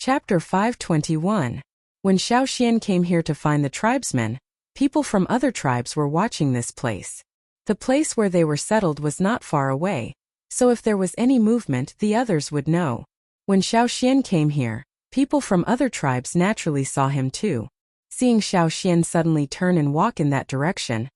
Chapter 521. When Xiaoxian came here to find the tribesmen, people from other tribes were watching this place. The place where they were settled was not far away, so if there was any movement the others would know. When Xiaoxian came here, people from other tribes naturally saw him too. Seeing Xiaoxian suddenly turn and walk in that direction,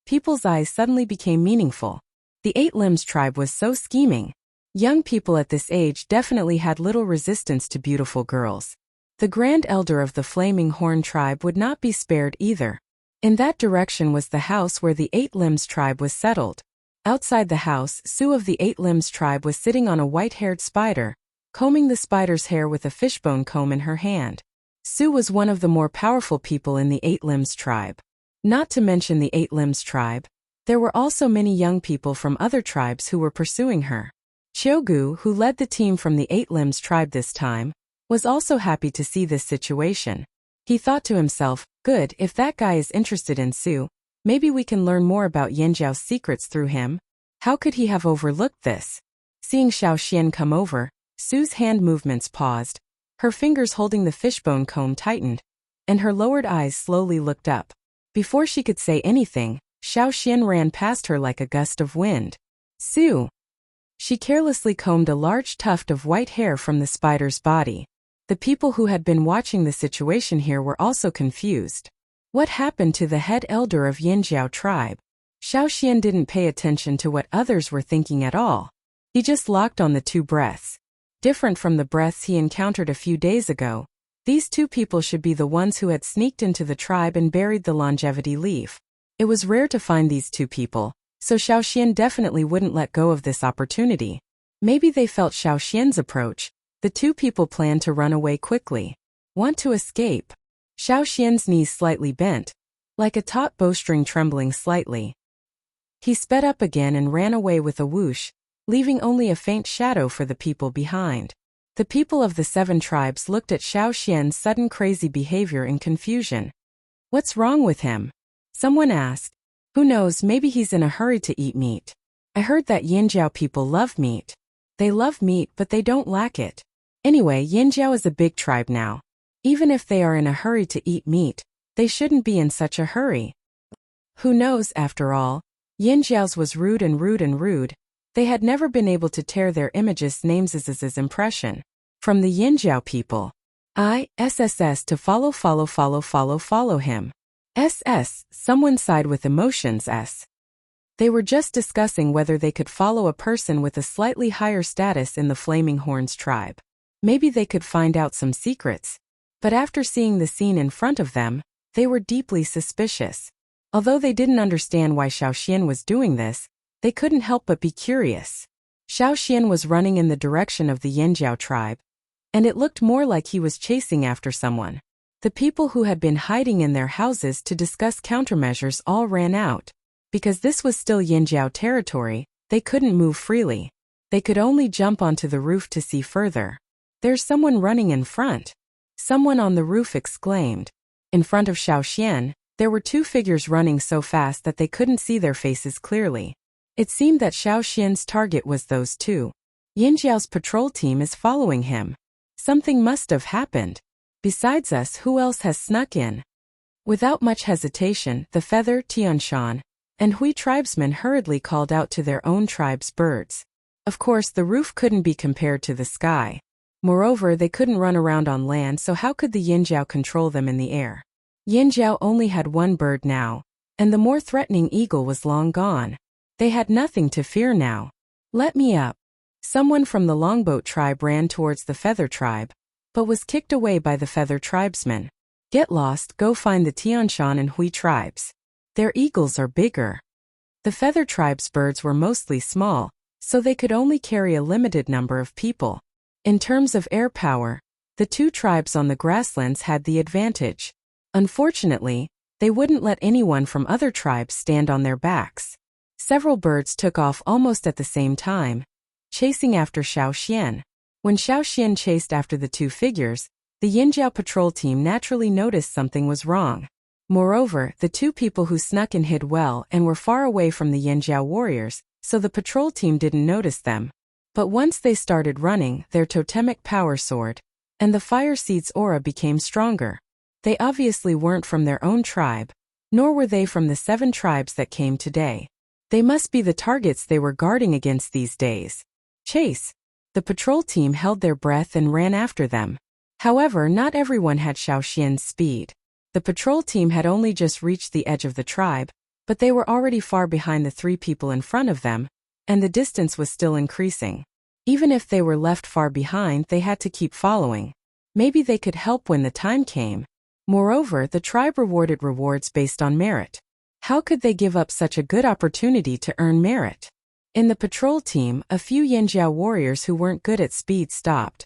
people's eyes suddenly became meaningful. The Eight Limbs tribe was so scheming. Young people at this age definitely had little resistance to beautiful girls. The Grand Elder of the Flaming Horn tribe would not be spared either. In that direction was the house where the Eight Limbs tribe was settled. Outside the house, Su of the Eight Limbs tribe was sitting on a white-haired spider, combing the spider's hair with a fishbone comb in her hand. Su was one of the more powerful people in the Eight Limbs tribe. Not to mention the Eight Limbs tribe, there were also many young people from other tribes who were pursuing her. Qiugu, who led the team from the Eight Limbs tribe this time, was also happy to see this situation. He thought to himself, good, if that guy is interested in Su, maybe we can learn more about Yanjiao's secrets through him. How could he have overlooked this? Seeing Xiaoxian come over, Su's hand movements paused, her fingers holding the fishbone comb tightened, and her lowered eyes slowly looked up. Before she could say anything, Xiaoxian ran past her like a gust of wind. Su! She carelessly combed a large tuft of white hair from the spider's body. The people who had been watching the situation here were also confused. What happened to the head elder of Yanjiao tribe? Xiaoxian didn't pay attention to what others were thinking at all. He just locked on the two breaths. Different from the breaths he encountered a few days ago, these two people should be the ones who had sneaked into the tribe and buried the longevity leaf. It was rare to find these two people, so Xiaoxian definitely wouldn't let go of this opportunity. Maybe they felt Xiaoxian's approach. The two people planned to run away quickly. Want to escape? Xiaoxian's knees slightly bent, like a taut bowstring trembling slightly. He sped up again and ran away with a whoosh, leaving only a faint shadow for the people behind. The people of the 7 tribes looked at Xiaoxian's sudden crazy behavior in confusion. What's wrong with him? Someone asked. Who knows, maybe he's in a hurry to eat meat. I heard that Yanjiao people love meat. They love meat but they don't lack it. Anyway, Yanjiao is a big tribe now. Even if they are in a hurry to eat meat, they shouldn't be in such a hurry. Who knows, after all, Yanjiao's was rude and rude and rude. They had never been able to tear their image's names' impression. From the Yanjiao people. SSS to follow him. SS, someone sighed with emotions. They were just discussing whether they could follow a person with a slightly higher status in the Flaming Horns tribe. Maybe they could find out some secrets. But after seeing the scene in front of them, they were deeply suspicious. Although they didn't understand why Xiaoxian was doing this, they couldn't help but be curious. Xiaoxian was running in the direction of the Yanjiao tribe, and it looked more like he was chasing after someone. The people who had been hiding in their houses to discuss countermeasures all ran out. Because this was still Yanjiao territory, they couldn't move freely. They could only jump onto the roof to see further. There's someone running in front. Someone on the roof exclaimed. In front of Xiaoxian, there were 2 figures running so fast that they couldn't see their faces clearly. It seemed that Xiaoxian's target was those 2. Yanjiao's patrol team is following him. Something must have happened. Besides us, who else has snuck in? Without much hesitation, the Feather, Tianshan, and Hui tribesmen hurriedly called out to their own tribe's birds. Of course, the roof couldn't be compared to the sky. Moreover, they couldn't run around on land, so how could the Yanjiao control them in the air? Yanjiao only had 1 bird now, and the more threatening eagle was long gone. They had nothing to fear now. Let me up. Someone from the Longboat tribe ran towards the Feather tribe, but was kicked away by the Feather tribesmen. Get lost, go find the Tianshan and Hui tribes. Their eagles are bigger. The Feather tribe's birds were mostly small, so they could only carry a limited number of people. In terms of air power, the 2 tribes on the grasslands had the advantage. Unfortunately, they wouldn't let anyone from other tribes stand on their backs. Several birds took off almost at the same time, chasing after Xiaoxian. When Xiaoxian chased after the 2 figures, the Yanjiao patrol team naturally noticed something was wrong. Moreover, the 2 people who snuck in hid well and were far away from the Yanjiao warriors, so the patrol team didn't notice them. But once they started running, their totemic power soared, and the fire seed's aura became stronger. They obviously weren't from their own tribe, nor were they from the 7 tribes that came today. They must be the targets they were guarding against these days. Chase! The patrol team held their breath and ran after them. However, not everyone had Xiaoxian's speed. The patrol team had only just reached the edge of the tribe, but they were already far behind the 3 people in front of them, and the distance was still increasing. Even if they were left far behind, they had to keep following. Maybe they could help when the time came. Moreover, the tribe rewarded rewards based on merit. How could they give up such a good opportunity to earn merit? In the patrol team, a few Yanjiao warriors who weren't good at speed stopped.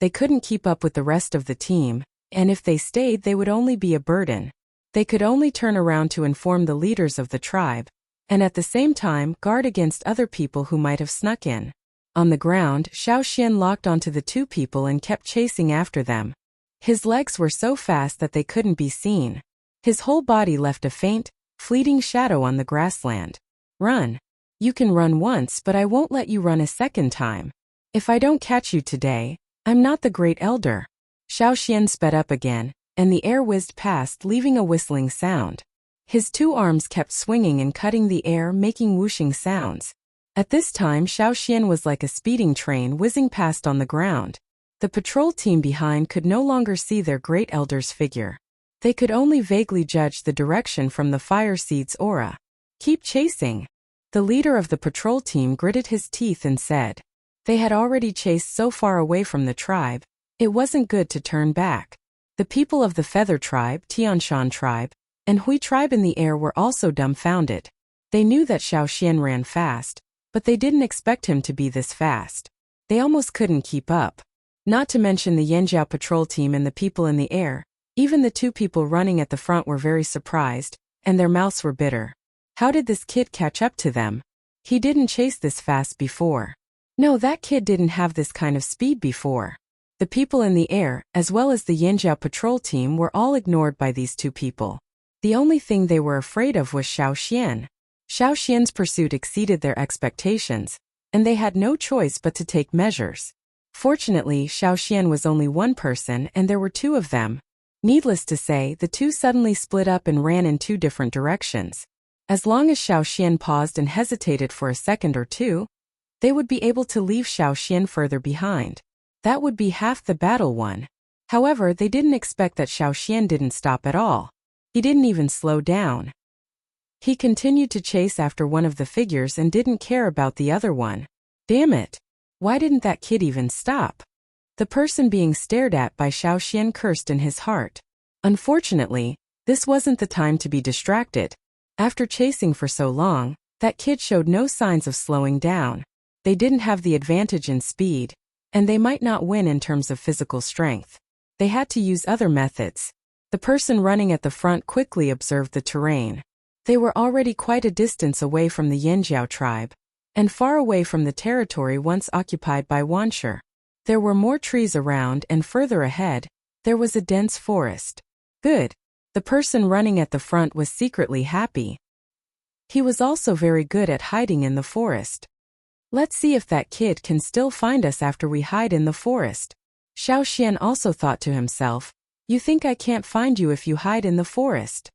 They couldn't keep up with the rest of the team, and if they stayed, they would only be a burden. They could only turn around to inform the leaders of the tribe, and at the same time guard against other people who might have snuck in. On the ground, Xiaoxian locked onto the 2 people and kept chasing after them. His legs were so fast that they couldn't be seen. His whole body left a faint, fleeting shadow on the grassland. Run. You can run once, but I won't let you run a second time. If I don't catch you today, I'm not the great elder. Xiaoxian sped up again, and the air whizzed past, leaving a whistling sound. His 2 arms kept swinging and cutting the air, making whooshing sounds. At this time, Xiaoxian was like a speeding train whizzing past on the ground. The patrol team behind could no longer see their great elder's figure. They could only vaguely judge the direction from the fire seed's aura. Keep chasing. The leader of the patrol team gritted his teeth and said. They had already chased so far away from the tribe, it wasn't good to turn back. The people of the Feather Tribe, Tianshan Tribe, and Hui Tribe in the air were also dumbfounded. They knew that Xiaoxian ran fast, but they didn't expect him to be this fast. They almost couldn't keep up. Not to mention the Yanjiao patrol team and the people in the air. Even the 2 people running at the front were very surprised, and their mouths were bitter. How did this kid catch up to them? He didn't chase this fast before. No, that kid didn't have this kind of speed before. The people in the air, as well as the Yanjiao patrol team, were all ignored by these 2 people. The only thing they were afraid of was Xiaoxian. Xiaoxian's pursuit exceeded their expectations, and they had no choice but to take measures. Fortunately, Xiaoxian was only one person and there were 2 of them. Needless to say, the 2 suddenly split up and ran in 2 different directions. As long as Xiaoxian paused and hesitated for a second or 2, they would be able to leave Xiaoxian further behind. That would be half the battle won. However, they didn't expect that Xiaoxian didn't stop at all. He didn't even slow down. He continued to chase after one of the figures and didn't care about the other one. Damn it! Why didn't that kid even stop? The person being stared at by Xiaoxian cursed in his heart. Unfortunately, this wasn't the time to be distracted. After chasing for so long, that kid showed no signs of slowing down. They didn't have the advantage in speed, and they might not win in terms of physical strength. They had to use other methods. The person running at the front quickly observed the terrain. They were already quite a distance away from the Yanjiao tribe, and far away from the territory once occupied by Wanshi. There were more trees around, and further ahead, there was a dense forest. Good. The person running at the front was secretly happy. He was also very good at hiding in the forest. Let's see if that kid can still find us after we hide in the forest. Xiaoxian also thought to himself, you think I can't find you if you hide in the forest?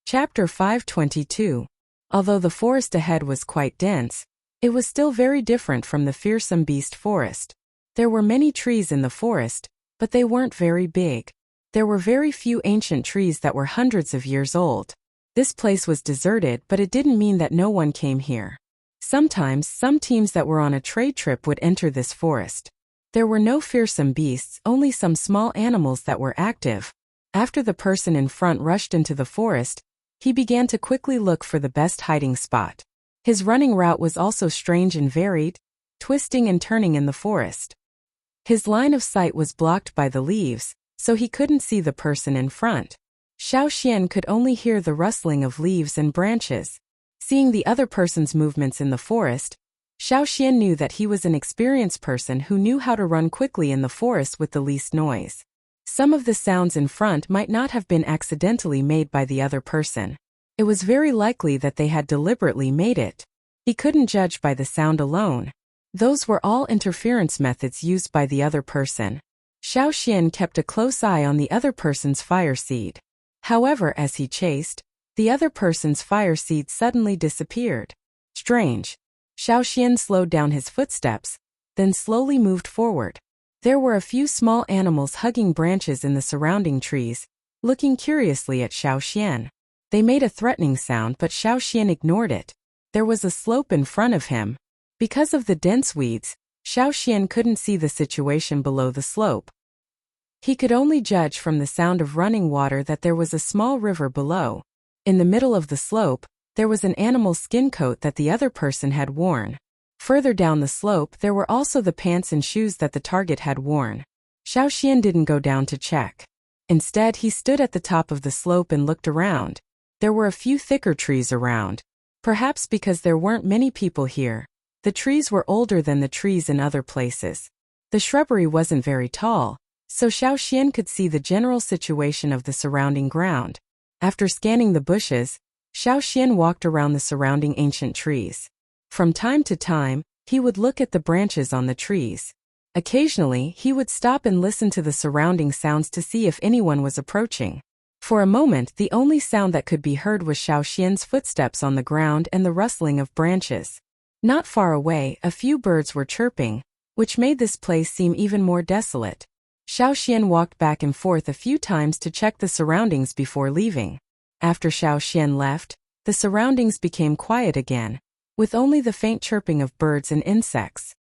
Chapter 522. Although the forest ahead was quite dense, it was still very different from the fearsome beast forest. There were many trees in the forest, but they weren't very big. There were very few ancient trees that were hundreds of years old. This place was deserted, but it didn't mean that no one came here. Sometimes, some teams that were on a trade trip would enter this forest. There were no fearsome beasts, only some small animals that were active. After the person in front rushed into the forest, he began to quickly look for the best hiding spot. His running route was also strange and varied, twisting and turning in the forest. His line of sight was blocked by the leaves, so he couldn't see the person in front. Xiaoxian could only hear the rustling of leaves and branches. Seeing the other person's movements in the forest, Xiaoxian knew that he was an experienced person who knew how to run quickly in the forest with the least noise. Some of the sounds in front might not have been accidentally made by the other person. It was very likely that they had deliberately made it. He couldn't judge by the sound alone. Those were all interference methods used by the other person. Xiao Xian kept a close eye on the other person's fire seed. However, as he chased, the other person's fire seed suddenly disappeared. Strange. Xiao Xian slowed down his footsteps, then slowly moved forward. There were a few small animals hugging branches in the surrounding trees, looking curiously at Xiao Xian. They made a threatening sound, but Xiao Xian ignored it. There was a slope in front of him. Because of the dense weeds, Xiao Xian couldn't see the situation below the slope. He could only judge from the sound of running water that there was a small river below. In the middle of the slope, there was an animal skin coat that the other person had worn. Further down the slope there were also the pants and shoes that the target had worn. Xiao Xian didn't go down to check. Instead, he stood at the top of the slope and looked around. There were a few thicker trees around. Perhaps because there weren't many people here. The trees were older than the trees in other places. The shrubbery wasn't very tall, so Xiao Xian could see the general situation of the surrounding ground. After scanning the bushes, Xiao Xian walked around the surrounding ancient trees. From time to time, he would look at the branches on the trees. Occasionally, he would stop and listen to the surrounding sounds to see if anyone was approaching. For a moment, the only sound that could be heard was Xiao Xian's footsteps on the ground and the rustling of branches. Not far away, a few birds were chirping, which made this place seem even more desolate. Xiao Xian walked back and forth a few times to check the surroundings before leaving. After Xiao Xian left, the surroundings became quiet again, with only the faint chirping of birds and insects.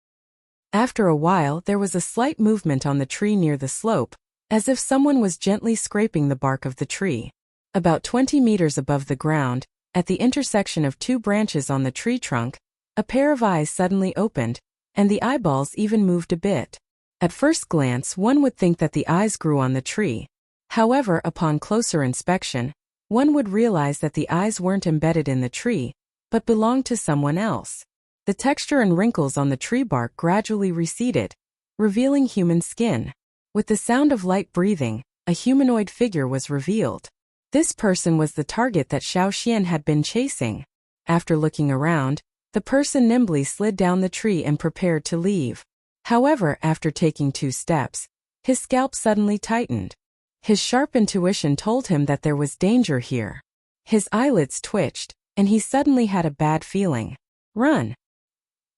After a while, there was a slight movement on the tree near the slope, as if someone was gently scraping the bark of the tree. About 20 meters above the ground, at the intersection of two branches on the tree trunk, a pair of eyes suddenly opened, and the eyeballs even moved a bit. At first glance, one would think that the eyes grew on the tree. However, upon closer inspection, one would realize that the eyes weren't embedded in the tree, but belonged to someone else. The texture and wrinkles on the tree bark gradually receded, revealing human skin. With the sound of light breathing, a humanoid figure was revealed. This person was the target that Xiao Xian had been chasing. After looking around, the person nimbly slid down the tree and prepared to leave. However, after taking 2 steps, his scalp suddenly tightened. His sharp intuition told him that there was danger here. His eyelids twitched, and he suddenly had a bad feeling. Run!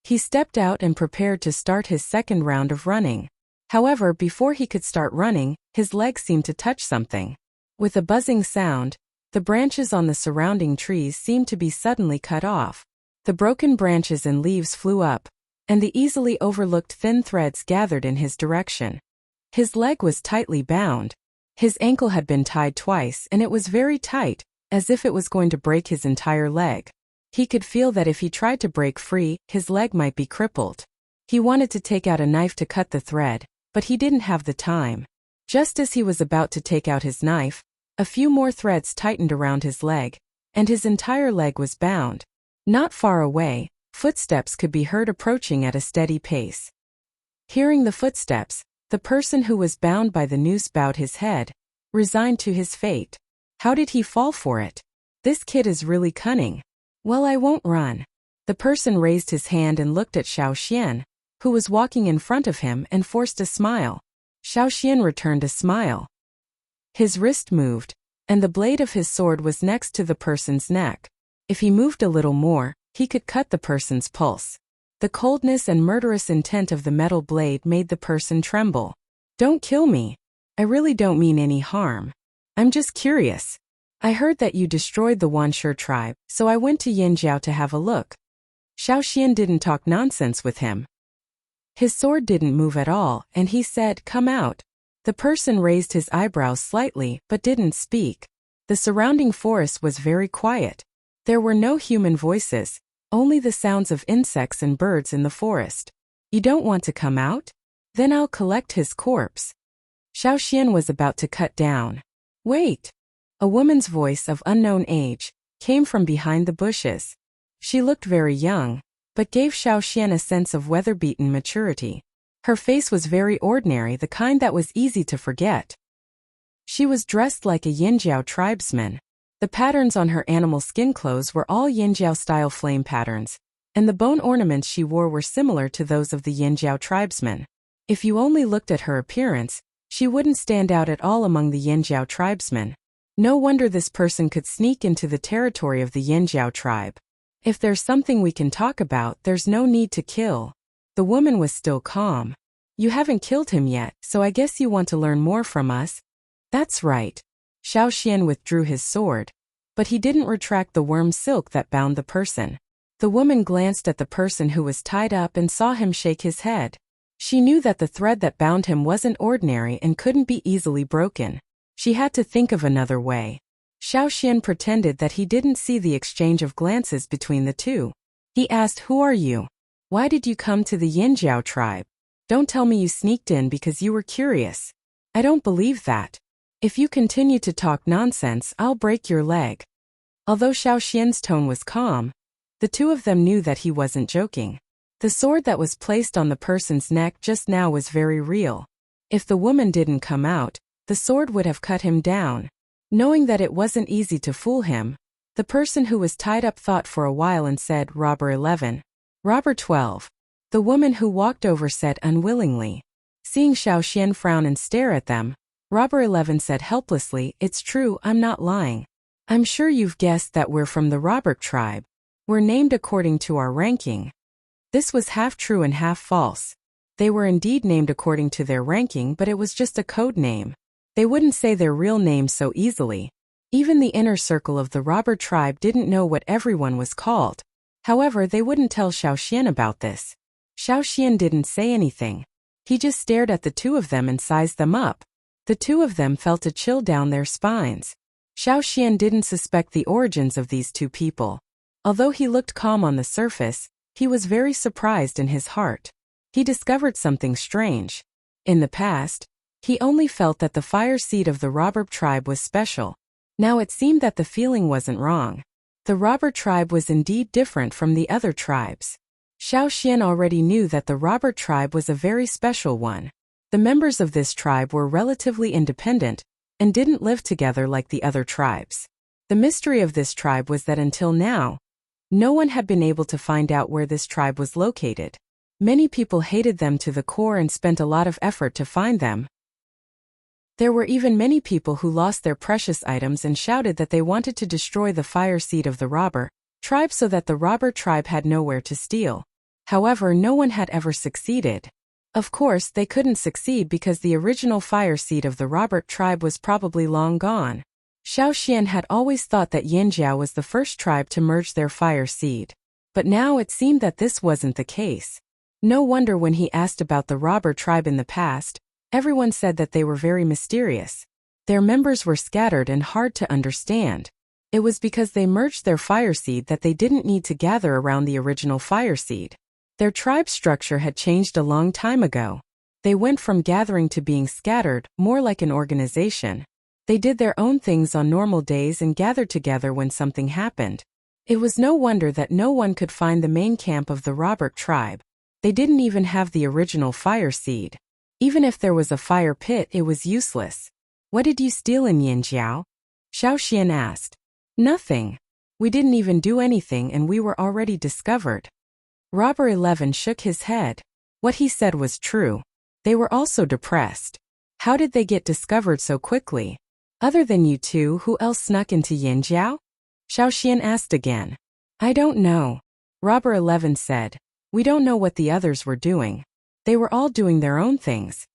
He stepped out and prepared to start his second round of running. However, before he could start running, his leg seemed to touch something. With a buzzing sound, the branches on the surrounding trees seemed to be suddenly cut off. The broken branches and leaves flew up, and the easily overlooked thin threads gathered in his direction. His leg was tightly bound. His ankle had been tied twice, and it was very tight, as if it was going to break his entire leg. He could feel that if he tried to break free, his leg might be crippled. He wanted to take out a knife to cut the thread, but he didn't have the time. Just as he was about to take out his knife, a few more threads tightened around his leg, and his entire leg was bound. Not far away, footsteps could be heard approaching at a steady pace. Hearing the footsteps, the person who was bound by the noose bowed his head, resigned to his fate. How did he fall for it? This kid is really cunning. Well, I won't run. The person raised his hand and looked at Xiao Xian, who was walking in front of him, and forced a smile. Xiao Xian returned a smile. His wrist moved, and the blade of his sword was next to the person's neck. If he moved a little more, he could cut the person's pulse. The coldness and murderous intent of the metal blade made the person tremble. Don't kill me. I really don't mean any harm. I'm just curious. I heard that you destroyed the Wanshi tribe, so I went to Yinjiao to have a look. Xiao Xian didn't talk nonsense with him. His sword didn't move at all, and he said, "Come out." The person raised his eyebrows slightly, but didn't speak. The surrounding forest was very quiet. There were no human voices, only the sounds of insects and birds in the forest. You don't want to come out? Then I'll collect his corpse. Xiao Xian was about to cut down. Wait! A woman's voice of unknown age came from behind the bushes. She looked very young, but gave Xiao Xian a sense of weather-beaten maturity. Her face was very ordinary, the kind that was easy to forget. She was dressed like a Yinjiao tribesman. The patterns on her animal skin clothes were all Yinjiao-style flame patterns. and the bone ornaments she wore were similar to those of the Yinjiao tribesmen. If you only looked at her appearance, she wouldn't stand out at all among the Yinjiao tribesmen. No wonder this person could sneak into the territory of the Yinjiao tribe. If there's something we can talk about, there's no need to kill. The woman was still calm. You haven't killed him yet, so I guess you want to learn more from us? That's right. Xiao Xian withdrew his sword, but he didn't retract the worm silk that bound the person. The woman glanced at the person who was tied up and saw him shake his head. She knew that the thread that bound him wasn't ordinary and couldn't be easily broken. She had to think of another way. Xiao Xian pretended that he didn't see the exchange of glances between the two. He asked, "Who are you? Why did you come to the Yinjiao tribe? Don't tell me you sneaked in because you were curious. I don't believe that. If you continue to talk nonsense, I'll break your leg." Although Xiao Xian's tone was calm, the two of them knew that he wasn't joking. The sword that was placed on the person's neck just now was very real. If the woman didn't come out, the sword would have cut him down. Knowing that it wasn't easy to fool him, the person who was tied up thought for a while and said, "Robber 11. Robber 12. The woman who walked over said unwillingly. Seeing Xiao Xian frown and stare at them, Robber 11 said helplessly, "It's true, I'm not lying. I'm sure you've guessed that we're from the Robert tribe. We're named according to our ranking." This was half true and half false. They were indeed named according to their ranking, but it was just a code name. They wouldn't say their real names so easily. Even the inner circle of the Robber tribe didn't know what everyone was called. However, they wouldn't tell Xiao Xian about this. Xiao Xian didn't say anything. He just stared at the two of them and sized them up. The two of them felt a chill down their spines. Xiao Xian didn't suspect the origins of these two people. Although he looked calm on the surface, he was very surprised in his heart. He discovered something strange. In the past, he only felt that the fire seed of the Robber tribe was special. Now it seemed that the feeling wasn't wrong. The Robber tribe was indeed different from the other tribes. Xiao Xian already knew that the Robber tribe was a very special one. The members of this tribe were relatively independent and didn't live together like the other tribes. The mystery of this tribe was that until now, no one had been able to find out where this tribe was located. Many people hated them to the core and spent a lot of effort to find them. There were even many people who lost their precious items and shouted that they wanted to destroy the fire seed of the Robber tribe so that the Robber tribe had nowhere to steal. However, no one had ever succeeded. Of course, they couldn't succeed because the original fire seed of the Robert tribe was probably long gone. Xiao Xian had always thought that Yinjiao was the first tribe to merge their fire seed. But now it seemed that this wasn't the case. No wonder when he asked about the Robber tribe in the past, everyone said that they were very mysterious. Their members were scattered and hard to understand. It was because they merged their fire seed that they didn't need to gather around the original fire seed. Their tribe structure had changed a long time ago. They went from gathering to being scattered, more like an organization. They did their own things on normal days and gathered together when something happened. It was no wonder that no one could find the main camp of the Robert tribe. They didn't even have the original fire seed. Even if there was a fire pit, it was useless. "What did you steal in Yinjiao?" Xiao Xian asked. "Nothing. We didn't even do anything and we were already discovered." Robber 11 shook his head. What he said was true. They were also depressed. How did they get discovered so quickly? "Other than you two, who else snuck into Yinjiao?" Xiao Xian asked again. "I don't know," Robber 11 said. "We don't know what the others were doing. They were all doing their own things."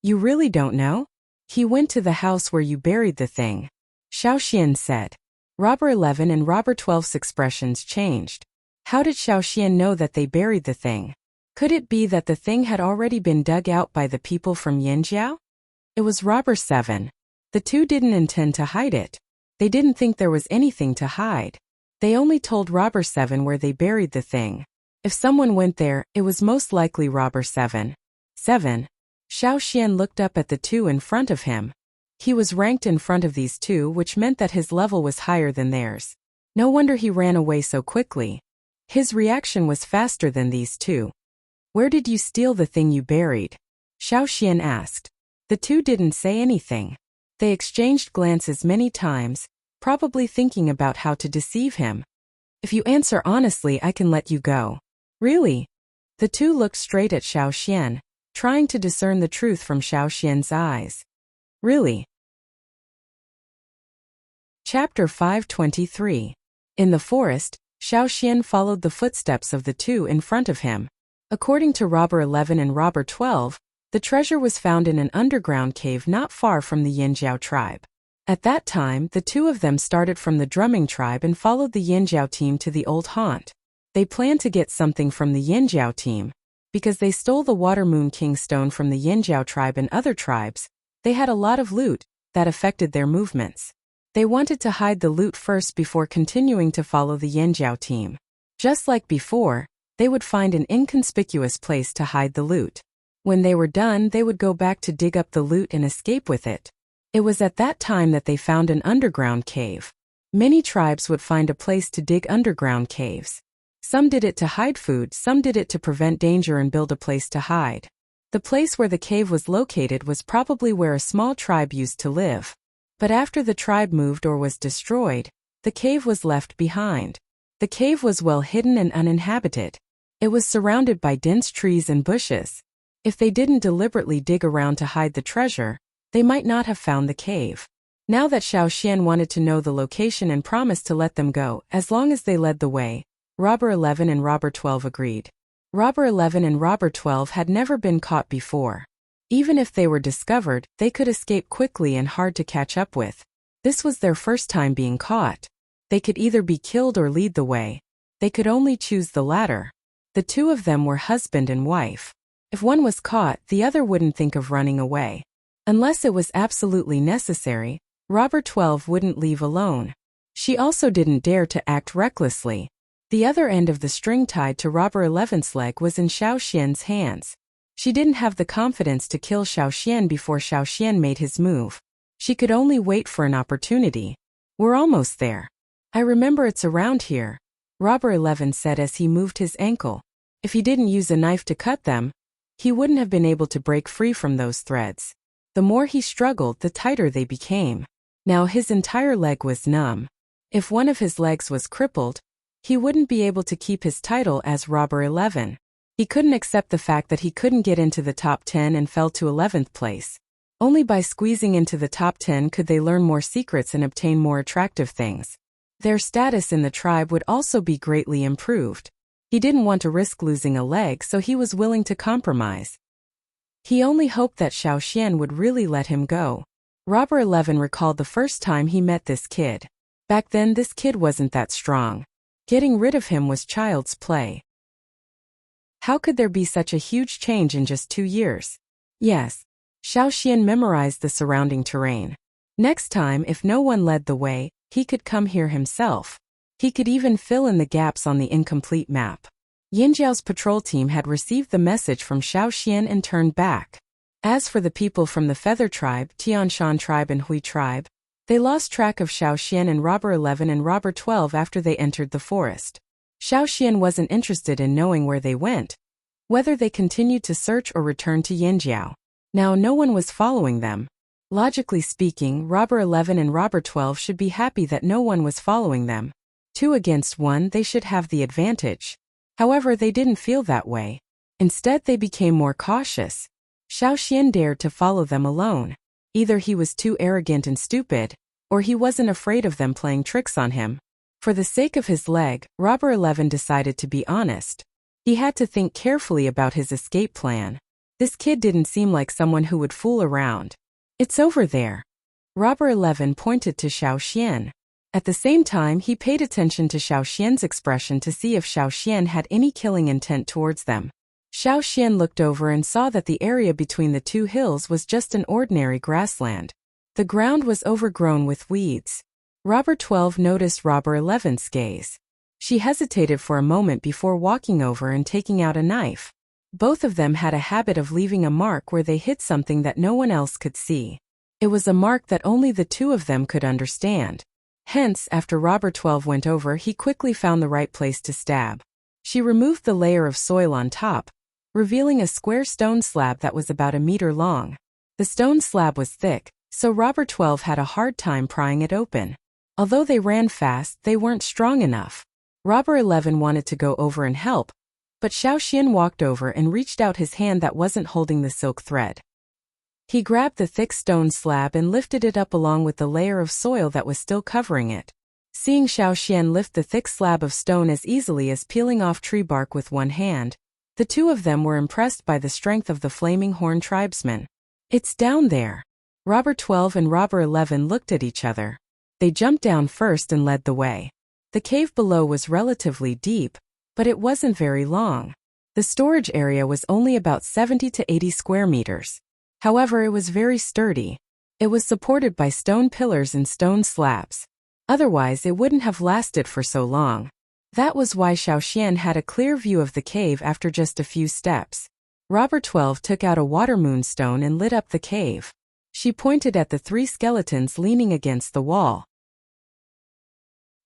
"You really don't know?" "He went to the house where you buried the thing," Xiao Xian said. Robber 11 and Robber 12's expressions changed. How did Xiao Xian know that they buried the thing? Could it be that the thing had already been dug out by the people from Yinjiao? It was Robber 7. The two didn't intend to hide it. They didn't think there was anything to hide. They only told Robber 7 where they buried the thing. If someone went there, it was most likely Robber 7. 7. Xiao Xian looked up at the two in front of him. He was ranked in front of these two, which meant that his level was higher than theirs. No wonder he ran away so quickly. His reaction was faster than these two. "Where did you steal the thing you buried?" Xiao Xian asked. The two didn't say anything. They exchanged glances many times, probably thinking about how to deceive him. If you answer honestly, I can let you go. Really? The two looked straight at Xiaoxian, trying to discern the truth from Xiaoxian's eyes. Really? Chapter 523. In the forest, Xiaoxian followed the footsteps of the two in front of him. According to Robber 11 and Robber 12, the treasure was found in an underground cave not far from the Yinjiao tribe. At that time, the two of them started from the drumming tribe and followed the Yinjiao team to the old haunt. They planned to get something from the Yinjiao team. Because they stole the Water Moon King stone from the Yinjiao tribe and other tribes, they had a lot of loot that affected their movements. They wanted to hide the loot first before continuing to follow the Yinjiao team. Just like before, they would find an inconspicuous place to hide the loot. When they were done, they would go back to dig up the loot and escape with it. It was at that time that they found an underground cave. Many tribes would find a place to dig underground caves. Some did it to hide food, some did it to prevent danger and build a place to hide. The place where the cave was located was probably where a small tribe used to live. But after the tribe moved or was destroyed, the cave was left behind. The cave was well hidden and uninhabited. It was surrounded by dense trees and bushes. If they didn't deliberately dig around to hide the treasure, they might not have found the cave. Now that Xiaoxian wanted to know the location and promised to let them go as long as they led the way, Robber 11 and Robber 12 agreed. Robber 11 and Robber 12 had never been caught before. Even if they were discovered, they could escape quickly and hard to catch up with. This was their first time being caught. They could either be killed or lead the way. They could only choose the latter. The two of them were husband and wife. If one was caught, the other wouldn't think of running away. Unless it was absolutely necessary, Robber 12 wouldn't leave alone. She also didn't dare to act recklessly. The other end of the string tied to Robber 11's leg was in Xiaoxian's hands. She didn't have the confidence to kill Xiaoxian before Xiaoxian made his move. She could only wait for an opportunity. We're almost there. I remember it's around here, Robber 11 said as he moved his ankle. If he didn't use a knife to cut them, he wouldn't have been able to break free from those threads. The more he struggled, the tighter they became. Now his entire leg was numb. If one of his legs was crippled, he wouldn't be able to keep his title as Robber 11. He couldn't accept the fact that he couldn't get into the top 10 and fell to 11th place. Only by squeezing into the top 10 could they learn more secrets and obtain more attractive things. Their status in the tribe would also be greatly improved. He didn't want to risk losing a leg, so he was willing to compromise. He only hoped that Xiaoxian would really let him go. Robber 11 recalled the first time he met this kid. Back then this kid wasn't that strong. Getting rid of him was child's play. How could there be such a huge change in just 2 years? Yes. Xiaoxian memorized the surrounding terrain. Next time, if no one led the way, he could come here himself. He could even fill in the gaps on the incomplete map. Yinjiao's patrol team had received the message from Xiaoxian and turned back. As for the people from the Feather Tribe, Tianshan Tribe and Hui Tribe, they lost track of Xiaoxian and Robber 11 and Robber 12 after they entered the forest. Xiaoxian wasn't interested in knowing where they went, whether they continued to search or returned to Yinjiao. Now no one was following them. Logically speaking, Robber 11 and Robber 12 should be happy that no one was following them. 2 against 1, they should have the advantage. However, they didn't feel that way. Instead, they became more cautious. Xiaoxian dared to follow them alone. Either he was too arrogant and stupid, or he wasn't afraid of them playing tricks on him. For the sake of his leg, Robber 11 decided to be honest. He had to think carefully about his escape plan. This kid didn't seem like someone who would fool around. It's over there. Robber 11 pointed to Xiaoxian. At the same time, he paid attention to Xiaoxian's expression to see if Xiaoxian had any killing intent towards them. Xiaoxian looked over and saw that the area between the 2 hills was just an ordinary grassland. The ground was overgrown with weeds. Robber 12 noticed Robber 11's gaze. She hesitated for a moment before walking over and taking out a knife. Both of them had a habit of leaving a mark where they hit something that no one else could see. It was a mark that only the 2 of them could understand. Hence, after Robber 12 went over, he quickly found the right place to stab. She removed the layer of soil on top, revealing a square stone slab that was about a meter long. The stone slab was thick, so Robber 12 had a hard time prying it open. Although they ran fast, they weren't strong enough. Robber 11 wanted to go over and help, but Xiaoxian walked over and reached out his hand that wasn't holding the silk thread. He grabbed the thick stone slab and lifted it up along with the layer of soil that was still covering it. Seeing Xiaoxian lift the thick slab of stone as easily as peeling off tree bark with one hand, the two of them were impressed by the strength of the flaming horn tribesman. "It's down there." Robber 12 and Robber 11 looked at each other. They jumped down first and led the way. The cave below was relatively deep, but it wasn't very long. The storage area was only about 70 to 80 square meters. However, it was very sturdy. It was supported by stone pillars and stone slabs. Otherwise, it wouldn't have lasted for so long. That was why Xiaoxian had a clear view of the cave after just a few steps. Robber 12 took out a water moonstone and lit up the cave. She pointed at the three skeletons leaning against the wall.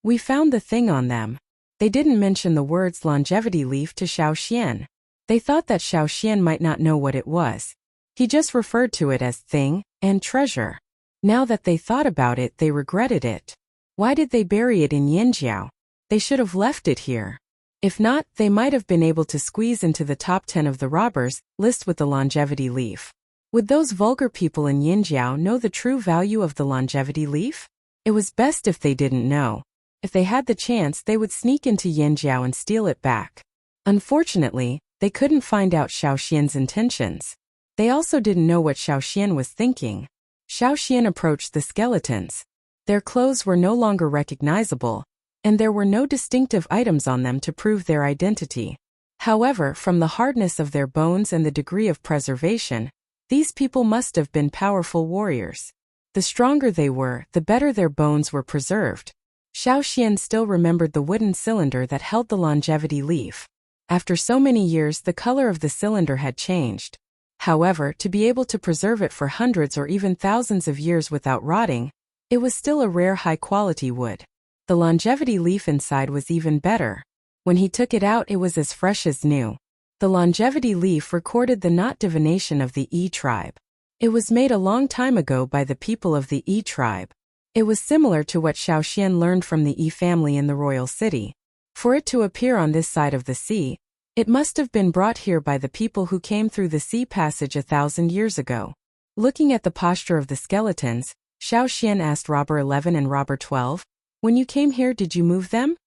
"We found the thing on them." They didn't mention the words longevity leaf to Xiaoxian. They thought that Xiaoxian might not know what it was. He just referred to it as thing and treasure. Now that they thought about it, they regretted it. Why did they bury it in Yinjiao? They should have left it here. If not, they might have been able to squeeze into the top 10 of the robbers list with the longevity leaf. Would those vulgar people in Yinjiao know the true value of the longevity leaf? It was best if they didn't know. If they had the chance, they would sneak into Yinjiao and steal it back. Unfortunately, they couldn't find out Xiaoxian's intentions. They also didn't know what Xiaoxian was thinking. Xiaoxian approached the skeletons. Their clothes were no longer recognizable, and there were no distinctive items on them to prove their identity. However, from the hardness of their bones and the degree of preservation, these people must have been powerful warriors. The stronger they were, the better their bones were preserved. Xiaoxian still remembered the wooden cylinder that held the longevity leaf. After so many years, the color of the cylinder had changed. However, to be able to preserve it for hundreds or even thousands of years without rotting, it was still a rare high-quality wood. The longevity leaf inside was even better. When he took it out, it was as fresh as new. The longevity leaf recorded the knot divination of the Yi tribe. It was made a long time ago by the people of the Yi tribe. It was similar to what Xiaoxian learned from the Yi family in the royal city. For it to appear on this side of the sea, it must have been brought here by the people who came through the sea passage 1,000 years ago. Looking at the posture of the skeletons, Xiaoxian asked Robber 11 and Robber 12, "When you came here, did you move them?"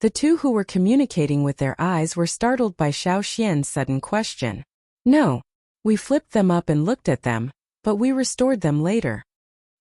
The two who were communicating with their eyes were startled by Xiaoxian's sudden question. "No. We flipped them up and looked at them, but we restored them later."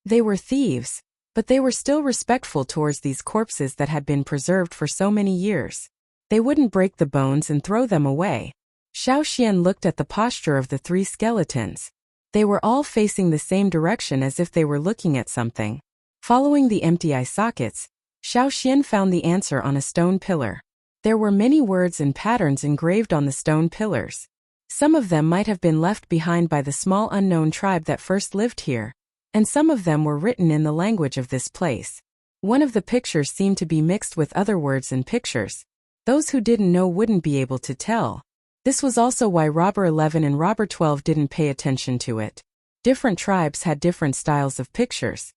They were thieves, but they were still respectful towards these corpses that had been preserved for so many years. They wouldn't break the bones and throw them away. Xiaoxian looked at the posture of the three skeletons. They were all facing the same direction as if they were looking at something. Following the empty eye sockets, Xiaoxian found the answer on a stone pillar. There were many words and patterns engraved on the stone pillars. Some of them might have been left behind by the small unknown tribe that first lived here, and some of them were written in the language of this place. One of the pictures seemed to be mixed with other words and pictures. Those who didn't know wouldn't be able to tell. This was also why Robber 11 and Robber 12 didn't pay attention to it. Different tribes had different styles of pictures.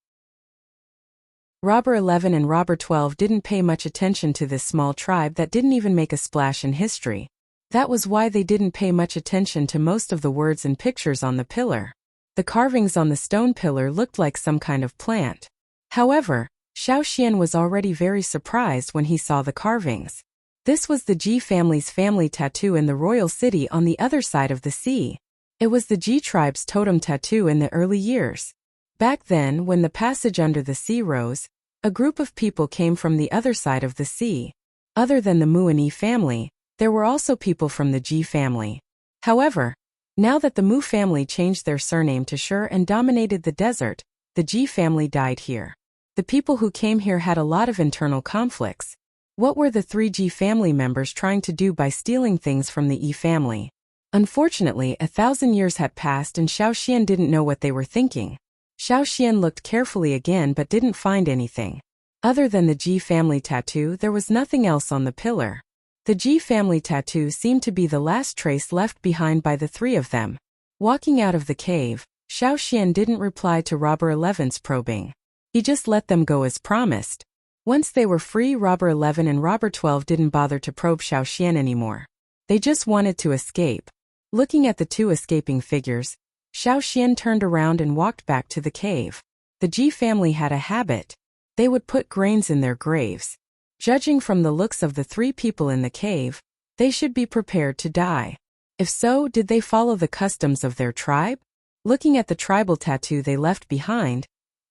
Robber 11 and Robber 12 didn't pay much attention to this small tribe that didn't even make a splash in history. That was why they didn't pay much attention to most of the words and pictures on the pillar. The carvings on the stone pillar looked like some kind of plant. However, Xiaoxian was already very surprised when he saw the carvings. This was the Ji family's family tattoo in the royal city on the other side of the sea. It was the Ji tribe's totem tattoo in the early years. Back then, when the passage under the sea rose, a group of people came from the other side of the sea. Other than the Mu and Yi family, there were also people from the Ji family. However, now that the Mu family changed their surname to Shur and dominated the desert, the Ji family died here. The people who came here had a lot of internal conflicts. What were the three Ji family members trying to do by stealing things from the Yi family? Unfortunately, 1,000 years had passed and Xiaoxian didn't know what they were thinking. Xiaoxian looked carefully again but didn't find anything. Other than the Ji family tattoo, there was nothing else on the pillar. The Ji family tattoo seemed to be the last trace left behind by the three of them. Walking out of the cave, Xiaoxian didn't reply to Robber 11's probing. He just let them go as promised. Once they were free, Robber 11 and Robber 12 didn't bother to probe Xiaoxian anymore. They just wanted to escape. Looking at the two escaping figures, Xiaoxian turned around and walked back to the cave. The Ji family had a habit. They would put grains in their graves. Judging from the looks of the three people in the cave, they should be prepared to die. If so, did they follow the customs of their tribe? Looking at the tribal tattoo they left behind,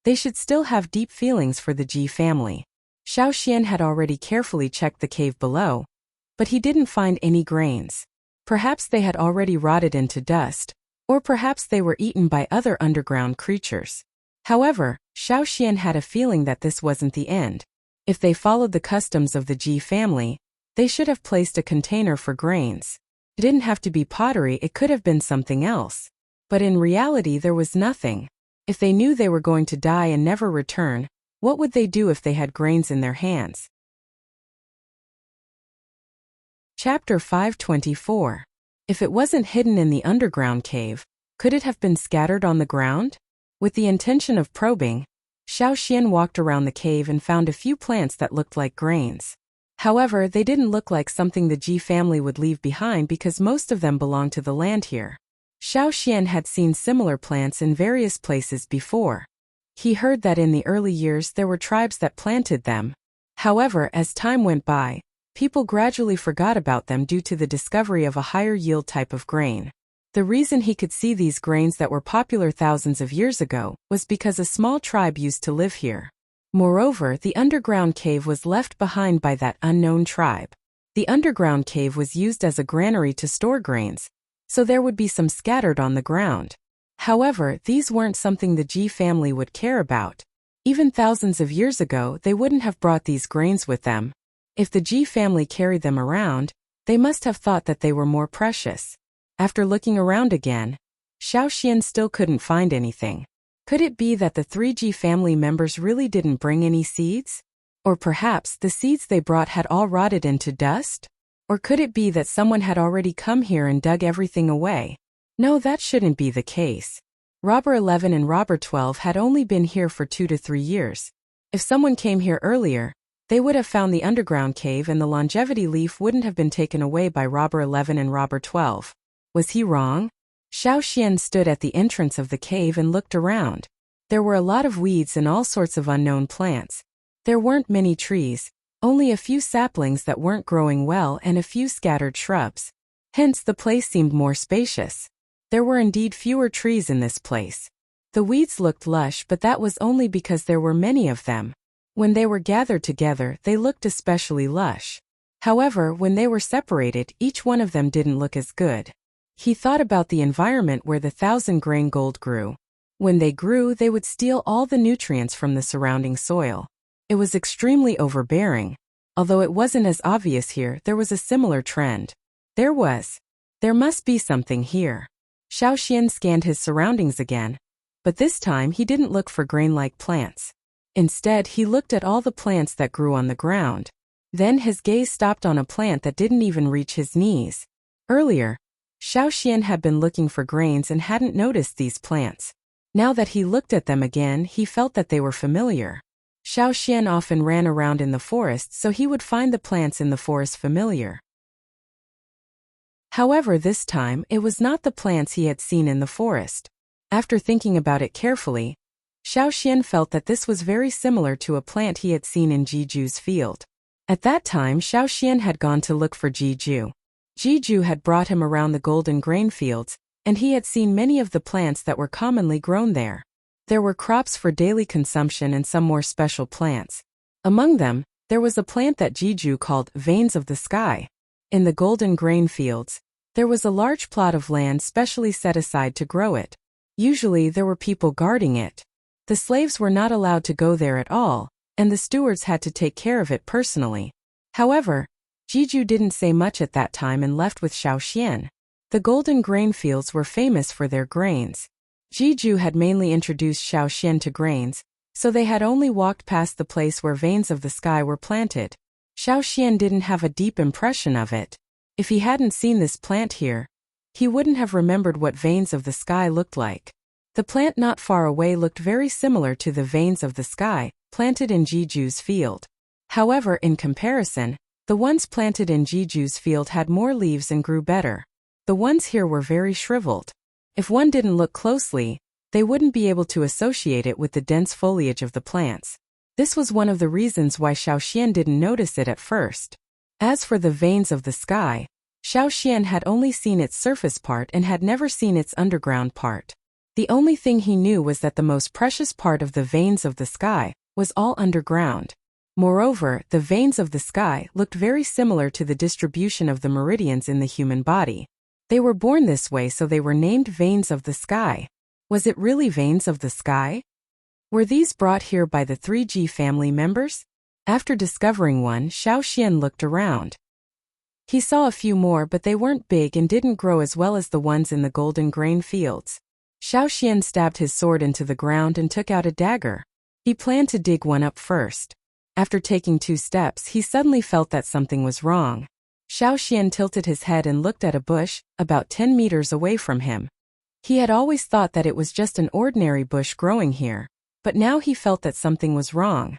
they should still have deep feelings for the Ji family. Xiaoxian had already carefully checked the cave below, but he didn't find any grains. Perhaps they had already rotted into dust, or perhaps they were eaten by other underground creatures. However, Xiaoxian had a feeling that this wasn't the end. If they followed the customs of the Ji family, they should have placed a container for grains. It didn't have to be pottery, it could have been something else. But in reality there was nothing. If they knew they were going to die and never return, what would they do if they had grains in their hands? Chapter 524. If it wasn't hidden in the underground cave, could it have been scattered on the ground? With the intention of probing, Xiaoxian walked around the cave and found a few plants that looked like grains. However, they didn't look like something the Ji family would leave behind because most of them belonged to the land here. Xiaoxian had seen similar plants in various places before. He heard that in the early years there were tribes that planted them. However, as time went by, people gradually forgot about them due to the discovery of a higher yield type of grain. The reason he could see these grains that were popular thousands of years ago was because a small tribe used to live here. Moreover, the underground cave was left behind by that unknown tribe. The underground cave was used as a granary to store grains, so there would be some scattered on the ground. However, these weren't something the Ji family would care about. Even thousands of years ago, they wouldn't have brought these grains with them. If the Ji family carried them around, they must have thought that they were more precious. After looking around again, Xiaoxian still couldn't find anything. Could it be that the three Ji family members really didn't bring any seeds? Or perhaps the seeds they brought had all rotted into dust? Or could it be that someone had already come here and dug everything away? No, that shouldn't be the case. Robber 11 and Robber 12 had only been here for 2 to 3 years. If someone came here earlier, they would have found the underground cave and the longevity leaf wouldn't have been taken away by Robber 11 and Robber 12. Was he wrong? Xiaoxian stood at the entrance of the cave and looked around. There were a lot of weeds and all sorts of unknown plants. There weren't many trees, only a few saplings that weren't growing well and a few scattered shrubs. Hence the place seemed more spacious. There were indeed fewer trees in this place. The weeds looked lush, but that was only because there were many of them. When they were gathered together, they looked especially lush. However, when they were separated, each one of them didn't look as good. He thought about the environment where the 1,000-grain gold grew. When they grew, they would steal all the nutrients from the surrounding soil. It was extremely overbearing. Although it wasn't as obvious here, there was a similar trend. There must be something here. Xiaoxian scanned his surroundings again, but this time he didn't look for grain-like plants. Instead, he looked at all the plants that grew on the ground. Then his gaze stopped on a plant that didn't even reach his knees. Earlier, Xiaoxian had been looking for grains and hadn't noticed these plants. Now that he looked at them again, he felt that they were familiar. Xiaoxian often ran around in the forest, so he would find the plants in the forest familiar. However, this time, it was not the plants he had seen in the forest. After thinking about it carefully, Xiaoxian felt that this was very similar to a plant he had seen in Jiju's field. At that time, Xiaoxian had gone to look for Jiju. Jiju had brought him around the golden grain fields, and he had seen many of the plants that were commonly grown there. There were crops for daily consumption and some more special plants. Among them, there was a plant that Jiju called veins of the sky. In the golden grain fields, there was a large plot of land specially set aside to grow it. Usually there were people guarding it. The slaves were not allowed to go there at all, and the stewards had to take care of it personally. However, Jiju didn't say much at that time and left with Xiaoxian. The golden grain fields were famous for their grains. Jiju had mainly introduced Xiaoxian to grains, so they had only walked past the place where veins of the sky were planted. Xiaoxian didn't have a deep impression of it. If he hadn't seen this plant here, he wouldn't have remembered what veins of the sky looked like. The plant not far away looked very similar to the veins of the sky, planted in Jiju's field. However, in comparison, the ones planted in Jiju's field had more leaves and grew better. The ones here were very shriveled. If one didn't look closely, they wouldn't be able to associate it with the dense foliage of the plants. This was one of the reasons why Xiaoxian didn't notice it at first. As for the veins of the sky, Xiaoxian had only seen its surface part and had never seen its underground part. The only thing he knew was that the most precious part of the veins of the sky was all underground. Moreover, the veins of the sky looked very similar to the distribution of the meridians in the human body. They were born this way, so they were named veins of the sky. Was it really veins of the sky? Were these brought here by the 3G family members? After discovering one, Xiaoxian looked around. He saw a few more, but they weren't big and didn't grow as well as the ones in the golden grain fields. Xiaoxian stabbed his sword into the ground and took out a dagger. He planned to dig one up first. After taking 2 steps, he suddenly felt that something was wrong. Xiaoxian tilted his head and looked at a bush, about 10 meters away from him. He had always thought that it was just an ordinary bush growing here, but now he felt that something was wrong.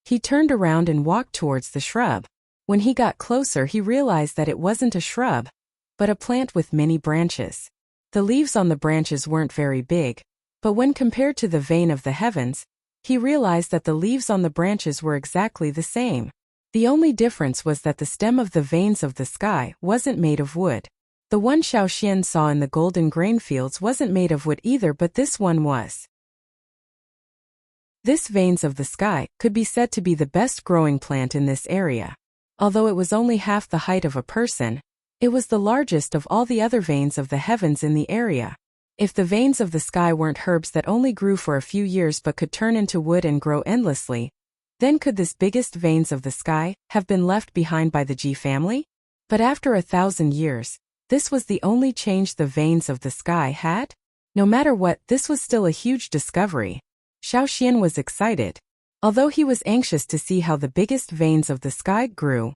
He turned around and walked towards the shrub. When he got closer, he realized that it wasn't a shrub, but a plant with many branches. The leaves on the branches weren't very big, but when compared to the vein of the heavens, he realized that the leaves on the branches were exactly the same. The only difference was that the stem of the veins of the sky wasn't made of wood. The one Xiaoxian saw in the golden grain fields wasn't made of wood either, but this one was. This veins of the sky could be said to be the best growing plant in this area. Although it was only half the height of a person, it was the largest of all the other veins of the heavens in the area. If the veins of the sky weren't herbs that only grew for a few years but could turn into wood and grow endlessly, then could this biggest veins of the sky have been left behind by the Ji family? But after 1,000 years, this was the only change the veins of the sky had? No matter what, this was still a huge discovery. Xiaoxian was excited. Although he was anxious to see how the biggest veins of the sky grew,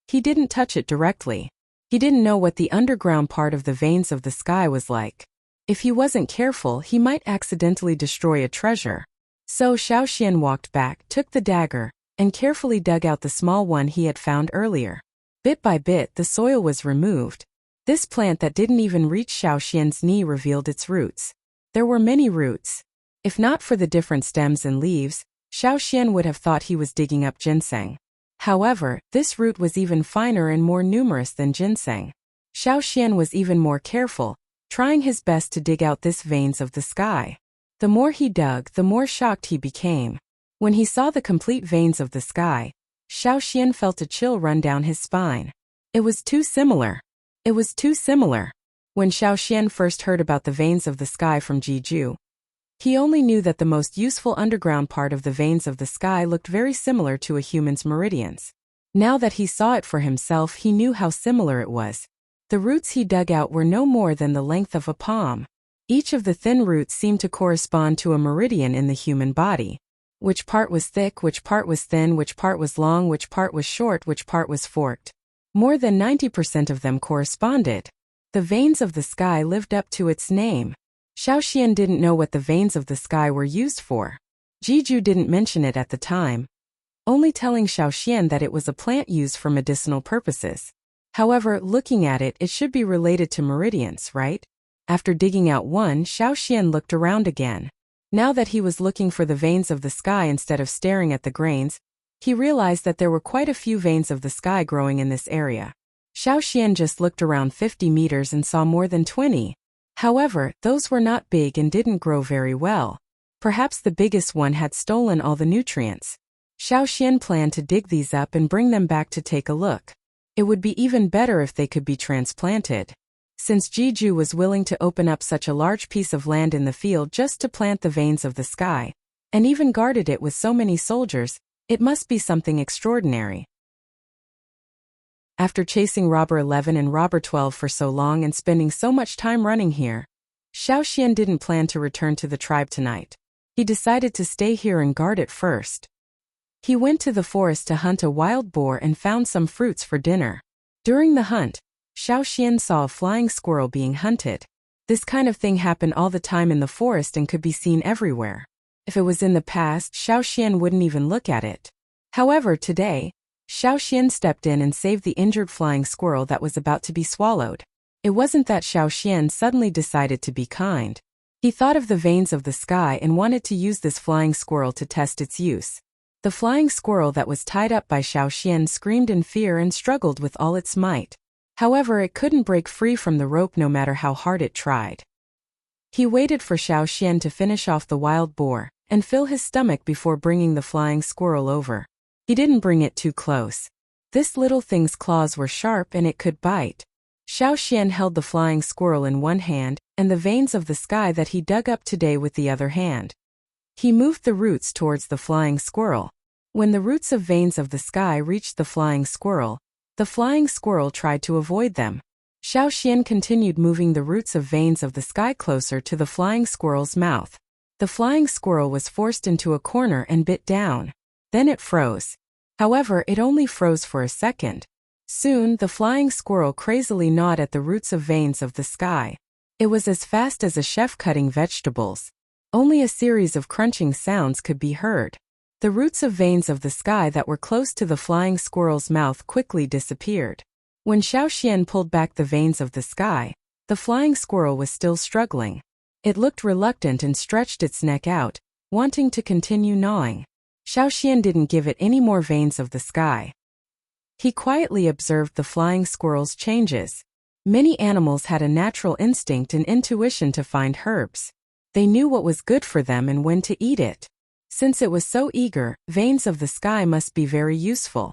he didn't touch it directly. He didn't know what the underground part of the veins of the sky was like. If he wasn't careful, he might accidentally destroy a treasure. So Xiaoxian walked back, took the dagger, and carefully dug out the small one he had found earlier. Bit by bit, the soil was removed. This plant that didn't even reach Xiaoxian's knee revealed its roots. There were many roots. If not for the different stems and leaves, Xiaoxian would have thought he was digging up ginseng. However, this root was even finer and more numerous than ginseng. Xiaoxian was even more careful, trying his best to dig out this veins of the sky. The more he dug, the more shocked he became. When he saw the complete veins of the sky, Xiaoxian felt a chill run down his spine. It was too similar. It was too similar. When Xiaoxian first heard about the veins of the sky from Jiju, he only knew that the most useful underground part of the veins of the sky looked very similar to a human's meridians. Now that he saw it for himself, he knew how similar it was. The roots he dug out were no more than the length of a palm. Each of the thin roots seemed to correspond to a meridian in the human body. Which part was thick, which part was thin, which part was long, which part was short, which part was forked. More than 90% of them corresponded. The veins of the sky lived up to its name. Xiaoxian didn't know what the veins of the sky were used for. Jiju didn't mention it at the time, only telling Xiaoxian that it was a plant used for medicinal purposes. However, looking at it, it should be related to meridians, right? After digging out one, Xiaoxian looked around again. Now that he was looking for the veins of the sky instead of staring at the grains, he realized that there were quite a few veins of the sky growing in this area. Xiaoxian just looked around 50 meters and saw more than 20. However, those were not big and didn't grow very well. Perhaps the biggest one had stolen all the nutrients. Xiaoxian planned to dig these up and bring them back to take a look. It would be even better if they could be transplanted. Since Jiju was willing to open up such a large piece of land in the field just to plant the veins of the sky, and even guarded it with so many soldiers, it must be something extraordinary. After chasing Robber 11 and Robber 12 for so long and spending so much time running here, Xiaoxian didn't plan to return to the tribe tonight. He decided to stay here and guard it first. He went to the forest to hunt a wild boar and found some fruits for dinner. During the hunt, Xiaoxian saw a flying squirrel being hunted. This kind of thing happened all the time in the forest and could be seen everywhere. If it was in the past, Xiaoxian wouldn't even look at it. However, today, Xiao Xian stepped in and saved the injured flying squirrel that was about to be swallowed. It wasn't that Xiao Xian suddenly decided to be kind. He thought of the veins of the sky and wanted to use this flying squirrel to test its use. The flying squirrel that was tied up by Xiao Xian screamed in fear and struggled with all its might. However, it couldn't break free from the rope no matter how hard it tried. He waited for Xiao Xian to finish off the wild boar and fill his stomach before bringing the flying squirrel over. He didn't bring it too close. This little thing's claws were sharp and it could bite. Xiao Xian held the flying squirrel in one hand and the veins of the sky that he dug up today with the other hand. He moved the roots towards the flying squirrel. When the roots of veins of the sky reached the flying squirrel tried to avoid them. Xiao Xian continued moving the roots of veins of the sky closer to the flying squirrel's mouth. The flying squirrel was forced into a corner and bit down. Then it froze. However, it only froze for a second. Soon, the flying squirrel crazily gnawed at the roots of veins of the sky. It was as fast as a chef cutting vegetables. Only a series of crunching sounds could be heard. The roots of veins of the sky that were close to the flying squirrel's mouth quickly disappeared. When Xiao Xian pulled back the veins of the sky, the flying squirrel was still struggling. It looked reluctant and stretched its neck out, wanting to continue gnawing. Xiao Xian didn't give it any more veins of the sky. He quietly observed the flying squirrel's changes. Many animals had a natural instinct and intuition to find herbs. They knew what was good for them and when to eat it. Since it was so eager, veins of the sky must be very useful.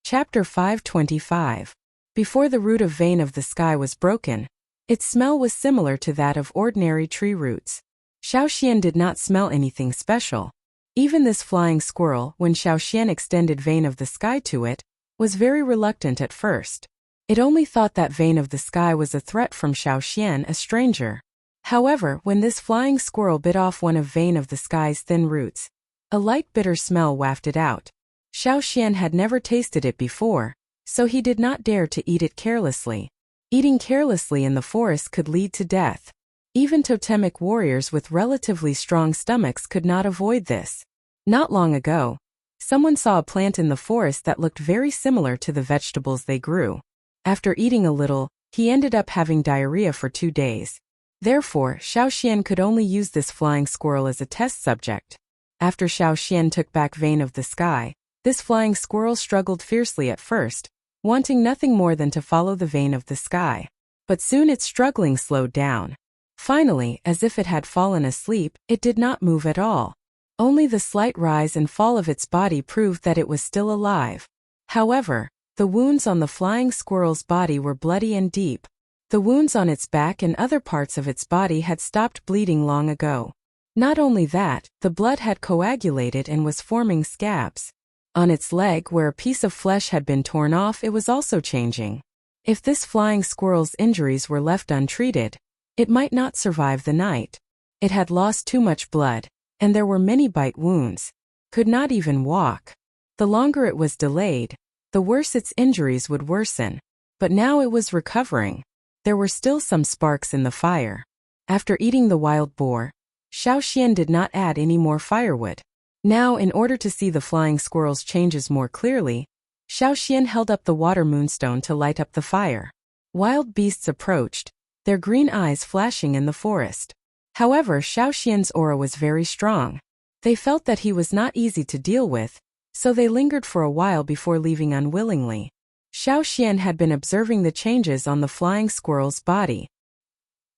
Chapter 525. Before the root of vein of the sky was broken, its smell was similar to that of ordinary tree roots. Xiao Xian did not smell anything special. Even this flying squirrel, when Xiao Xian extended vein of the sky to it, was very reluctant at first. It only thought that vein of the sky was a threat from Xiao Xian, a stranger. However, when this flying squirrel bit off one of vein of the sky's thin roots, a light bitter smell wafted out. Xiao Xian had never tasted it before, so he did not dare to eat it carelessly. Eating carelessly in the forest could lead to death. Even totemic warriors with relatively strong stomachs could not avoid this. Not long ago, someone saw a plant in the forest that looked very similar to the vegetables they grew. After eating a little, he ended up having diarrhea for 2 days. Therefore, Xiao Xian could only use this flying squirrel as a test subject. After Xiao Xian took back vein of the sky, this flying squirrel struggled fiercely at first, wanting nothing more than to follow the vein of the sky. But soon its struggling slowed down. Finally, as if it had fallen asleep, it did not move at all. Only the slight rise and fall of its body proved that it was still alive. However, the wounds on the flying squirrel's body were bloody and deep. The wounds on its back and other parts of its body had stopped bleeding long ago. Not only that, the blood had coagulated and was forming scabs. On its leg, where a piece of flesh had been torn off, it was also changing. If this flying squirrel's injuries were left untreated, it might not survive the night. It had lost too much blood, and there were many bite wounds. Could not even walk. The longer it was delayed, the worse its injuries would worsen. But now it was recovering. There were still some sparks in the fire. After eating the wild boar, Xiao Xian did not add any more firewood. Now, in order to see the flying squirrel's changes more clearly, Xiao Xian held up the water moonstone to light up the fire. Wild beasts approached, their green eyes flashing in the forest. However, Xiao Xian's aura was very strong. They felt that he was not easy to deal with, so they lingered for a while before leaving unwillingly. Xiao Xian had been observing the changes on the flying squirrel's body.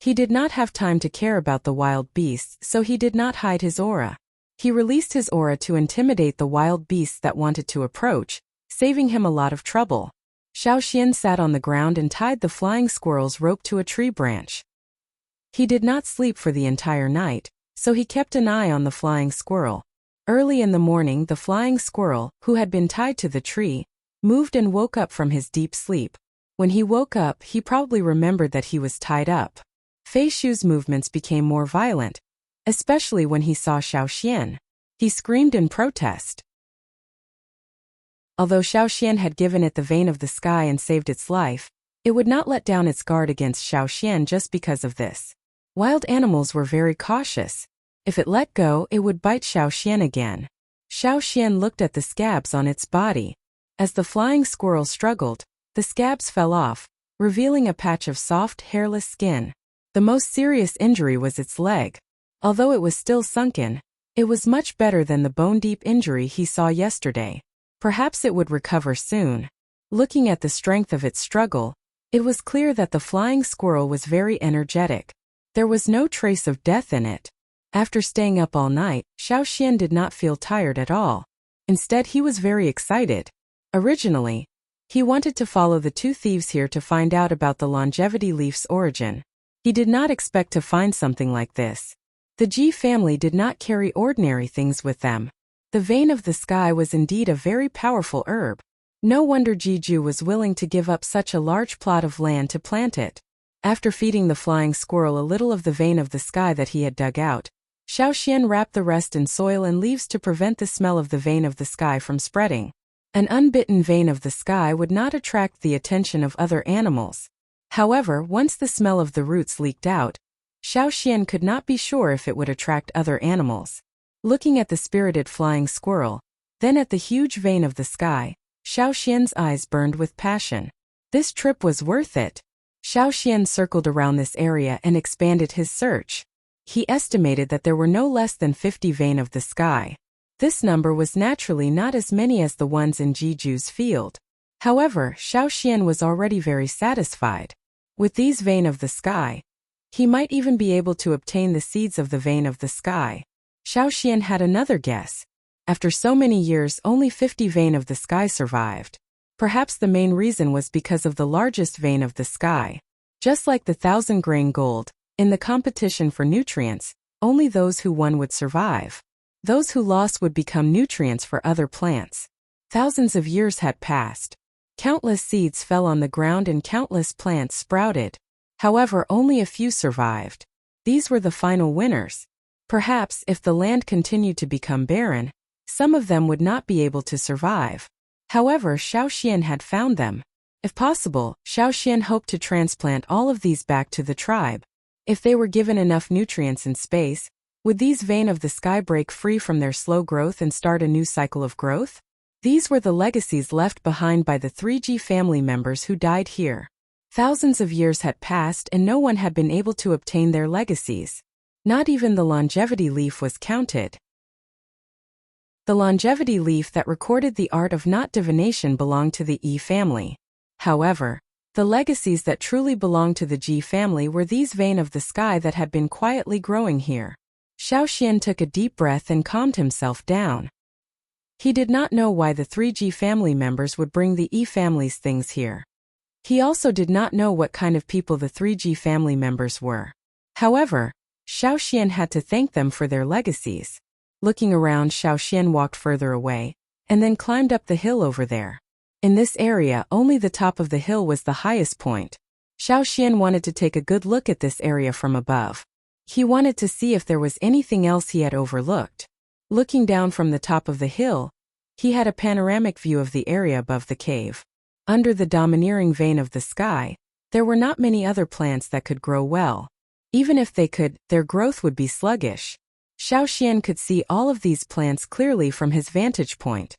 He did not have time to care about the wild beasts, so he did not hide his aura. He released his aura to intimidate the wild beasts that wanted to approach, saving him a lot of trouble. Xiao Xian sat on the ground and tied the flying squirrel's rope to a tree branch. He did not sleep for the entire night, so he kept an eye on the flying squirrel. Early in the morning, the flying squirrel, who had been tied to the tree, moved and woke up from his deep sleep. When he woke up, he probably remembered that he was tied up. Fei Shu's movements became more violent, especially when he saw Xiao Xian. He screamed in protest. Although Xiao Xian had given it the vein of the sky and saved its life, it would not let down its guard against Xiao Xian just because of this. Wild animals were very cautious. If it let go, it would bite Xiao Xian again. Xiao Xian looked at the scabs on its body. As the flying squirrel struggled, the scabs fell off, revealing a patch of soft, hairless skin. The most serious injury was its leg. Although it was still sunken, it was much better than the bone-deep injury he saw yesterday. Perhaps it would recover soon. Looking at the strength of its struggle, it was clear that the flying squirrel was very energetic. There was no trace of death in it. After staying up all night, Xiao Xian did not feel tired at all. Instead, he was very excited. Originally, he wanted to follow the two thieves here to find out about the longevity leaf's origin. He did not expect to find something like this. The Ji family did not carry ordinary things with them. The vein of the sky was indeed a very powerful herb. No wonder Jiju was willing to give up such a large plot of land to plant it. After feeding the flying squirrel a little of the vein of the sky that he had dug out, Xiao Xian wrapped the rest in soil and leaves to prevent the smell of the vein of the sky from spreading. An unbitten vein of the sky would not attract the attention of other animals. However, once the smell of the roots leaked out, Xiao Xian could not be sure if it would attract other animals. Looking at the spirited flying squirrel, then at the huge vein of the sky, Xiao Xian's eyes burned with passion. This trip was worth it. Xiao Xian circled around this area and expanded his search. He estimated that there were no less than 50 vein of the sky. This number was naturally not as many as the ones in Jiju's field. However, Xiao Xian was already very satisfied. With these vein of the sky, he might even be able to obtain the seeds of the vein of the sky. Xiao Xian had another guess. After so many years, only 50 vein of the sky survived. Perhaps the main reason was because of the largest vein of the sky. Just like the 1,000-grain gold, in the competition for nutrients, only those who won would survive. Those who lost would become nutrients for other plants. Thousands of years had passed. Countless seeds fell on the ground and countless plants sprouted. However, only a few survived. These were the final winners. Perhaps if the land continued to become barren, some of them would not be able to survive. However, Xiao Xian had found them. If possible, Xiao Xian hoped to transplant all of these back to the tribe. If they were given enough nutrients and space, would these vein of the sky break free from their slow growth and start a new cycle of growth? These were the legacies left behind by the 3G family members who died here. Thousands of years had passed and no one had been able to obtain their legacies. Not even the longevity leaf was counted. The longevity leaf that recorded the art of not divination belonged to the E family. However, the legacies that truly belonged to the Ji family were these vein of the sky that had been quietly growing here. Xiao Xian took a deep breath and calmed himself down. He did not know why the 3G family members would bring the E family's things here. He also did not know what kind of people the 3G family members were. However, Xiao Xian had to thank them for their legacies. Looking around, Xiao Xian walked further away, and then climbed up the hill over there. In this area, only the top of the hill was the highest point. Xiao Xian wanted to take a good look at this area from above. He wanted to see if there was anything else he had overlooked. Looking down from the top of the hill, he had a panoramic view of the area above the cave. Under the domineering vein of the sky, there were not many other plants that could grow well. Even if they could, their growth would be sluggish. Xiao Xian could see all of these plants clearly from his vantage point.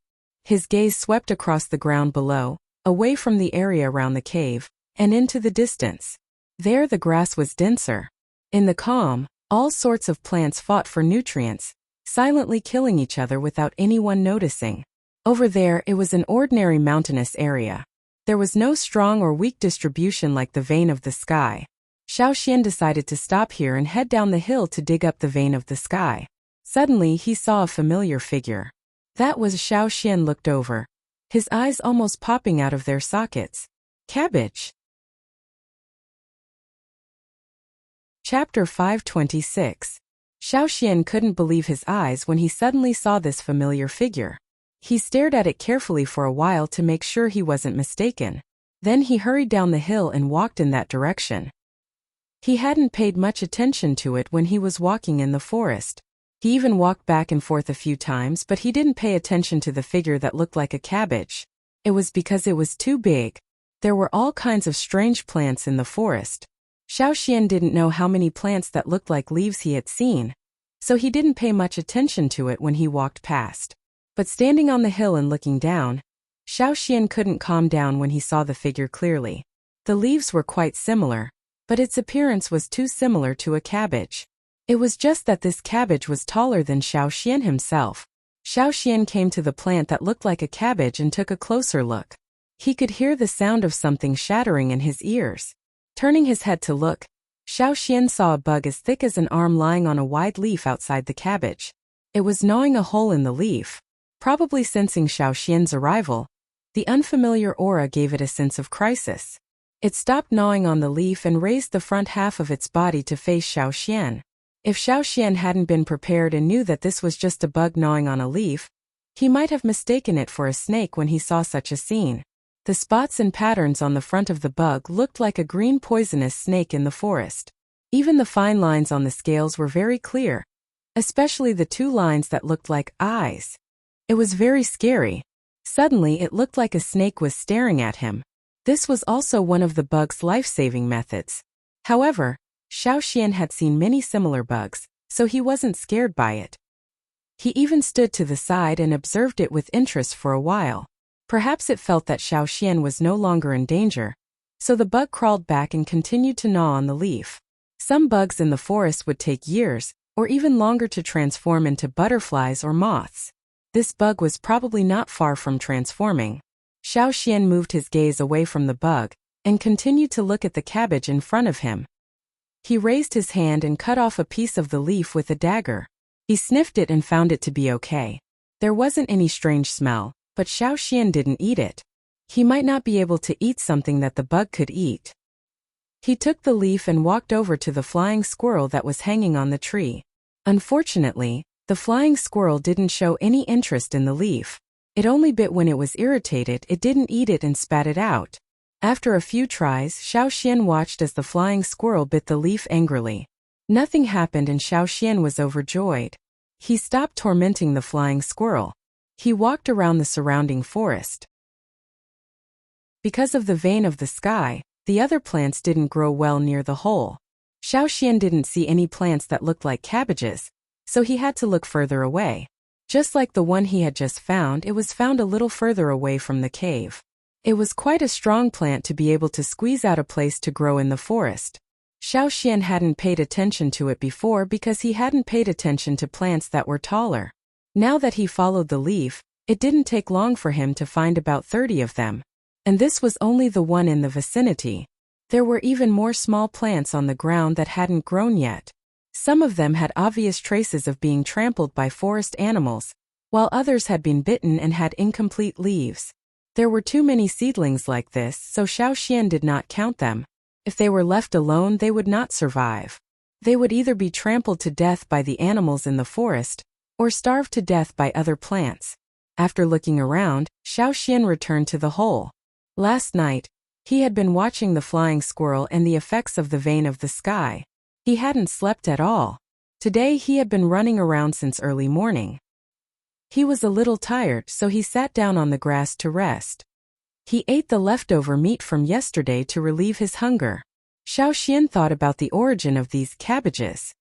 His gaze swept across the ground below, away from the area around the cave, and into the distance. There the grass was denser. In the calm, all sorts of plants fought for nutrients, silently killing each other without anyone noticing. Over there it was an ordinary mountainous area. There was no strong or weak distribution like the vein of the sky. Xiao Xian decided to stop here and head down the hill to dig up the vein of the sky. Suddenly he saw a familiar figure. That was Xiao Xian looked over, his eyes almost popping out of their sockets. Cabbage. Chapter 526. Xiao Xian couldn't believe his eyes when he suddenly saw this familiar figure. He stared at it carefully for a while to make sure he wasn't mistaken. Then he hurried down the hill and walked in that direction. He hadn't paid much attention to it when he was walking in the forest. He even walked back and forth a few times, but he didn't pay attention to the figure that looked like a cabbage. It was because it was too big. There were all kinds of strange plants in the forest. Xiao Xian didn't know how many plants that looked like leaves he had seen, so he didn't pay much attention to it when he walked past. But standing on the hill and looking down, Xiaoxian couldn't calm down when he saw the figure clearly. The leaves were quite similar, but its appearance was too similar to a cabbage. It was just that this cabbage was taller than Xiaoxian himself. Xiaoxian came to the plant that looked like a cabbage and took a closer look. He could hear the sound of something shattering in his ears. Turning his head to look, Xiaoxian saw a bug as thick as an arm lying on a wide leaf outside the cabbage. It was gnawing a hole in the leaf. Probably sensing Xiaoxian's arrival, the unfamiliar aura gave it a sense of crisis. It stopped gnawing on the leaf and raised the front half of its body to face Xiaoxian. If Xiaoxian hadn't been prepared and knew that this was just a bug gnawing on a leaf, he might have mistaken it for a snake when he saw such a scene. The spots and patterns on the front of the bug looked like a green poisonous snake in the forest. Even the fine lines on the scales were very clear, especially the two lines that looked like eyes. It was very scary. Suddenly it looked like a snake was staring at him. This was also one of the bug's life-saving methods. However, Xiaoxian had seen many similar bugs, so he wasn't scared by it. He even stood to the side and observed it with interest for a while. Perhaps it felt that Xiaoxian was no longer in danger, so the bug crawled back and continued to gnaw on the leaf. Some bugs in the forest would take years, or even longer to transform into butterflies or moths. This bug was probably not far from transforming. Xiaoxian moved his gaze away from the bug, and continued to look at the cabbage in front of him. He raised his hand and cut off a piece of the leaf with a dagger. He sniffed it and found it to be okay. There wasn't any strange smell, but Xiaoxian didn't eat it. He might not be able to eat something that the bug could eat. He took the leaf and walked over to the flying squirrel that was hanging on the tree. Unfortunately, the flying squirrel didn't show any interest in the leaf. It only bit when it was irritated. It didn't eat it and spat it out. After a few tries, Xiaoxian watched as the flying squirrel bit the leaf angrily. Nothing happened and Xiaoxian was overjoyed. He stopped tormenting the flying squirrel. He walked around the surrounding forest. Because of the vein of the sky, the other plants didn't grow well near the hole. Xiaoxian didn't see any plants that looked like cabbages, so he had to look further away. Just like the one he had just found, it was found a little further away from the cave. It was quite a strong plant to be able to squeeze out a place to grow in the forest. Xiaoxian hadn't paid attention to it before because he hadn't paid attention to plants that were taller. Now that he followed the leaf, it didn't take long for him to find about 30 of them. And this was only the one in the vicinity. There were even more small plants on the ground that hadn't grown yet. Some of them had obvious traces of being trampled by forest animals, while others had been bitten and had incomplete leaves. There were too many seedlings like this, so Xiaoxian did not count them. If they were left alone, they would not survive. They would either be trampled to death by the animals in the forest, or starve to death by other plants. After looking around, Xiaoxian returned to the hole. Last night, he had been watching the flying squirrel and the effects of the vein of the sky. He hadn't slept at all. Today he had been running around since early morning. He was a little tired, so he sat down on the grass to rest. He ate the leftover meat from yesterday to relieve his hunger. Xiaoxian thought about the origin of these cabbages.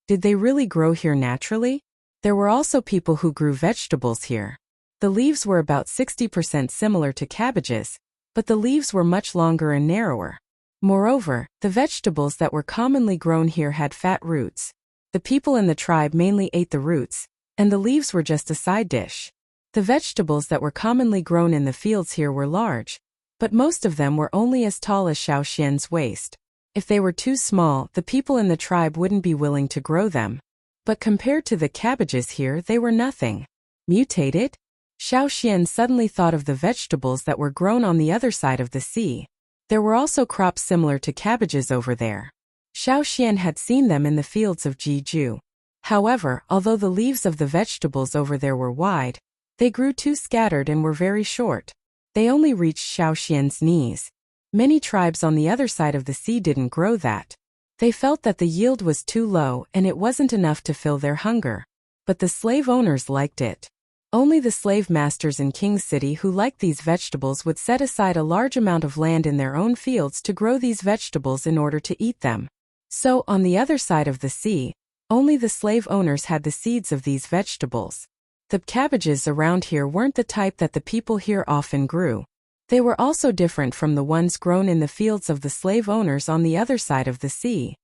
Did they really grow here naturally? There were also people who grew vegetables here. The leaves were about 60% similar to cabbages, but the leaves were much longer and narrower. Moreover, the vegetables that were commonly grown here had fat roots. The people in the tribe mainly ate the roots, and the leaves were just a side dish. The vegetables that were commonly grown in the fields here were large, but most of them were only as tall as Xiaoxian's waist. If they were too small, the people in the tribe wouldn't be willing to grow them. But compared to the cabbages here, they were nothing. Mutated? Xiaoxian suddenly thought of the vegetables that were grown on the other side of the sea. There were also crops similar to cabbages over there. Xiaoxian had seen them in the fields of Jeju. However, although the leaves of the vegetables over there were wide, they grew too scattered and were very short. They only reached Xiaoxian's knees. Many tribes on the other side of the sea didn't grow that. They felt that the yield was too low and it wasn't enough to fill their hunger. But the slave owners liked it. Only the slave masters in King's City who liked these vegetables would set aside a large amount of land in their own fields to grow these vegetables in order to eat them. So, on the other side of the sea, only the slave owners had the seeds of these vegetables. The cabbages around here weren't the type that the people here often grew. They were also different from the ones grown in the fields of the slave owners on the other side of the sea.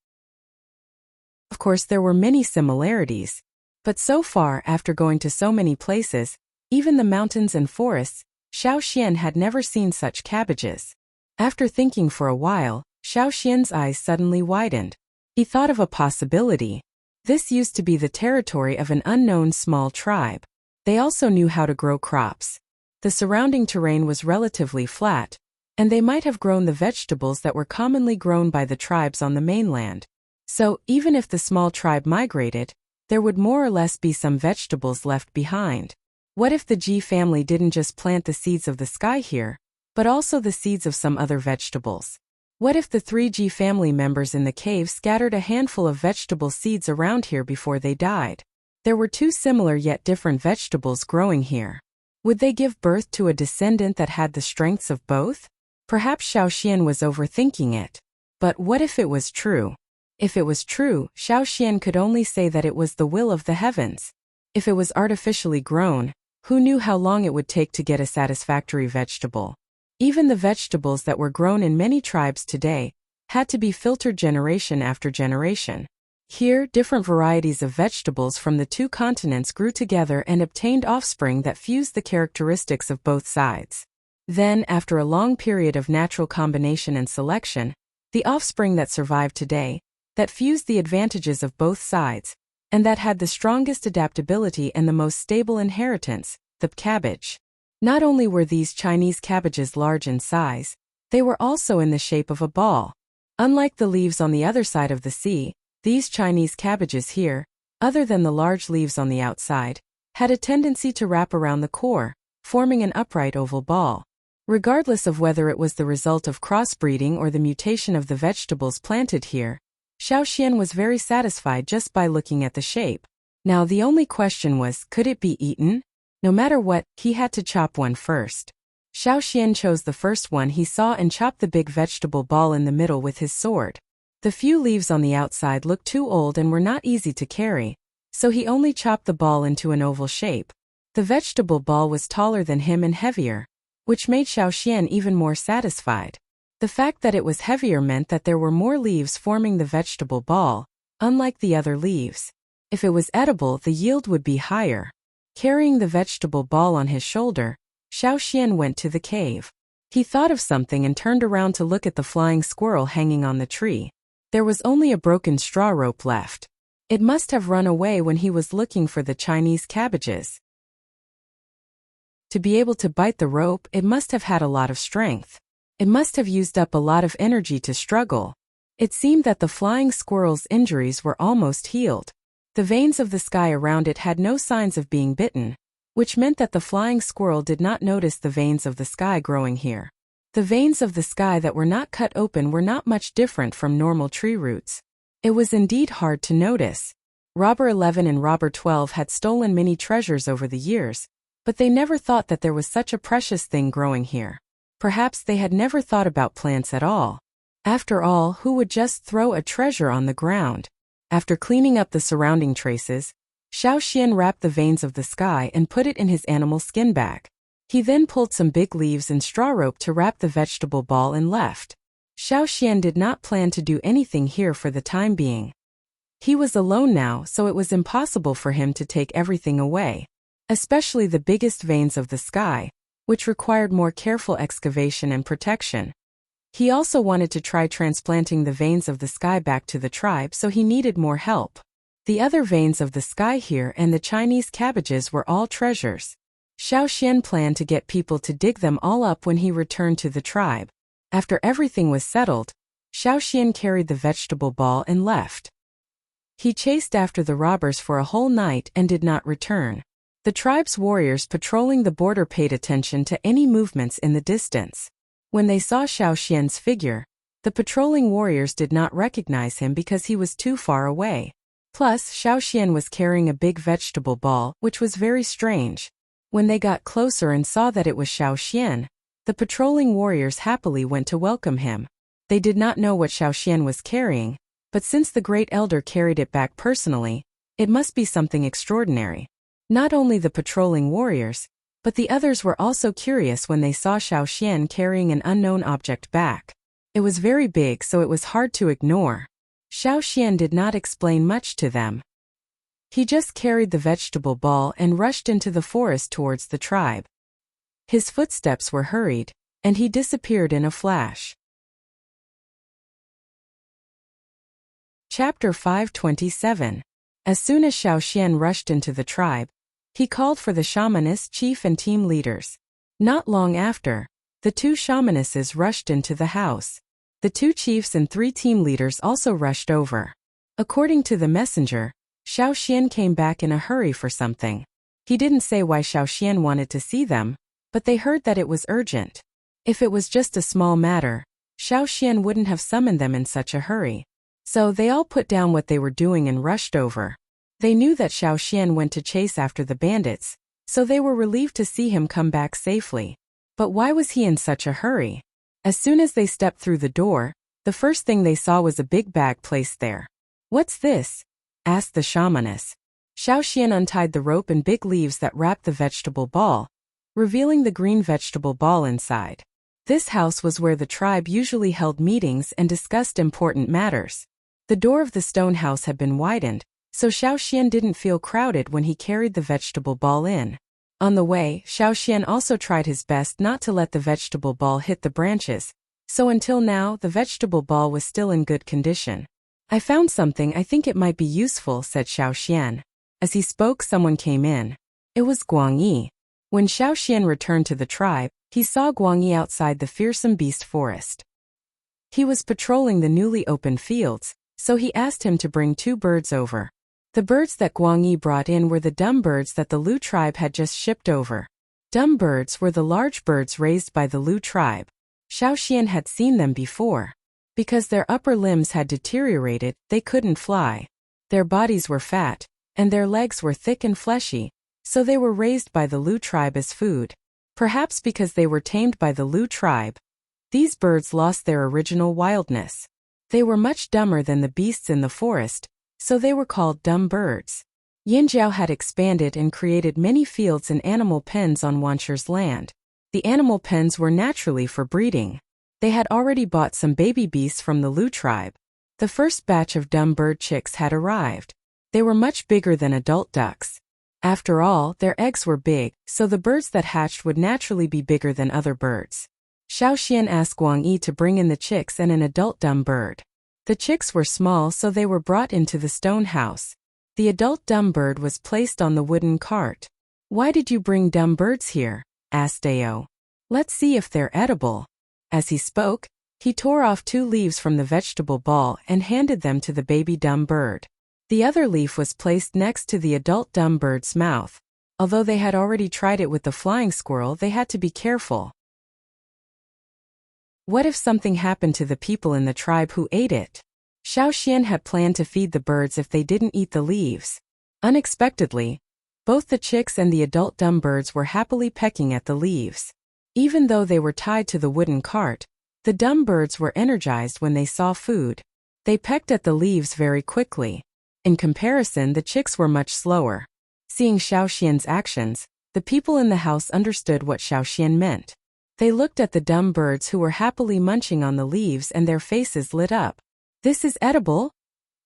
Of course, there were many similarities, but so far, after going to so many places, even the mountains and forests, Xiao Xian had never seen such cabbages. After thinking for a while, Xiao Xian's eyes suddenly widened. He thought of a possibility. This used to be the territory of an unknown small tribe. They also knew how to grow crops. The surrounding terrain was relatively flat, and they might have grown the vegetables that were commonly grown by the tribes on the mainland. So, even if the small tribe migrated, there would more or less be some vegetables left behind. What if the Ji family didn't just plant the seeds of the sky here, but also the seeds of some other vegetables? What if the 3 Ji family members in the cave scattered a handful of vegetable seeds around here before they died? There were 2 similar yet different vegetables growing here. Would they give birth to a descendant that had the strengths of both? Perhaps Xiao Xian was overthinking it. But what if it was true? If it was true, Xiao Xian could only say that it was the will of the heavens. If it was artificially grown, who knew how long it would take to get a satisfactory vegetable? Even the vegetables that were grown in many tribes today had to be filtered generation after generation. Here, different varieties of vegetables from the 2 continents grew together and obtained offspring that fused the characteristics of both sides. Then, after a long period of natural combination and selection, the offspring that survived today, that fused the advantages of both sides, and that had the strongest adaptability and the most stable inheritance, the cabbage. Not only were these Chinese cabbages large in size, they were also in the shape of a ball. Unlike the leaves on the other side of the sea, these Chinese cabbages here, other than the large leaves on the outside, had a tendency to wrap around the core, forming an upright oval ball. Regardless of whether it was the result of crossbreeding or the mutation of the vegetables planted here, Xiao Xian was very satisfied just by looking at the shape. Now the only question was, could it be eaten? No matter what, he had to chop one first. Xiao Xian chose the first one he saw and chopped the big vegetable ball in the middle with his sword. The few leaves on the outside looked too old and were not easy to carry, so he only chopped the ball into an oval shape. The vegetable ball was taller than him and heavier, which made Xiao Xian even more satisfied. The fact that it was heavier meant that there were more leaves forming the vegetable ball, unlike the other leaves. If it was edible, the yield would be higher. Carrying the vegetable ball on his shoulder, Xiao Xian went to the cave. He thought of something and turned around to look at the flying squirrel hanging on the tree. There was only a broken straw rope left. It must have run away when he was looking for the Chinese cabbages. To be able to bite the rope, it must have had a lot of strength. It must have used up a lot of energy to struggle. It seemed that the flying squirrel's injuries were almost healed. The veins of the sky around it had no signs of being bitten, which meant that the flying squirrel did not notice the veins of the sky growing here. The veins of the sky that were not cut open were not much different from normal tree roots. It was indeed hard to notice. Robber 11 and Robber 12 had stolen many treasures over the years, but they never thought that there was such a precious thing growing here. Perhaps they had never thought about plants at all. After all, who would just throw a treasure on the ground? After cleaning up the surrounding traces, Xiao Xian wrapped the veins of the sky and put it in his animal skin bag. He then pulled some big leaves and straw rope to wrap the vegetable ball and left. Xiao Xian did not plan to do anything here for the time being. He was alone now, so it was impossible for him to take everything away, especially the biggest veins of the sky, which required more careful excavation and protection. He also wanted to try transplanting the veins of the sky back to the tribe, so he needed more help. The other veins of the sky here and the Chinese cabbages were all treasures. Xiao Xian planned to get people to dig them all up when he returned to the tribe. After everything was settled, Xiao Xian carried the vegetable ball and left. He chased after the robbers for a whole night and did not return. The tribe's warriors patrolling the border paid attention to any movements in the distance. When they saw Xiao Xian's figure, the patrolling warriors did not recognize him because he was too far away. Plus, Xiao Xian was carrying a big vegetable ball, which was very strange. When they got closer and saw that it was Xiao Xian, the patrolling warriors happily went to welcome him. They did not know what Xiao Xian was carrying, but since the great elder carried it back personally, it must be something extraordinary. Not only the patrolling warriors, but the others were also curious when they saw Xiaoxian carrying an unknown object back. It was very big, so it was hard to ignore. Xiaoxian did not explain much to them. He just carried the vegetable ball and rushed into the forest towards the tribe. His footsteps were hurried, and he disappeared in a flash. Chapter 527. As soon as Xiaoxian rushed into the tribe, he called for the shamaness chief and team leaders. Not long after, the 2 shamanesses rushed into the house. The 2 chiefs and 3 team leaders also rushed over. According to the messenger, Xiaoxian came back in a hurry for something. He didn't say why Xiaoxian wanted to see them, but they heard that it was urgent. If it was just a small matter, Xiaoxian wouldn't have summoned them in such a hurry. So they all put down what they were doing and rushed over. They knew that Xiaoxian went to chase after the bandits, so they were relieved to see him come back safely. But why was he in such a hurry? As soon as they stepped through the door, the first thing they saw was a big bag placed there. "What's this?" asked the shamaness. Xiaoxian untied the rope and big leaves that wrapped the vegetable ball, revealing the green vegetable ball inside. This house was where the tribe usually held meetings and discussed important matters. The door of the stone house had been widened, so Xiaoxian didn't feel crowded when he carried the vegetable ball in. On the way, Xiaoxian also tried his best not to let the vegetable ball hit the branches, so until now the vegetable ball was still in good condition. "I found something I think it might be useful," said Xiaoxian. As he spoke, someone came in. It was Guangyi. When Xiaoxian returned to the tribe, he saw Guangyi outside the fearsome beast forest. He was patrolling the newly opened fields, so he asked him to bring 2 birds over. The birds that Guangyi brought in were the dumb birds that the Lu tribe had just shipped over. Dumb birds were the large birds raised by the Lu tribe. Xiaoxian had seen them before. Because their upper limbs had deteriorated, they couldn't fly. Their bodies were fat, and their legs were thick and fleshy, so they were raised by the Lu tribe as food. Perhaps because they were tamed by the Lu tribe, these birds lost their original wildness. They were much dumber than the beasts in the forest, so they were called dumb birds. Yinjiao had expanded and created many fields and animal pens on Wansher's land. The animal pens were naturally for breeding. They had already bought some baby beasts from the Lu tribe. The first batch of dumb bird chicks had arrived. They were much bigger than adult ducks. After all, their eggs were big, so the birds that hatched would naturally be bigger than other birds. Xiaoxian asked Guangyi to bring in the chicks and an adult dumb bird. The chicks were small, so they were brought into the stone house. The adult dumb bird was placed on the wooden cart. "Why did you bring dumb birds here?" asked Dao. "Let's see if they're edible." As he spoke, he tore off 2 leaves from the vegetable ball and handed them to the baby dumb bird. The other leaf was placed next to the adult dumb bird's mouth. Although they had already tried it with the flying squirrel, they had to be careful. What if something happened to the people in the tribe who ate it? Xiaoxian had planned to feed the birds if they didn't eat the leaves. Unexpectedly, both the chicks and the adult dumb birds were happily pecking at the leaves. Even though they were tied to the wooden cart, the dumb birds were energized when they saw food. They pecked at the leaves very quickly. In comparison, the chicks were much slower. Seeing Xiaoxian's actions, the people in the house understood what Xiaoxian meant. They looked at the dumb birds who were happily munching on the leaves and their faces lit up. "This is edible?"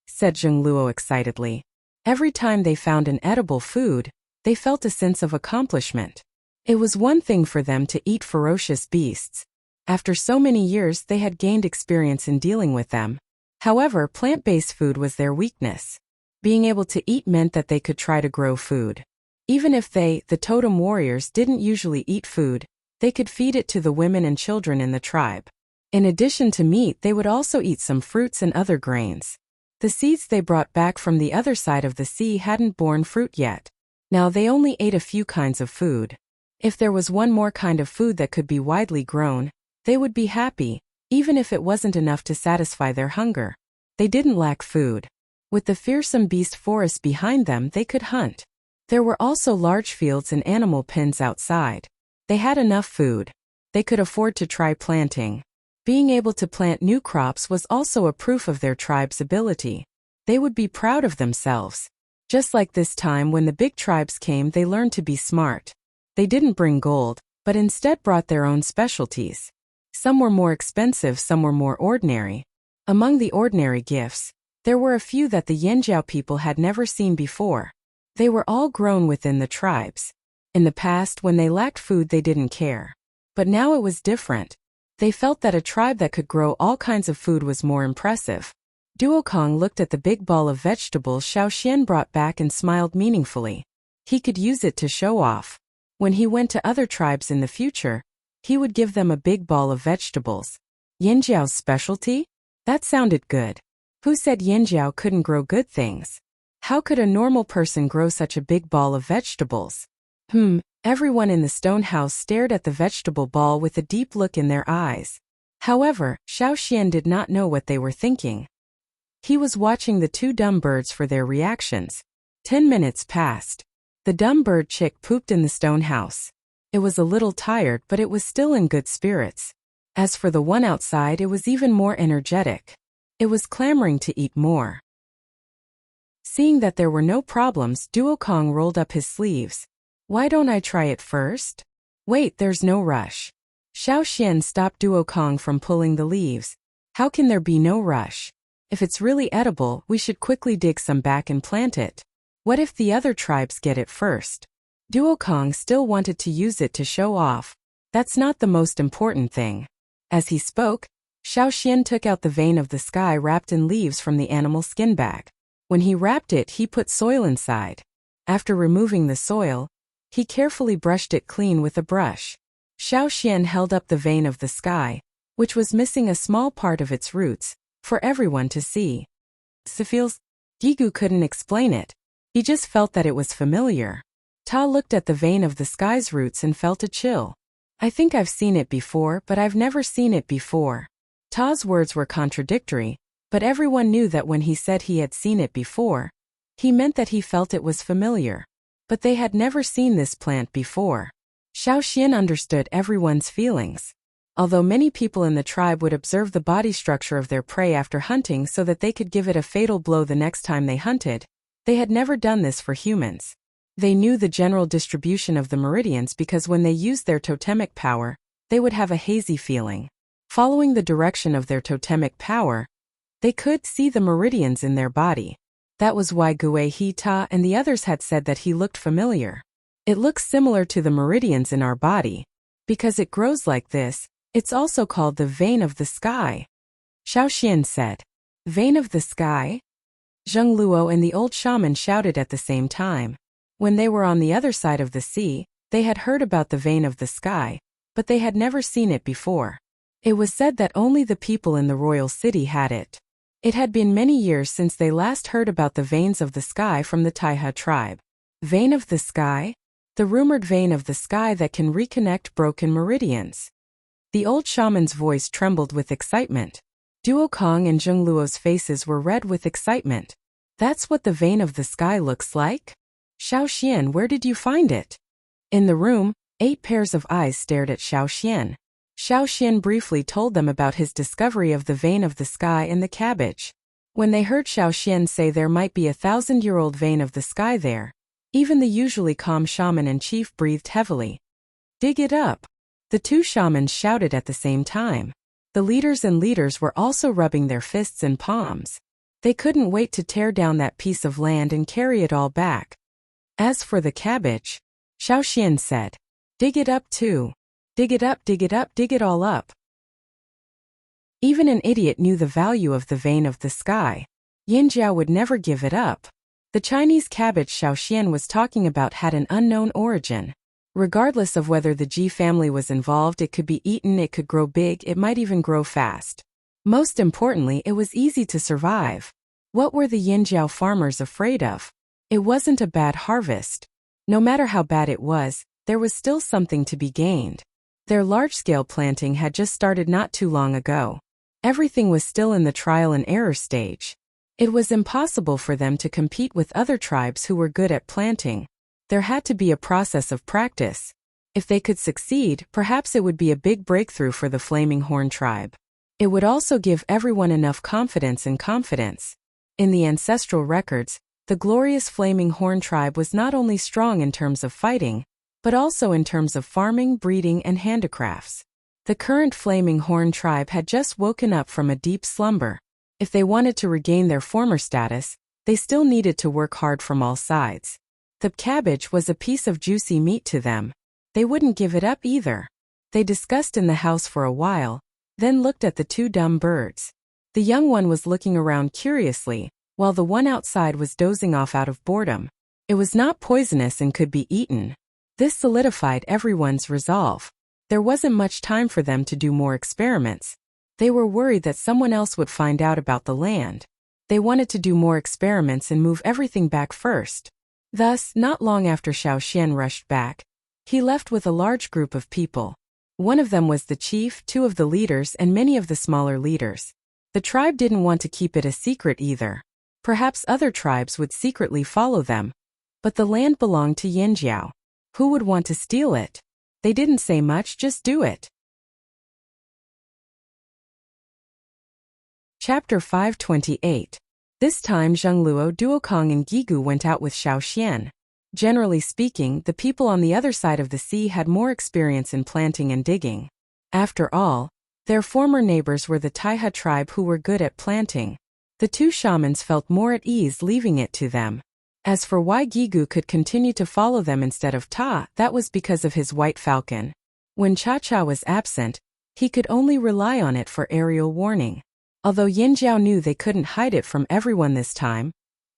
said Zhengluo excitedly. Every time they found an edible food, they felt a sense of accomplishment. It was one thing for them to eat ferocious beasts. After so many years, they had gained experience in dealing with them. However, plant-based food was their weakness. Being able to eat meant that they could try to grow food. Even if they, the totem warriors, didn't usually eat food, they could feed it to the women and children in the tribe. In addition to meat, they would also eat some fruits and other grains. The seeds they brought back from the other side of the sea hadn't borne fruit yet. Now they only ate a few kinds of food. If there was one more kind of food that could be widely grown, they would be happy, even if it wasn't enough to satisfy their hunger. They didn't lack food. With the fearsome beast forest behind them, they could hunt. There were also large fields and animal pens outside. They had enough food. They could afford to try planting. Being able to plant new crops was also a proof of their tribe's ability. They would be proud of themselves. Just like this time when the big tribes came, they learned to be smart. They didn't bring gold, but instead brought their own specialties. Some were more expensive, some were more ordinary. Among the ordinary gifts, there were a few that the Yanjiao people had never seen before. They were all grown within the tribes. In the past, when they lacked food, they didn't care. But now it was different. They felt that a tribe that could grow all kinds of food was more impressive. Duokong looked at the big ball of vegetables Xiao Xian brought back and smiled meaningfully. He could use it to show off. When he went to other tribes in the future, he would give them a big ball of vegetables. Yanjiao's specialty? That sounded good. Who said Yanjiao couldn't grow good things? How could a normal person grow such a big ball of vegetables? Everyone in the stone house stared at the vegetable ball with a deep look in their eyes. However, Xiao Xian did not know what they were thinking. He was watching the two dumb birds for their reactions. 10 minutes passed. The dumb bird chick pooped in the stone house. It was a little tired, but it was still in good spirits. As for the one outside, it was even more energetic. It was clamoring to eat more. Seeing that there were no problems, Duokong rolled up his sleeves. Why don't I try it first? Wait, there's no rush. Xiao Xian stopped Duokong from pulling the leaves. How can there be no rush? If it's really edible, we should quickly dig some back and plant it. What if the other tribes get it first? Duokong still wanted to use it to show off. That's not the most important thing. As he spoke, Xiao Xian took out the vein of the sky wrapped in leaves from the animal skin bag. When he wrapped it, he put soil inside. After removing the soil, he carefully brushed it clean with a brush. Xiao Xian held up the vein of the sky, which was missing a small part of its roots, for everyone to see. Gigu couldn't explain it. He just felt that it was familiar. Ta looked at the vein of the sky's roots and felt a chill. I think I've seen it before, but I've never seen it before. Ta's words were contradictory, but everyone knew that when he said he had seen it before, he meant that he felt it was familiar. But they had never seen this plant before. Xiao Xian understood everyone's feelings. Although many people in the tribe would observe the body structure of their prey after hunting so that they could give it a fatal blow the next time they hunted, they had never done this for humans. They knew the general distribution of the meridians because when they used their totemic power, they would have a hazy feeling. Following the direction of their totemic power, they could see the meridians in their body. That was why Gue Ta and the others had said that he looked familiar. It looks similar to the meridians in our body. Because it grows like this, it's also called the vein of the sky. Xiao Xian said. Vein of the sky? Zheng Luo and the old shaman shouted at the same time. When they were on the other side of the sea, they had heard about the vein of the sky, but they had never seen it before. It was said that only the people in the royal city had it. It had been many years since they last heard about the veins of the sky from the Taiha tribe. Vein of the sky? The rumored vein of the sky that can reconnect broken meridians. The old shaman's voice trembled with excitement. Duokong and Zheng Luo's faces were red with excitement. That's what the vein of the sky looks like? Xiao Xian, where did you find it? In the room, 8 pairs of eyes stared at Xiao Xian. Xiao Xian briefly told them about his discovery of the vein of the sky and the cabbage. When they heard Xiao Xian say there might be a 1,000-year-old vein of the sky there, even the usually calm shaman and chief breathed heavily. Dig it up! The 2 shamans shouted at the same time. The leaders and leaders were also rubbing their fists and palms. They couldn't wait to tear down that piece of land and carry it all back. As for the cabbage, Xiao Xian said, dig it up too. Dig it up, dig it up, dig it all up. Even an idiot knew the value of the vein of the sky. Yanjiao would never give it up. The Chinese cabbage Xiao Xian was talking about had an unknown origin. Regardless of whether the Ji family was involved, it could be eaten, it could grow big, it might even grow fast. Most importantly, it was easy to survive. What were the Yanjiao farmers afraid of? It wasn't a bad harvest. No matter how bad it was, there was still something to be gained. Their large-scale planting had just started not too long ago. Everything was still in the trial and error stage. It was impossible for them to compete with other tribes who were good at planting. There had to be a process of practice. If they could succeed, perhaps it would be a big breakthrough for the Flaming Horn tribe. It would also give everyone enough confidence in confidence. In the ancestral records, The glorious Flaming Horn tribe was not only strong in terms of fighting, but also in terms of farming, breeding, and handicrafts. The current Flaming Horn tribe had just woken up from a deep slumber. If they wanted to regain their former status, they still needed to work hard from all sides. The cabbage was a piece of juicy meat to them. They wouldn't give it up either. They discussed in the house for a while, then looked at the two dumb birds. The young one was looking around curiously, while the one outside was dozing off out of boredom. It was not poisonous and could be eaten. This solidified everyone's resolve. There wasn't much time for them to do more experiments. They were worried that someone else would find out about the land. They wanted to do more experiments and move everything back first. Thus, not long after Xiaoxian rushed back, he left with a large group of people. One of them was the chief, two of the leaders, and many of the smaller leaders. The tribe didn't want to keep it a secret either. Perhaps other tribes would secretly follow them. But the land belonged to Yinjiao. Who would want to steal it? They didn't say much, just do it. Chapter 528. This time Zhengluo, Duokong and Gigu went out with Xiaoxian. Generally speaking, the people on the other side of the sea had more experience in planting and digging. After all, their former neighbors were the Taiha tribe who were good at planting. The two shamans felt more at ease leaving it to them. As for why Gigu could continue to follow them instead of Ta, that was because of his white falcon. When Cha-Cha was absent, he could only rely on it for aerial warning. Although Yinjiao knew they couldn't hide it from everyone this time,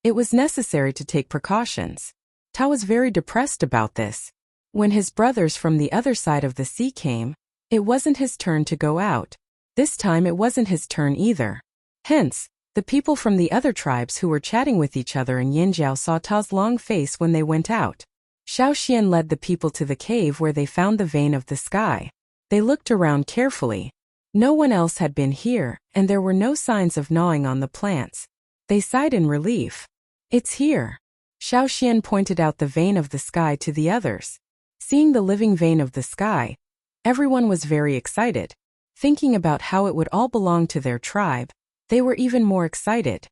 it was necessary to take precautions. Ta was very depressed about this. When his brothers from the other side of the sea came, it wasn't his turn to go out. This time it wasn't his turn either. Hence, the people from the other tribes who were chatting with each other in Yinjiao saw Ta's long face when they went out. Xiaoxian led the people to the cave where they found the vein of the sky. They looked around carefully. No one else had been here, and there were no signs of gnawing on the plants. They sighed in relief. It's here. Xiaoxian pointed out the vein of the sky to the others. Seeing the living vein of the sky, everyone was very excited. Thinking about how it would all belong to their tribe, they were even more excited.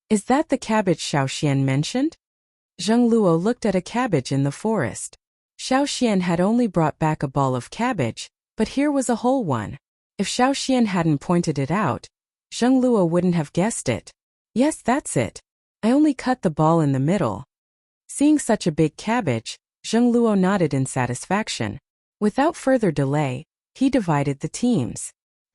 Is that the cabbage Xiaoxian mentioned? Zhengluo looked at a cabbage in the forest. Xiaoxian had only brought back a ball of cabbage, but here was a whole one. If Xiaoxian hadn't pointed it out, Zhengluo wouldn't have guessed it. Yes, that's it. I only cut the ball in the middle. Seeing such a big cabbage, Zhengluo nodded in satisfaction. Without further delay, he divided the teams.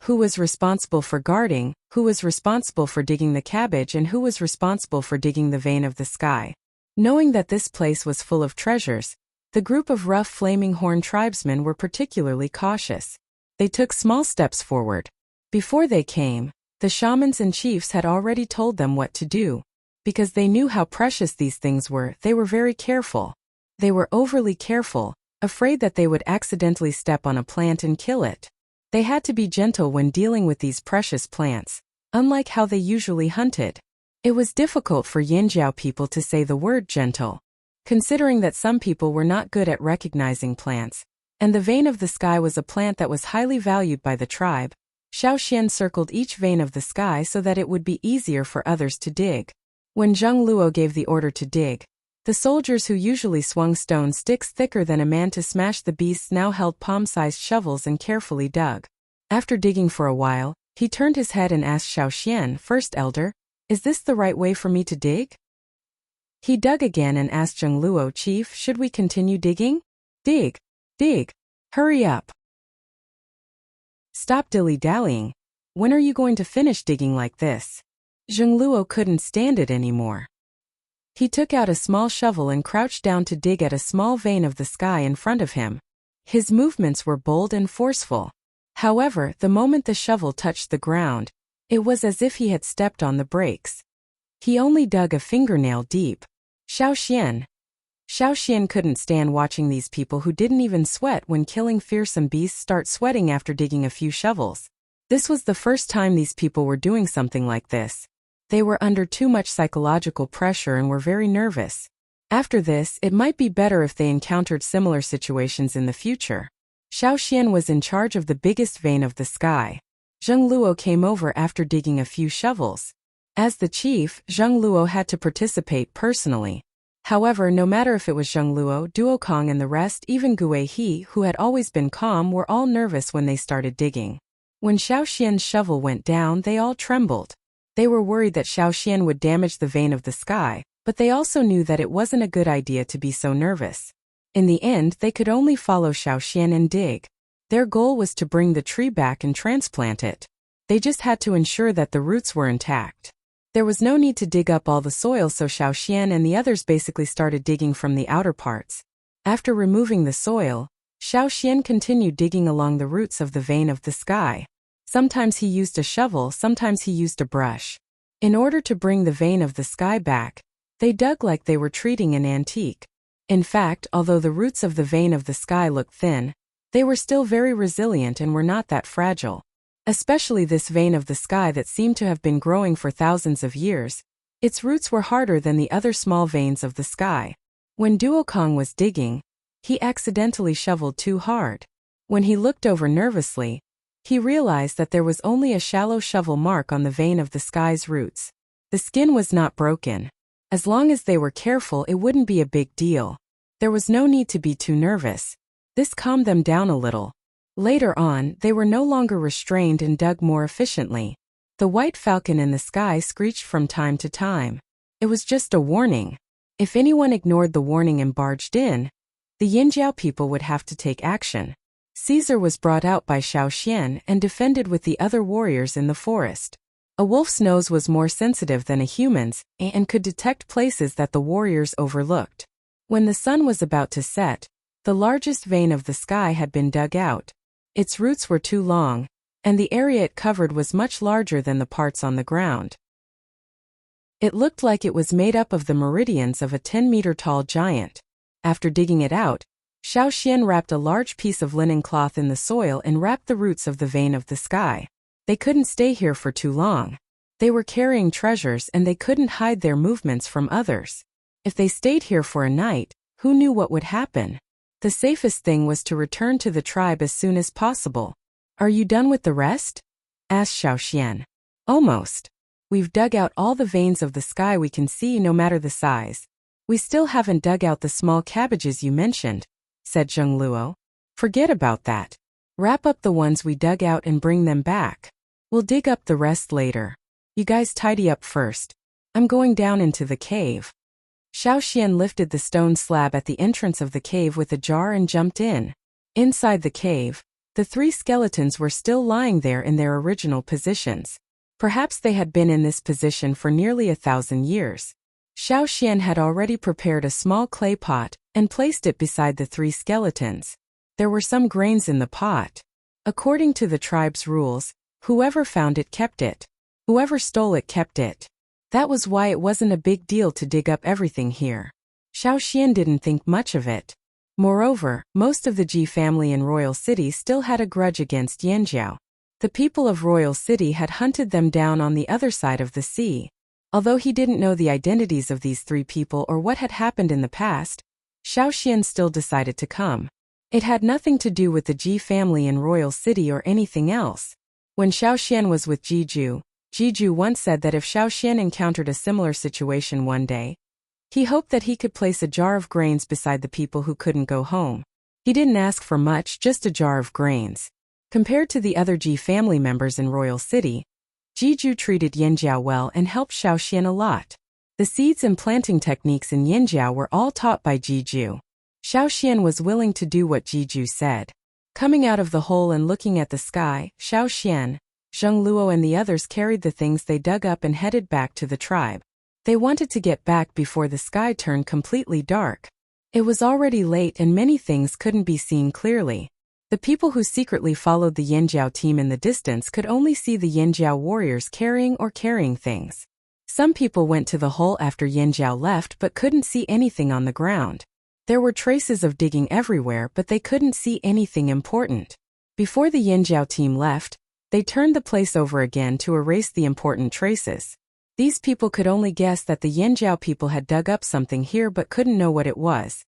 Who was responsible for guarding, who was responsible for digging the cabbage, and who was responsible for digging the vein of the sky. Knowing that this place was full of treasures, the group of rough Flaming Horn tribesmen were particularly cautious. They took small steps forward. Before they came, the shamans and chiefs had already told them what to do. Because they knew how precious these things were, they were very careful. They were overly careful, afraid that they would accidentally step on a plant and kill it. They had to be gentle when dealing with these precious plants, unlike how they usually hunted. It was difficult for Yinjiao people to say the word gentle, considering that some people were not good at recognizing plants, and the vein of the sky was a plant that was highly valued by the tribe. Xiaoxian circled each vein of the sky so that it would be easier for others to dig. When Zhengluo gave the order to dig, the soldiers who usually swung stone sticks thicker than a man to smash the beasts now held palm-sized shovels and carefully dug. After digging for a while, he turned his head and asked Xiaoxian, "First elder, is this the right way for me to dig?" He dug again and asked Zhengluo, "Chief, should we continue digging?" "Dig, dig, hurry up. Stop dilly-dallying. When are you going to finish digging like this?" Zhengluo couldn't stand it anymore. He took out a small shovel and crouched down to dig at a small vein of the sky in front of him. His movements were bold and forceful. However, the moment the shovel touched the ground, it was as if he had stepped on the brakes. He only dug a fingernail deep. Xiaoxian couldn't stand watching these people who didn't even sweat when killing fearsome beasts start sweating after digging a few shovels. This was the first time these people were doing something like this. They were under too much psychological pressure and were very nervous. After this, it might be better if they encountered similar situations in the future. Xiaoxian was in charge of the biggest vein of the sky. Zhengluo came over after digging a few shovels. As the chief, Zheng Luo had to participate personally. However, no matter if it was Zheng Luo, Duo Kong and the rest, even Gue He, who had always been calm, were all nervous when they started digging. When Xiao Xian's shovel went down, they all trembled. They were worried that Xiao Xian would damage the vein of the sky, but they also knew that it wasn't a good idea to be so nervous. In the end, they could only follow Xiao Xian and dig. Their goal was to bring the tree back and transplant it. They just had to ensure that the roots were intact. There was no need to dig up all the soil, so Xiao Xian and the others basically started digging from the outer parts. After removing the soil, Xiao Xian continued digging along the roots of the vein of the sky. Sometimes he used a shovel, sometimes he used a brush. In order to bring the vein of the sky back, they dug like they were treating an antique. In fact, although the roots of the vein of the sky looked thin, they were still very resilient and were not that fragile. Especially this vein of the sky that seemed to have been growing for thousands of years. Its roots were harder than the other small veins of the sky. When Duo Kong was digging, he accidentally shoveled too hard. When he looked over nervously, he realized that there was only a shallow shovel mark on the vein of the sky's roots. The skin was not broken. As long as they were careful, it wouldn't be a big deal. There was no need to be too nervous. This calmed them down a little. Later on, they were no longer restrained and dug more efficiently. The white falcon in the sky screeched from time to time. It was just a warning. If anyone ignored the warning and barged in, the Yinjiao people would have to take action. Caesar was brought out by Xiao Xian and defended with the other warriors in the forest. A wolf's nose was more sensitive than a human's and could detect places that the warriors overlooked. When the sun was about to set, the largest vein of the sky had been dug out. Its roots were too long, and the area it covered was much larger than the parts on the ground. It looked like it was made up of the meridians of a 10-meter-tall giant. After digging it out, Xiao Xian wrapped a large piece of linen cloth in the soil and wrapped the roots of the vein of the sky. They couldn't stay here for too long. They were carrying treasures and they couldn't hide their movements from others. If they stayed here for a night, who knew what would happen? The safest thing was to return to the tribe as soon as possible. "Are you done with the rest?" asked Xiao Xian. "Almost. We've dug out all the veins of the sky we can see, no matter the size. We still haven't dug out the small cabbages you mentioned," said Zheng Luo. "Forget about that. Wrap up the ones we dug out and bring them back. We'll dig up the rest later. You guys tidy up first. I'm going down into the cave." Xiao Xian lifted the stone slab at the entrance of the cave with a jar and jumped in. Inside the cave, the three skeletons were still lying there in their original positions. Perhaps they had been in this position for nearly 1,000 years. Xiao Xian had already prepared a small clay pot and placed it beside the three skeletons. There were some grains in the pot. According to the tribe's rules, whoever found it kept it. Whoever stole it kept it. That was why it wasn't a big deal to dig up everything here. Xiao Xian didn't think much of it. Moreover, most of the Ji family in Royal City still had a grudge against Yanjiao. The people of Royal City had hunted them down on the other side of the sea. Although he didn't know the identities of these three people or what had happened in the past, Xiao Xian still decided to come. It had nothing to do with the Ji family in Royal City or anything else. When Xiao Xian was with Jiju once said that if Xiao Xian encountered a similar situation one day, he hoped that he could place a jar of grains beside the people who couldn't go home. He didn't ask for much, just a jar of grains. Compared to the other Ji family members in Royal City, Jiju treated Yanjiao well and helped Xiao Xian a lot. The seeds and planting techniques in Yanjiao were all taught by Jiju. Xiao Xian was willing to do what Jiju said. Coming out of the hole and looking at the sky, Xiao Xian, Zheng Luo and the others carried the things they dug up and headed back to the tribe. They wanted to get back before the sky turned completely dark. It was already late and many things couldn't be seen clearly. The people who secretly followed the Yanjiao team in the distance could only see the Yanjiao warriors carrying things. Some people went to the hole after Yanjiao left but couldn't see anything on the ground. There were traces of digging everywhere but they couldn't see anything important. Before the Yanjiao team left, they turned the place over again to erase the important traces. These people could only guess that the Yanjiao people had dug up something here but couldn't know what it was.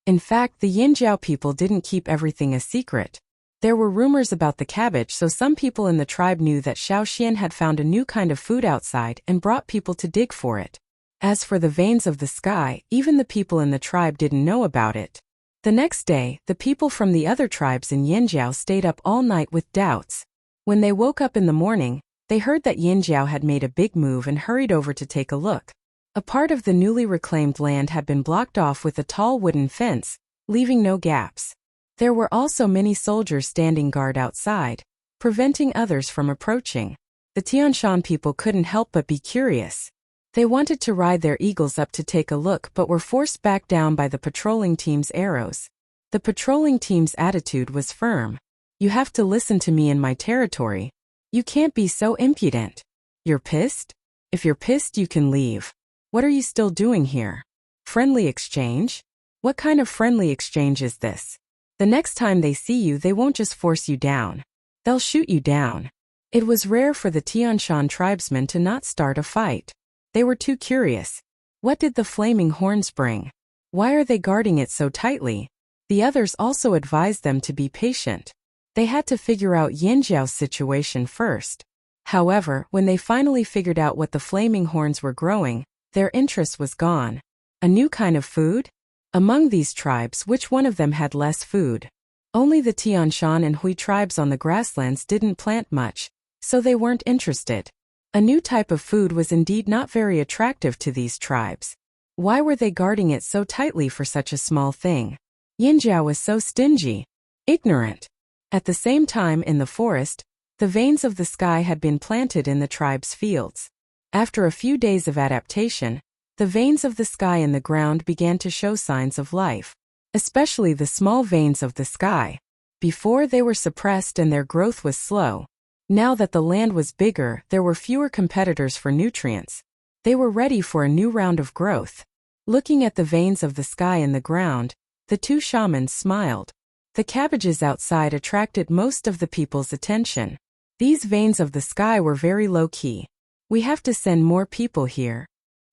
In fact, the Yanjiao people didn't keep everything a secret. There were rumors about the cabbage, so some people in the tribe knew that Xiao Xian had found a new kind of food outside and brought people to dig for it. As for the veins of the sky, even the people in the tribe didn't know about it. The next day, the people from the other tribes in Yinjiao stayed up all night with doubts. When they woke up in the morning, they heard that Yinjiao had made a big move and hurried over to take a look. A part of the newly reclaimed land had been blocked off with a tall wooden fence, leaving no gaps. There were also many soldiers standing guard outside, preventing others from approaching. The Tianshan people couldn't help but be curious. They wanted to ride their eagles up to take a look but were forced back down by the patrolling team's arrows. The patrolling team's attitude was firm. "You have to listen to me in my territory. You can't be so impudent. You're pissed? If you're pissed, you can leave. What are you still doing here? Friendly exchange? What kind of friendly exchange is this? The next time they see you, they won't just force you down. They'll shoot you down." It was rare for the Tianshan tribesmen to not start a fight. They were too curious. What did the flaming horns bring? Why are they guarding it so tightly? The others also advised them to be patient. They had to figure out Yinjiao's situation first. However, when they finally figured out what the flaming horns were growing, their interest was gone. A new kind of food? Among these tribes, which one of them had less food? Only the Tianshan and Hui tribes on the grasslands didn't plant much, so they weren't interested. A new type of food was indeed not very attractive to these tribes. Why were they guarding it so tightly for such a small thing? Yinjiao was so stingy. Ignorant. At the same time, in the forest, the veins of the sky had been planted in the tribe's fields. After a few days of adaptation, the veins of the sky in the ground began to show signs of life, especially the small veins of the sky. Before, they were suppressed and their growth was slow. Now that the land was bigger, there were fewer competitors for nutrients. They were ready for a new round of growth. Looking at the veins of the sky in the ground, the two shamans smiled. The cabbages outside attracted most of the people's attention. These veins of the sky were very low-key. "We have to send more people here."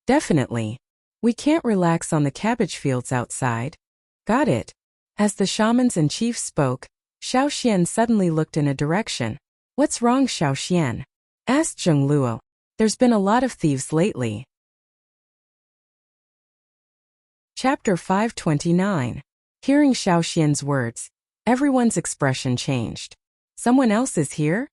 "Definitely. We can't relax on the cabbage fields outside." "Got it." As the shamans and chiefs spoke, Xiao Xian suddenly looked in a direction. "What's wrong, Xiao Xian?" asked Zheng Luo. "There's been a lot of thieves lately." Chapter 529. Hearing Xiao Xian's words, everyone's expression changed. "Someone else is here?"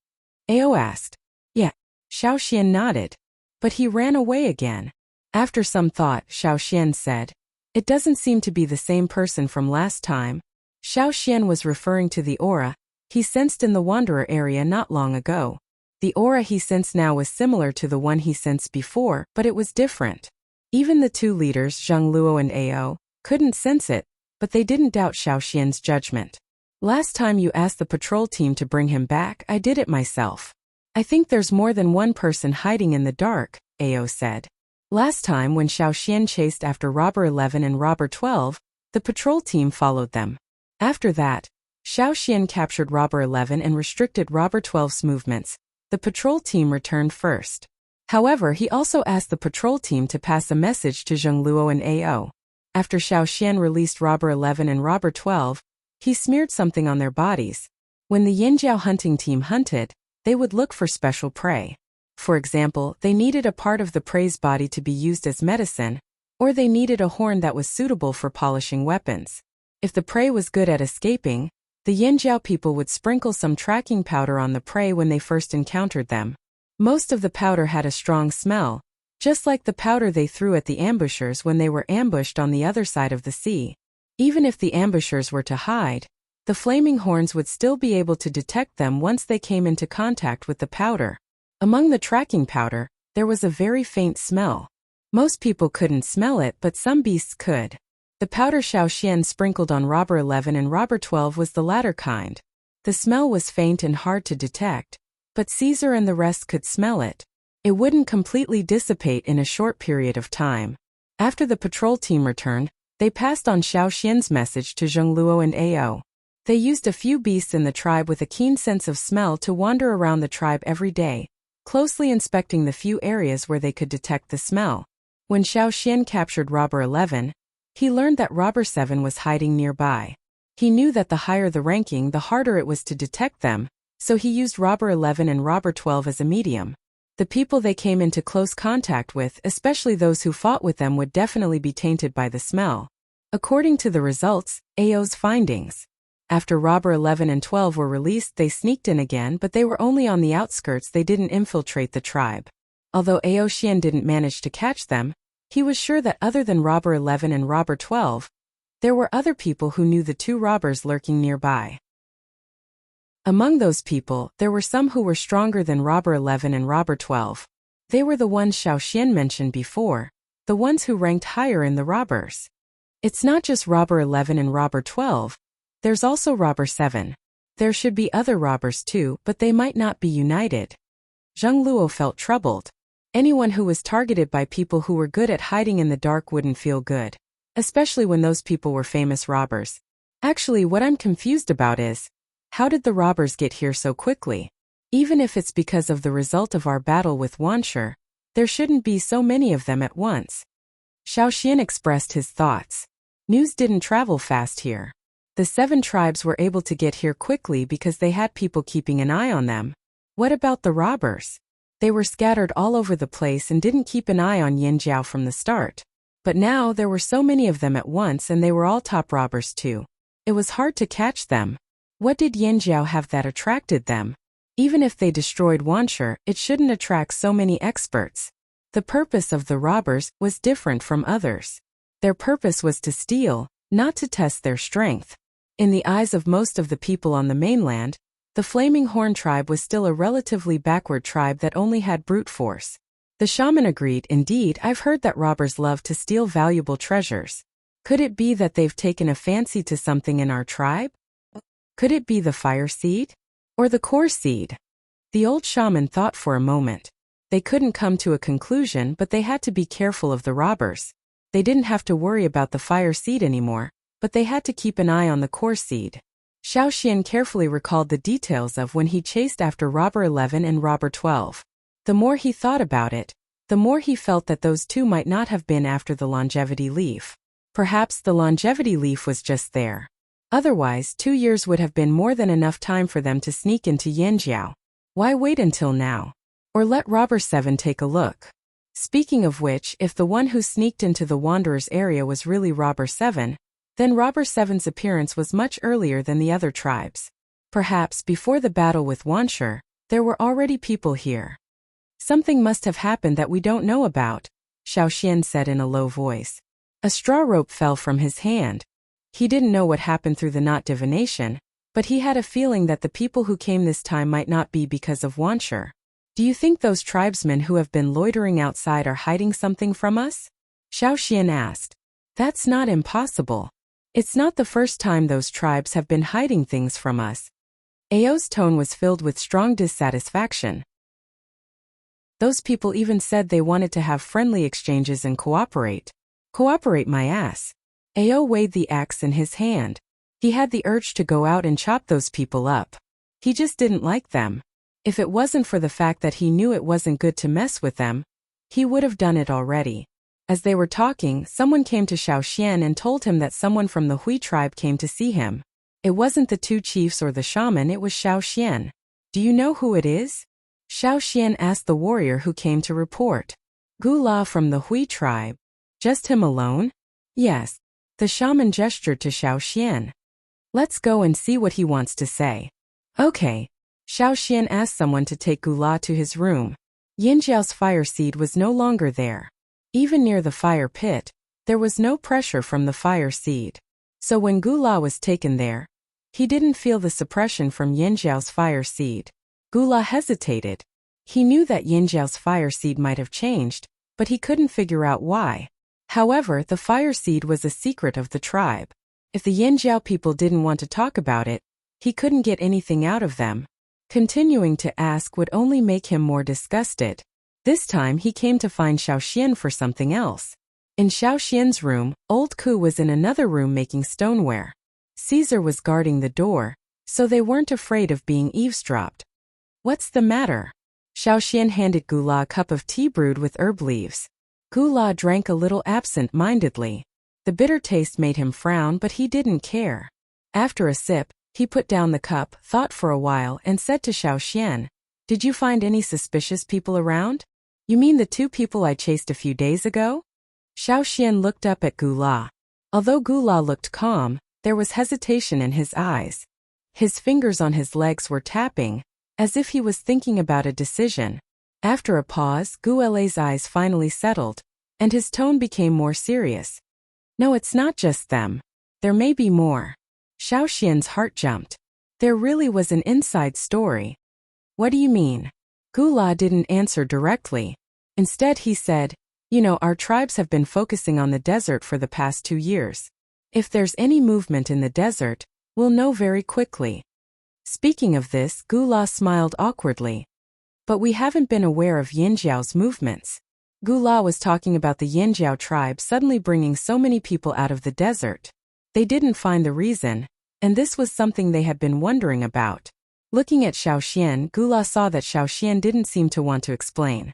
Ao asked. "Yeah." Xiao Xian nodded. "But he ran away again." After some thought, Xiao Xian said, "It doesn't seem to be the same person from last time." Xiao Xian was referring to the aura he sensed in the Wanderer area not long ago. The aura he sensed now was similar to the one he sensed before, but it was different. Even the two leaders, Zhang Luo and Ao, couldn't sense it, but they didn't doubt Xiao Xian's judgment. "Last time you asked the patrol team to bring him back, I did it myself. I think there's more than one person hiding in the dark," Ao said. Last time, when Xiao Xian chased after Robber 11 and Robber 12, the patrol team followed them. After that, Xiao Xian captured Robber 11 and restricted Robber 12's movements. The patrol team returned first. However, he also asked the patrol team to pass a message to Zheng Luo and Ao. After Xiao Xian released Robber 11 and Robber 12, he smeared something on their bodies. When the Yinjiao hunting team hunted, they would look for special prey. For example, they needed a part of the prey's body to be used as medicine, or they needed a horn that was suitable for polishing weapons. If the prey was good at escaping, the Yinjiao people would sprinkle some tracking powder on the prey when they first encountered them. Most of the powder had a strong smell, just like the powder they threw at the ambushers when they were ambushed on the other side of the sea. Even if the ambushers were to hide, the flaming horns would still be able to detect them once they came into contact with the powder. Among the tracking powder, there was a very faint smell. Most people couldn't smell it, but some beasts could. The powder Xiao Xian sprinkled on Robber 11 and Robber 12 was the latter kind. The smell was faint and hard to detect, but Caesar and the rest could smell it. It wouldn't completely dissipate in a short period of time. After the patrol team returned, they passed on Xiao Xian's message to Zheng Luo and Ao. They used a few beasts in the tribe with a keen sense of smell to wander around the tribe every day, closely inspecting the few areas where they could detect the smell. When Xiao Xian captured Robber 11, he learned that Robber 7 was hiding nearby. He knew that the higher the ranking, the harder it was to detect them, so he used Robber 11 and Robber 12 as a medium. The people they came into close contact with, especially those who fought with them, would definitely be tainted by the smell. According to the results, AO's findings. After Robber 11 and 12 were released, they sneaked in again, but they were only on the outskirts. They didn't infiltrate the tribe. Although AO Xian didn't manage to catch them, he was sure that other than Robber 11 and Robber 12, there were other people who knew the two robbers lurking nearby. Among those people, there were some who were stronger than Robber 11 and Robber 12. They were the ones Xiao Xian mentioned before, the ones who ranked higher in the robbers. It's not just Robber 11 and Robber 12, there's also Robber 7. There should be other robbers too, but they might not be united. Zheng Luo felt troubled. Anyone who was targeted by people who were good at hiding in the dark wouldn't feel good, especially when those people were famous robbers. Actually, what I'm confused about is, how did the robbers get here so quickly? Even if it's because of the result of our battle with Wanshi, there shouldn't be so many of them at once. Xiao Xian expressed his thoughts. News didn't travel fast here. The 7 tribes were able to get here quickly because they had people keeping an eye on them. What about the robbers? They were scattered all over the place and didn't keep an eye on Yanjiao from the start. But now there were so many of them at once, and they were all top robbers too. It was hard to catch them. What did Yanjiao have that attracted them? Even if they destroyed Wanshi, it shouldn't attract so many experts. The purpose of the robbers was different from others. Their purpose was to steal, not to test their strength. In the eyes of most of the people on the mainland, the Flaming Horn tribe was still a relatively backward tribe that only had brute force. The shaman agreed. Indeed, I've heard that robbers love to steal valuable treasures. Could it be that they've taken a fancy to something in our tribe? Could it be the fire seed? Or the core seed? The old shaman thought for a moment. They couldn't come to a conclusion, but they had to be careful of the robbers. They didn't have to worry about the fire seed anymore, but they had to keep an eye on the core seed. Xiao Xian carefully recalled the details of when he chased after Robber 11 and Robber 12. The more he thought about it, the more he felt that those two might not have been after the longevity leaf. Perhaps the longevity leaf was just there. Otherwise, 2 years would have been more than enough time for them to sneak into Yanjiao. Why wait until now? Or let Robber 7 take a look. Speaking of which, if the one who sneaked into the Wanderers area was really Robber 7, then Robber 7's appearance was much earlier than the other tribes. Perhaps before the battle with Wanshi, there were already people here. Something must have happened that we don't know about, Xiao Xian said in a low voice. A straw rope fell from his hand. He didn't know what happened through the knot divination, but he had a feeling that the people who came this time might not be because of Wanshi. Do you think those tribesmen who have been loitering outside are hiding something from us? Xiao Xian asked. That's not impossible. It's not the first time those tribes have been hiding things from us. Ao's tone was filled with strong dissatisfaction. Those people even said they wanted to have friendly exchanges and cooperate. Cooperate my ass. Ao weighed the axe in his hand. He had the urge to go out and chop those people up. He just didn't like them. If it wasn't for the fact that he knew it wasn't good to mess with them, he would have done it already. As they were talking, someone came to Xiao Xian and told him that someone from the Hui tribe came to see him. It wasn't the 2 chiefs or the shaman, it was Xiao Xian. Do you know who it is? Xiao Xian asked the warrior who came to report. Gu La from the Hui tribe. Just him alone? Yes. The shaman gestured to Xiao Xian. Let's go and see what he wants to say. Okay. Xiao Xian asked someone to take Gu La to his room. Yanjiao's fire seed was no longer there. Even near the fire pit, there was no pressure from the fire seed. So when Gu La was taken there, he didn't feel the suppression from Yanjiao's fire seed. Gu La hesitated. He knew that Yanjiao's fire seed might have changed, but he couldn't figure out why. However, the fire seed was a secret of the tribe. If the Yanjiao people didn't want to talk about it, he couldn't get anything out of them. Continuing to ask would only make him more disgusted. This time he came to find Xiao Xian for something else. In Xiao Xian's room, old Ku was in another room making stoneware. Caesar was guarding the door, so they weren't afraid of being eavesdropped. What's the matter? Xiao Xian handed Gu La a cup of tea brewed with herb leaves. Gu La drank a little absent-mindedly. The bitter taste made him frown, but he didn't care. After a sip, he put down the cup, thought for a while, and said to Xiaoxian, "Did you find any suspicious people around? You mean the 2 people I chased a few days ago?" Xiaoxian looked up at Gula. Although Gula looked calm, there was hesitation in his eyes. His fingers on his legs were tapping, as if he was thinking about a decision. After a pause, Gule's eyes finally settled, and his tone became more serious. "No, it's not just them. There may be more." Xiaoxian's heart jumped. There really was an inside story. "What do you mean?" Gula didn't answer directly. Instead he said, "You know, our tribes have been focusing on the desert for the past 2 years. If there's any movement in the desert, we'll know very quickly." Speaking of this, Gula smiled awkwardly. "But we haven't been aware of Yinjiao's movements." Gula was talking about the Yinjiao tribe suddenly bringing so many people out of the desert. They didn't find the reason, and this was something they had been wondering about. Looking at Xiaoxian, Gula saw that Xiaoxian didn't seem to want to explain.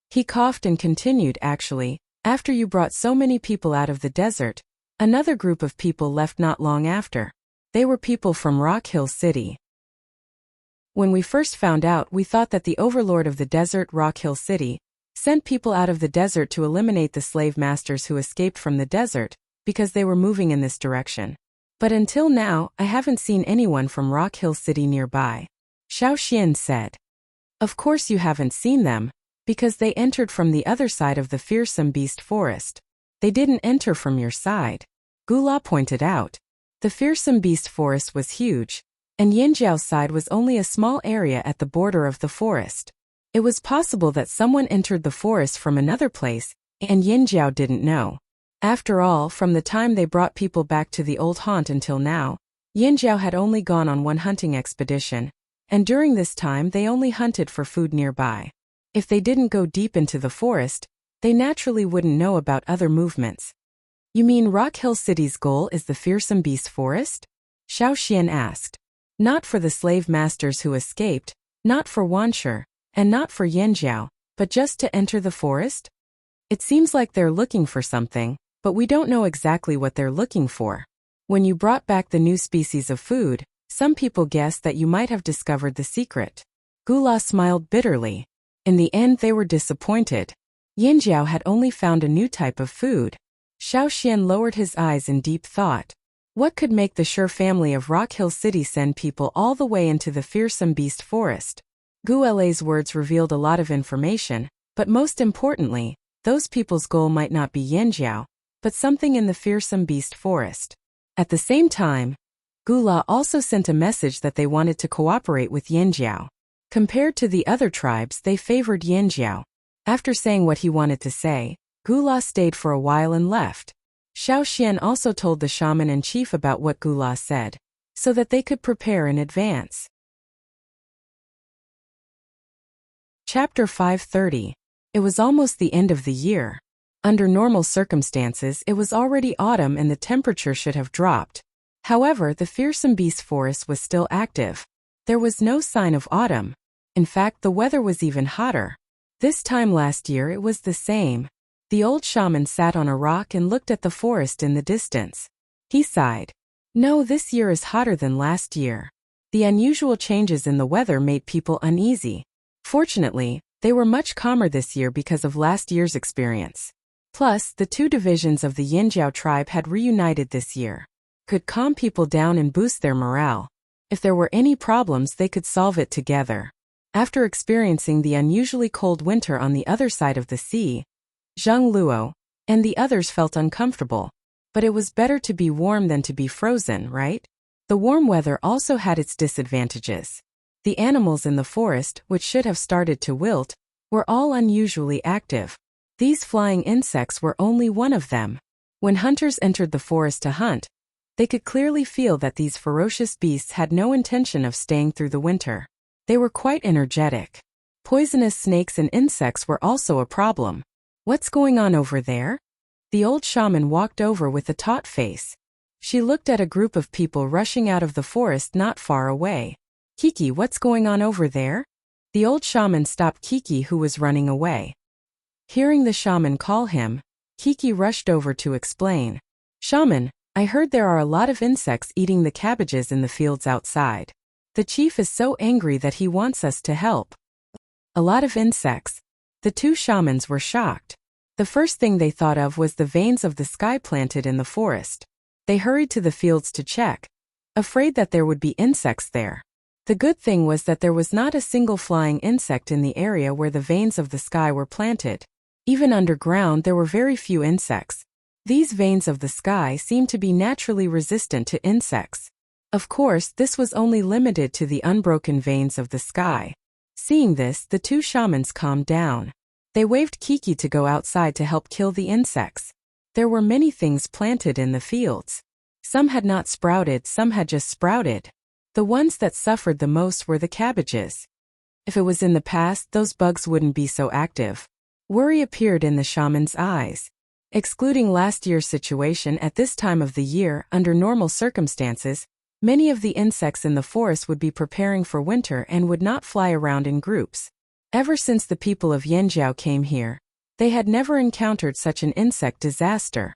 He coughed and continued, "Actually, after you brought so many people out of the desert, another group of people left not long after. They were people from Rock Hill City. When we first found out, we thought that the overlord of the desert, Rock Hill City, sent people out of the desert to eliminate the slave masters who escaped from the desert, because they were moving in this direction. But until now, I haven't seen anyone from Rock Hill City nearby." Xiaoxian said. "Of course you haven't seen them, because they entered from the other side of the fearsome beast forest. They didn't enter from your side," Gula pointed out. The fearsome beast forest was huge, and Yinjiao's side was only a small area at the border of the forest. It was possible that someone entered the forest from another place, and Yinjiao didn't know. After all, from the time they brought people back to the old haunt until now, Yinjiao had only gone on one hunting expedition, and during this time they only hunted for food nearby. If they didn't go deep into the forest, they naturally wouldn't know about other movements. "You mean Rock Hill City's goal is the fearsome beast forest?" Xiaoxian asked. "Not for the slave masters who escaped, not for Wanshi, and not for Yinjiao, but just to enter the forest? It seems like they're looking for something, but we don't know exactly what they're looking for. When you brought back the new species of food, some people guessed that you might have discovered the secret." Gula smiled bitterly. In the end they were disappointed. Yinjiao had only found a new type of food. Xiaoxian lowered his eyes in deep thought. What could make the Sure family of Rock Hill City send people all the way into the fearsome beast forest? Gule's words revealed a lot of information, but most importantly, those people's goal might not be Yinjiao, but something in the fearsome beast forest. At the same time, Gula also sent a message that they wanted to cooperate with Yinjiao. Compared to the other tribes, they favored Yinjiao. After saying what he wanted to say, Gula stayed for a while and left. Xiaoxian also told the shaman and chief about what Gula said, so that they could prepare in advance. Chapter 530. It was almost the end of the year. Under normal circumstances, it was already autumn and the temperature should have dropped. However, the fearsome beast forest was still active. There was no sign of autumn. In fact, the weather was even hotter. This time last year it was the same. The old shaman sat on a rock and looked at the forest in the distance. He sighed. "No, this year is hotter than last year." The unusual changes in the weather made people uneasy. Fortunately, they were much calmer this year because of last year's experience. Plus, the 2 divisions of the Yinjiao tribe had reunited this year. Could calm people down and boost their morale. If there were any problems, they could solve it together. After experiencing the unusually cold winter on the other side of the sea, Zheng Luo and the others felt uncomfortable. But it was better to be warm than to be frozen, right? The warm weather also had its disadvantages. The animals in the forest, which should have started to wilt, were all unusually active. These flying insects were only one of them. When hunters entered the forest to hunt, they could clearly feel that these ferocious beasts had no intention of staying through the winter. They were quite energetic. Poisonous snakes and insects were also a problem. "What's going on over there?" The old shaman walked over with a taut face. She looked at a group of people rushing out of the forest not far away. "Kiki, what's going on over there?" The old shaman stopped Kiki, who was running away. Hearing the shaman call him, Kiki rushed over to explain. "Shaman, I heard there are a lot of insects eating the cabbages in the fields outside. The chief is so angry that he wants us to help. A lot of insects. The two shamans were shocked. The first thing they thought of was the veins of the sky planted in the forest. They hurried to the fields to check, afraid that there would be insects there. The good thing was that there was not a single flying insect in the area where the veins of the sky were planted. Even underground there were very few insects. These veins of the sky seemed to be naturally resistant to insects. Of course, this was only limited to the unbroken veins of the sky. Seeing this, the two shamans calmed down. They waved Kiki to go outside to help kill the insects. There were many things planted in the fields. Some had not sprouted, some had just sprouted. The ones that suffered the most were the cabbages. If it was in the past, those bugs wouldn't be so active. Worry appeared in the shaman's eyes. Excluding last year's situation at this time of the year, under normal circumstances, many of the insects in the forest would be preparing for winter and would not fly around in groups. Ever since the people of Yanjiao came here, they had never encountered such an insect disaster.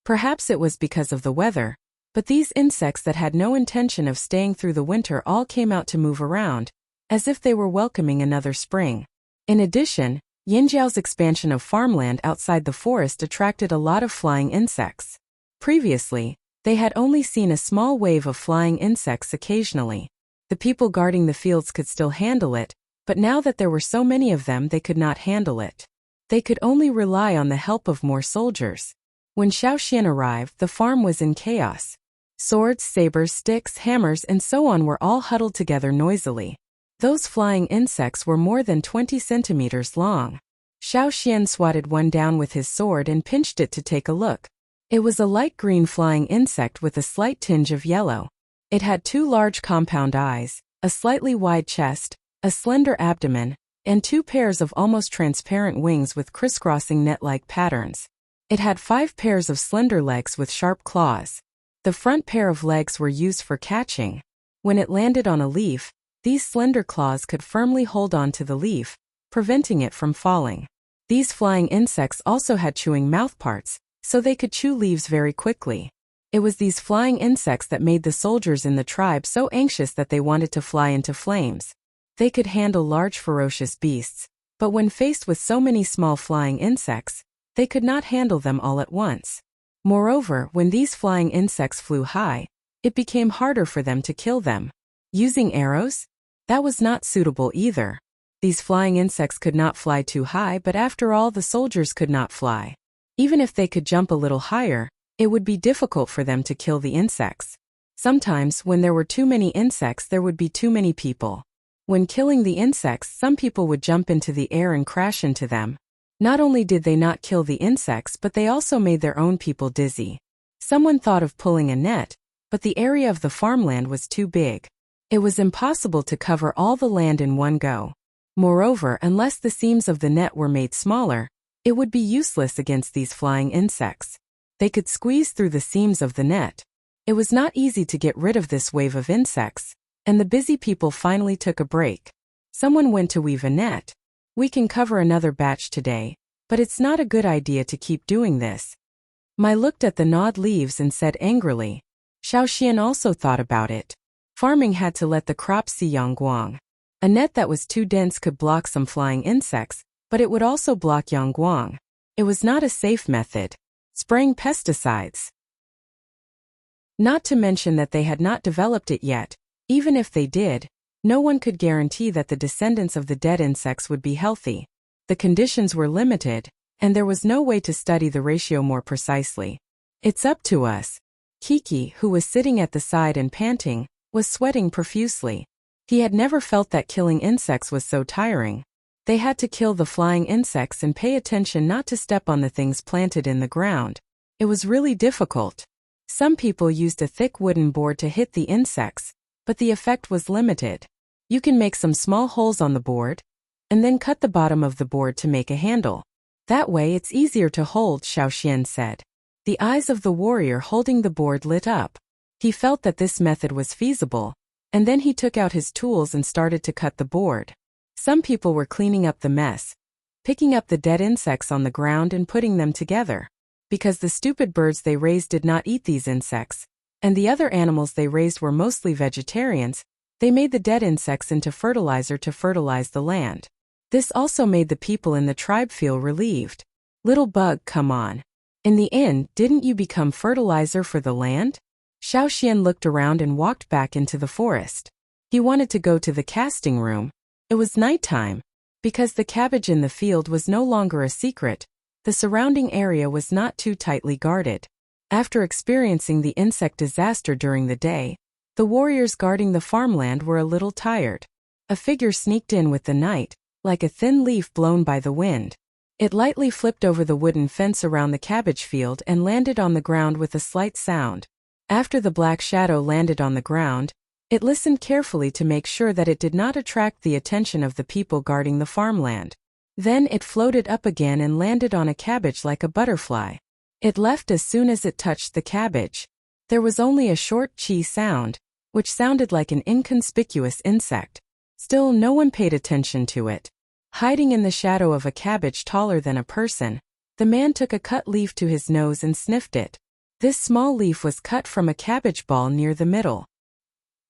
Perhaps it was because of the weather, but these insects that had no intention of staying through the winter all came out to move around, as if they were welcoming another spring. In addition, Yanjiao's expansion of farmland outside the forest attracted a lot of flying insects. Previously, they had only seen a small wave of flying insects occasionally. The people guarding the fields could still handle it, but now that there were so many of them, they could not handle it. They could only rely on the help of more soldiers. When Xiaoxian arrived, the farm was in chaos. Swords, sabers, sticks, hammers, and so on were all huddled together noisily. Those flying insects were more than 20 centimeters long. Xiaoxian swatted one down with his sword and pinched it to take a look. It was a light green flying insect with a slight tinge of yellow. It had two large compound eyes, a slightly wide chest, a slender abdomen, and two pairs of almost transparent wings with crisscrossing net-like patterns. It had 5 pairs of slender legs with sharp claws. The front pair of legs were used for catching. When it landed on a leaf, these slender claws could firmly hold on to the leaf, preventing it from falling. These flying insects also had chewing mouthparts, so they could chew leaves very quickly. It was these flying insects that made the soldiers in the tribe so anxious that they wanted to fly into flames. They could handle large ferocious beasts, but when faced with so many small flying insects, they could not handle them all at once. Moreover, when these flying insects flew high, it became harder for them to kill them. Using arrows? That was not suitable either. These flying insects could not fly too high, but after all, the soldiers could not fly. Even if they could jump a little higher, it would be difficult for them to kill the insects. Sometimes, when there were too many insects, there would be too many people. When killing the insects, some people would jump into the air and crash into them. Not only did they not kill the insects, but they also made their own people dizzy. Someone thought of pulling a net, but the area of the farmland was too big. It was impossible to cover all the land in one go. Moreover, unless the seams of the net were made smaller, it would be useless against these flying insects. They could squeeze through the seams of the net. It was not easy to get rid of this wave of insects, and the busy people finally took a break. Someone went to weave a net. We can cover another batch today, but it's not a good idea to keep doing this. Mai looked at the gnawed leaves and said angrily. Xiaoxian also thought about it. Farming had to let the crops see Yangguang. A net that was too dense could block some flying insects, but it would also block Yangguang. It was not a safe method. Spraying pesticides. Not to mention that they had not developed it yet. Even if they did, no one could guarantee that the descendants of the dead insects would be healthy. The conditions were limited, and there was no way to study the ratio more precisely. It's up to us. Kiki, who was sitting at the side and panting, was sweating profusely. He had never felt that killing insects was so tiring. They had to kill the flying insects and pay attention not to step on the things planted in the ground. It was really difficult. Some people used a thick wooden board to hit the insects, but the effect was limited. You can make some small holes on the board, and then cut the bottom of the board to make a handle. That way it's easier to hold, Xiaoxian said. The eyes of the warrior holding the board lit up. He felt that this method was feasible, and then he took out his tools and started to cut the board. Some people were cleaning up the mess, picking up the dead insects on the ground and putting them together. because the stupid birds they raised did not eat these insects, and the other animals they raised were mostly vegetarians, they made the dead insects into fertilizer to fertilize the land. This also made the people in the tribe feel relieved. Little bug, come on. In the end, didn't you become fertilizer for the land? Xiao Xian looked around and walked back into the forest. He wanted to go to the casting room. It was nighttime. Because the cabbage in the field was no longer a secret, the surrounding area was not too tightly guarded. After experiencing the insect disaster during the day, the warriors guarding the farmland were a little tired. A figure sneaked in with the night, like a thin leaf blown by the wind. It lightly flipped over the wooden fence around the cabbage field and landed on the ground with a slight sound. After the black shadow landed on the ground, it listened carefully to make sure that it did not attract the attention of the people guarding the farmland. Then it floated up again and landed on a cabbage like a butterfly. It left as soon as it touched the cabbage. There was only a short chi sound, which sounded like an inconspicuous insect. Still, no one paid attention to it. Hiding in the shadow of a cabbage taller than a person, the man took a cut leaf to his nose and sniffed it. This small leaf was cut from a cabbage ball near the middle.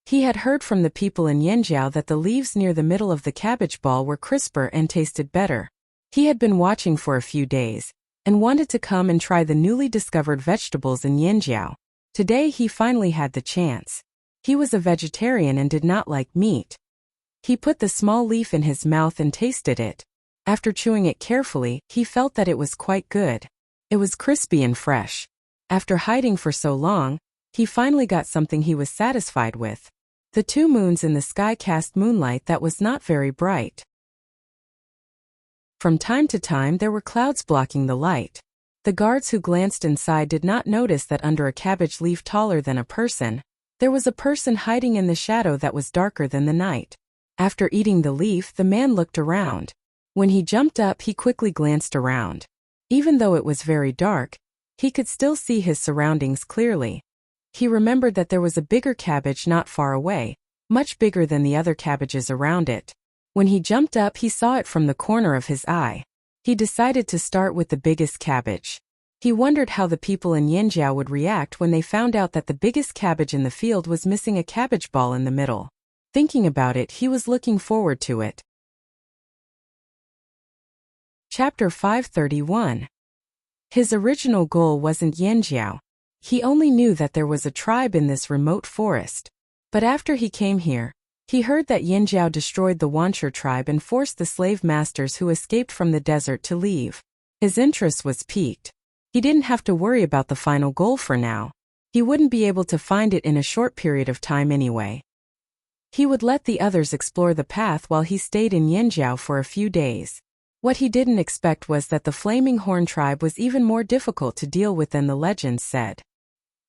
He had heard from the people in Yanjiao that the leaves near the middle of the cabbage ball were crisper and tasted better. He had been watching for a few days, and wanted to come and try the newly discovered vegetables in Yanjiao. Today he finally had the chance. He was a vegetarian and did not like meat. He put the small leaf in his mouth and tasted it. After chewing it carefully, he felt that it was quite good. It was crispy and fresh. After hiding for so long, he finally got something he was satisfied with. The 2 moons in the sky cast moonlight that was not very bright. From time to time there were clouds blocking the light. The guards who glanced inside did not notice that under a cabbage leaf taller than a person, there was a person hiding in the shadow that was darker than the night. After eating the leaf, the man looked around. When he jumped up, he quickly glanced around. Even though it was very dark, he could still see his surroundings clearly. He remembered that there was a bigger cabbage not far away, much bigger than the other cabbages around it. When he jumped up, he saw it from the corner of his eye. He decided to start with the biggest cabbage. He wondered how the people in Yanjiao would react when they found out that the biggest cabbage in the field was missing a cabbage ball in the middle. Thinking about it, he was looking forward to it. Chapter 531. His original goal wasn't Yanjiao. He only knew that there was a tribe in this remote forest. But after he came here, he heard that Yanjiao destroyed the Wancher tribe and forced the slave masters who escaped from the desert to leave. His interest was piqued. He didn't have to worry about the final goal for now. He wouldn't be able to find it in a short period of time anyway. He would let the others explore the path while he stayed in Yanjiao for a few days. What he didn't expect was that the Flaming Horn tribe was even more difficult to deal with than the legends said.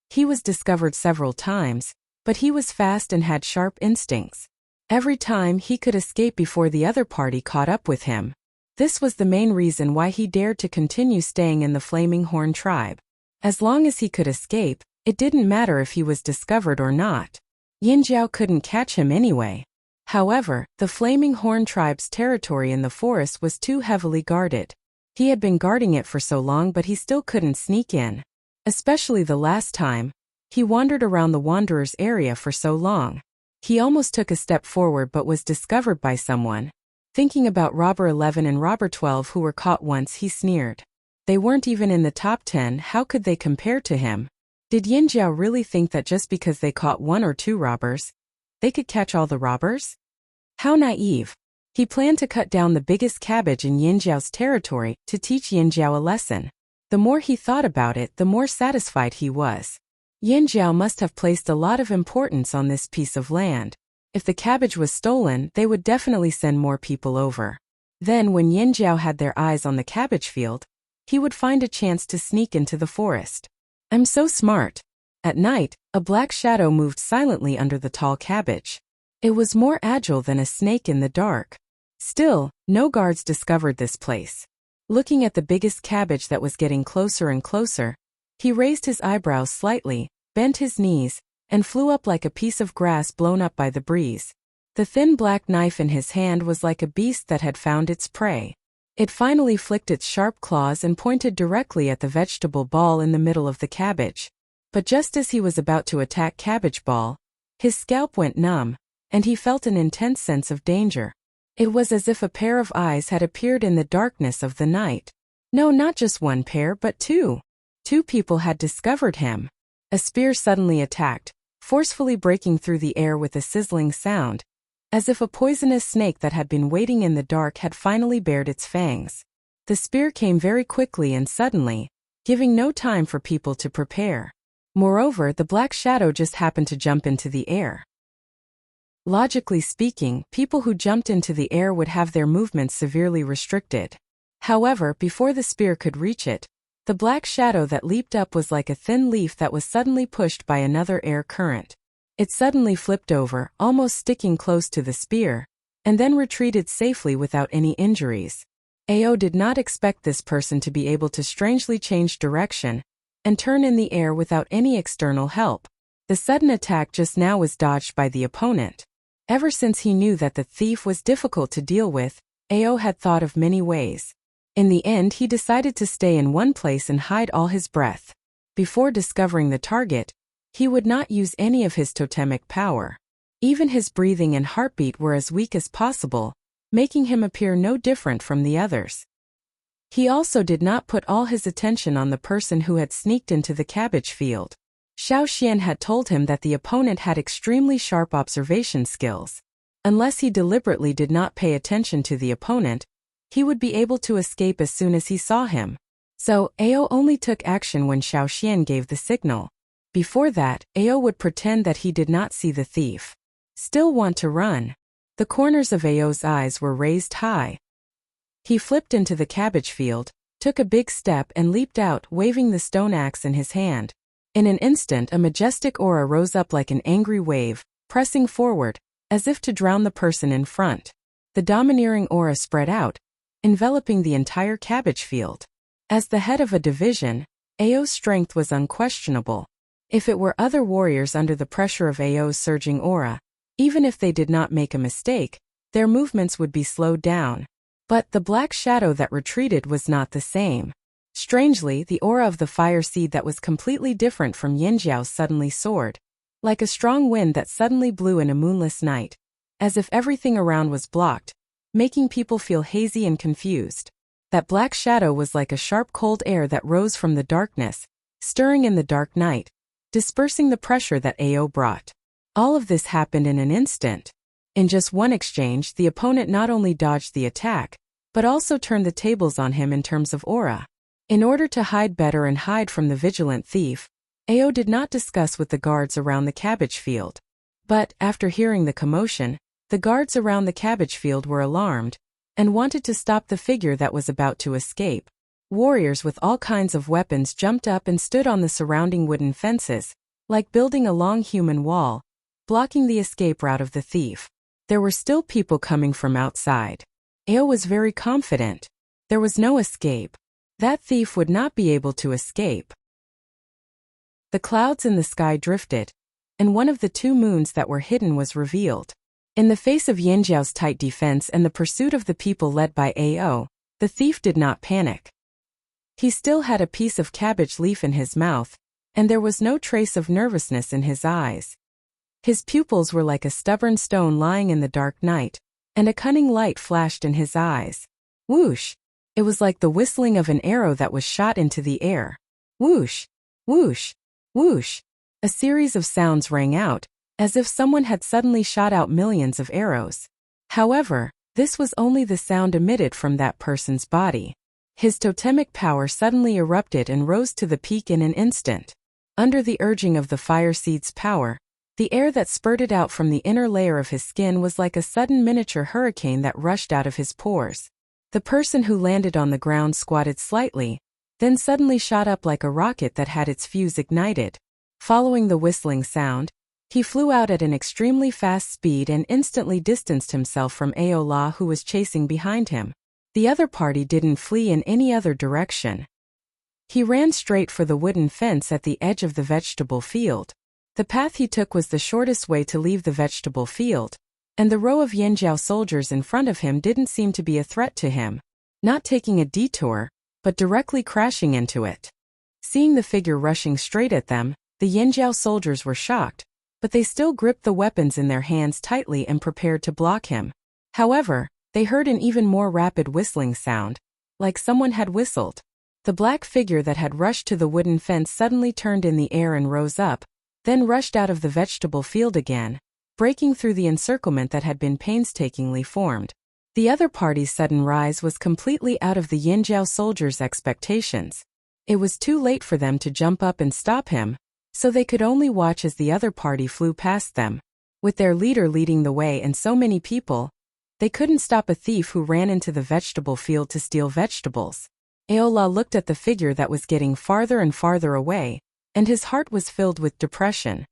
He was discovered several times, but he was fast and had sharp instincts. Every time he could escape before the other party caught up with him. This was the main reason why he dared to continue staying in the Flaming Horn tribe. As long as he could escape, it didn't matter if he was discovered or not. Yanjiao couldn't catch him anyway. However, the Flaming Horn tribe's territory in the forest was too heavily guarded. He had been guarding it for so long, but he still couldn't sneak in. Especially the last time. He wandered around the Wanderer's area for so long. He almost took a step forward but was discovered by someone. Thinking about Robber 11 and Robber 12 who were caught once, he sneered. They weren't even in the top 10, how could they compare to him? Did Yanjiao really think that just because they caught 1 or 2 robbers, they could catch all the robbers? How naive. He planned to cut down the biggest cabbage in Yanjiao's territory to teach Yanjiao a lesson. The more he thought about it, the more satisfied he was. Yanjiao must have placed a lot of importance on this piece of land. If the cabbage was stolen, they would definitely send more people over. Then when Yanjiao had their eyes on the cabbage field, he would find a chance to sneak into the forest. I'm so smart. At night, a black shadow moved silently under the tall cabbage. It was more agile than a snake in the dark. Still, no guards discovered this place. Looking at the biggest cabbage that was getting closer and closer, he raised his eyebrows slightly, bent his knees, and flew up like a piece of grass blown up by the breeze. The thin black knife in his hand was like a beast that had found its prey. It finally flicked its sharp claws and pointed directly at the vegetable ball in the middle of the cabbage. But just as he was about to attack Cabbage Ball, his scalp went numb, and he felt an intense sense of danger. It was as if a pair of eyes had appeared in the darkness of the night. No, not just one pair, but two. Two people had discovered him. A spear suddenly attacked, forcefully breaking through the air with a sizzling sound, as if a poisonous snake that had been waiting in the dark had finally bared its fangs. The spear came very quickly and suddenly, giving no time for people to prepare. Moreover, the black shadow just happened to jump into the air. Logically speaking, people who jumped into the air would have their movements severely restricted. However, before the spear could reach it, the black shadow that leaped up was like a thin leaf that was suddenly pushed by another air current. It suddenly flipped over, almost sticking close to the spear, and then retreated safely without any injuries. Ao did not expect this person to be able to strangely change direction and turn in the air without any external help. The sudden attack just now was dodged by the opponent. Ever since he knew that the thief was difficult to deal with, Ao had thought of many ways. In the end, he decided to stay in one place and hide all his breath. Before discovering the target, he would not use any of his totemic power. Even his breathing and heartbeat were as weak as possible, making him appear no different from the others. He also did not put all his attention on the person who had sneaked into the cabbage field. Xiao Xian had told him that the opponent had extremely sharp observation skills. Unless he deliberately did not pay attention to the opponent, he would be able to escape as soon as he saw him. So, Ao only took action when Xiao Xian gave the signal. Before that, Ao would pretend that he did not see the thief. Still want to run. The corners of Ao's eyes were raised high. He flipped into the cabbage field, took a big step and leaped out, waving the stone axe in his hand. In an instant, a majestic aura rose up like an angry wave, pressing forward, as if to drown the person in front. The domineering aura spread out, enveloping the entire cabbage field. As the head of a division, Ao's strength was unquestionable. If it were other warriors under the pressure of Ao's surging aura, even if they did not make a mistake, their movements would be slowed down. But the black shadow that retreated was not the same. Strangely, the aura of the fire seed that was completely different from Yinjiao's suddenly soared, like a strong wind that suddenly blew in a moonless night, as if everything around was blocked, making people feel hazy and confused. That black shadow was like a sharp cold air that rose from the darkness, stirring in the dark night, dispersing the pressure that Ao brought. All of this happened in an instant. In just one exchange, the opponent not only dodged the attack, but also turned the tables on him in terms of aura. In order to hide better and hide from the vigilant thief, Ao did not discuss with the guards around the cabbage field. But, after hearing the commotion, the guards around the cabbage field were alarmed, and wanted to stop the figure that was about to escape. Warriors with all kinds of weapons jumped up and stood on the surrounding wooden fences, like building a long human wall, blocking the escape route of the thief. There were still people coming from outside. Ao was very confident. There was no escape. That thief would not be able to escape. The clouds in the sky drifted, and one of the two moons that were hidden was revealed. In the face of Yanjiao's tight defense and the pursuit of the people led by Ao, the thief did not panic. He still had a piece of cabbage leaf in his mouth, and there was no trace of nervousness in his eyes. His pupils were like a stubborn stone lying in the dark night, and a cunning light flashed in his eyes. Whoosh! It was like the whistling of an arrow that was shot into the air. Whoosh! Whoosh! Whoosh! A series of sounds rang out, as if someone had suddenly shot out millions of arrows. However, this was only the sound emitted from that person's body. His totemic power suddenly erupted and rose to the peak in an instant. Under the urging of the fire seed's power, the air that spurted out from the inner layer of his skin was like a sudden miniature hurricane that rushed out of his pores. The person who landed on the ground squatted slightly, then suddenly shot up like a rocket that had its fuse ignited. Following the whistling sound, he flew out at an extremely fast speed and instantly distanced himself from Ao La, who was chasing behind him. The other party didn't flee in any other direction. He ran straight for the wooden fence at the edge of the vegetable field. The path he took was the shortest way to leave the vegetable field, and the row of Yanjiao soldiers in front of him didn't seem to be a threat to him. not taking a detour, but directly crashing into it. Seeing the figure rushing straight at them, the Yinjiao soldiers were shocked, but they still gripped the weapons in their hands tightly and prepared to block him. However, they heard an even more rapid whistling sound, like someone had whistled. The black figure that had rushed to the wooden fence suddenly turned in the air and rose up, then rushed out of the vegetable field again, breaking through the encirclement that had been painstakingly formed. The other party's sudden rise was completely out of the Yinjiao soldiers' expectations. It was too late for them to jump up and stop him, so they could only watch as the other party flew past them. With their leader leading the way and so many people, they couldn't stop a thief who ran into the vegetable field to steal vegetables. Aola looked at the figure that was getting farther and farther away, and his heart was filled with depression.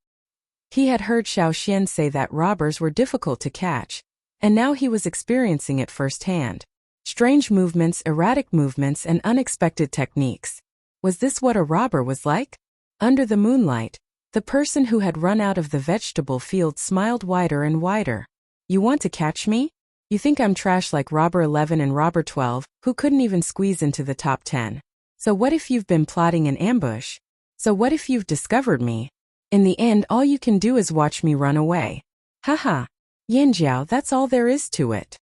He had heard Xiaoxian say that robbers were difficult to catch, and now he was experiencing it firsthand. Strange movements, erratic movements, and unexpected techniques. Was this what a robber was like? Under the moonlight, the person who had run out of the vegetable field smiled wider and wider. You want to catch me? You think I'm trash like Robber 11 and Robber 12, who couldn't even squeeze into the top 10. So what if you've been plotting an ambush? So what if you've discovered me? In the end, all you can do is watch me run away. Haha. Yinjiao, that's all there is to it.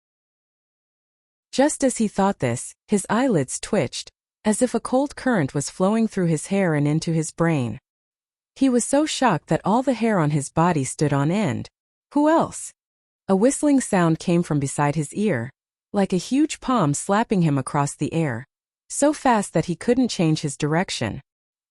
Just as he thought this, his eyelids twitched, as if a cold current was flowing through his hair and into his brain. He was so shocked that all the hair on his body stood on end. Who else? A whistling sound came from beside his ear, like a huge palm slapping him across the air, so fast that he couldn't change his direction.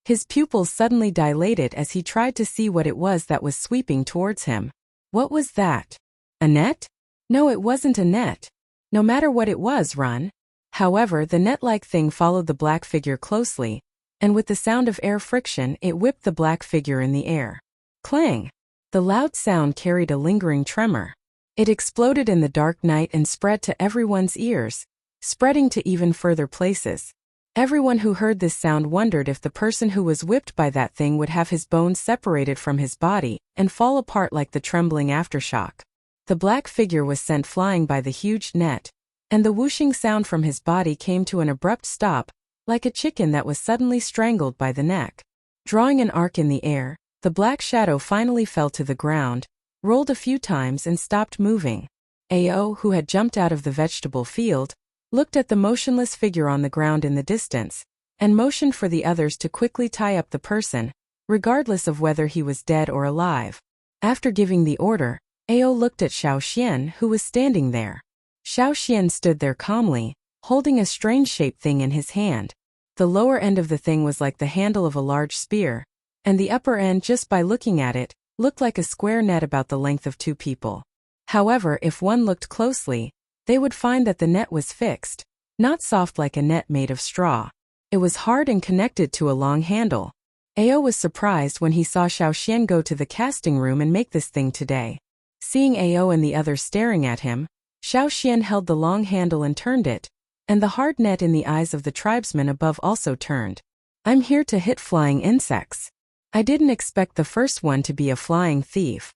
His pupils suddenly dilated as he tried to see what it was that was sweeping towards him. What was that? A net? No, it wasn't a net. No matter what it was, run. However, the net-like thing followed the black figure closely, and with the sound of air friction, it whipped the black figure in the air. Clang! The loud sound carried a lingering tremor. It exploded in the dark night and spread to everyone's ears, spreading to even further places. Everyone who heard this sound wondered if the person who was whipped by that thing would have his bones separated from his body and fall apart like the trembling aftershock. The black figure was sent flying by the huge net, and the whooshing sound from his body came to an abrupt stop, like a chicken that was suddenly strangled by the neck. Drawing an arc in the air, the black shadow finally fell to the ground, rolled a few times and stopped moving. Ao, who had jumped out of the vegetable field, looked at the motionless figure on the ground in the distance, and motioned for the others to quickly tie up the person, regardless of whether he was dead or alive. After giving the order, Ao looked at Xiaoxian, who was standing there. Xiaoxian stood there calmly, holding a strange-shaped thing in his hand. The lower end of the thing was like the handle of a large spear, and the upper end, just by looking at it, looked like a square net about the length of two people. However, if one looked closely, they would find that the net was fixed, not soft like a net made of straw. It was hard and connected to a long handle. Ao was surprised when he saw Xiaoxian go to the casting room and make this thing today. Seeing Ao and the others staring at him, Xiaoxian held the long handle and turned it, and the hard net in the eyes of the tribesmen above also turned. I'm here to hit flying insects. I didn't expect the first one to be a flying thief.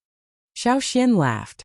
Xiaoxian laughed.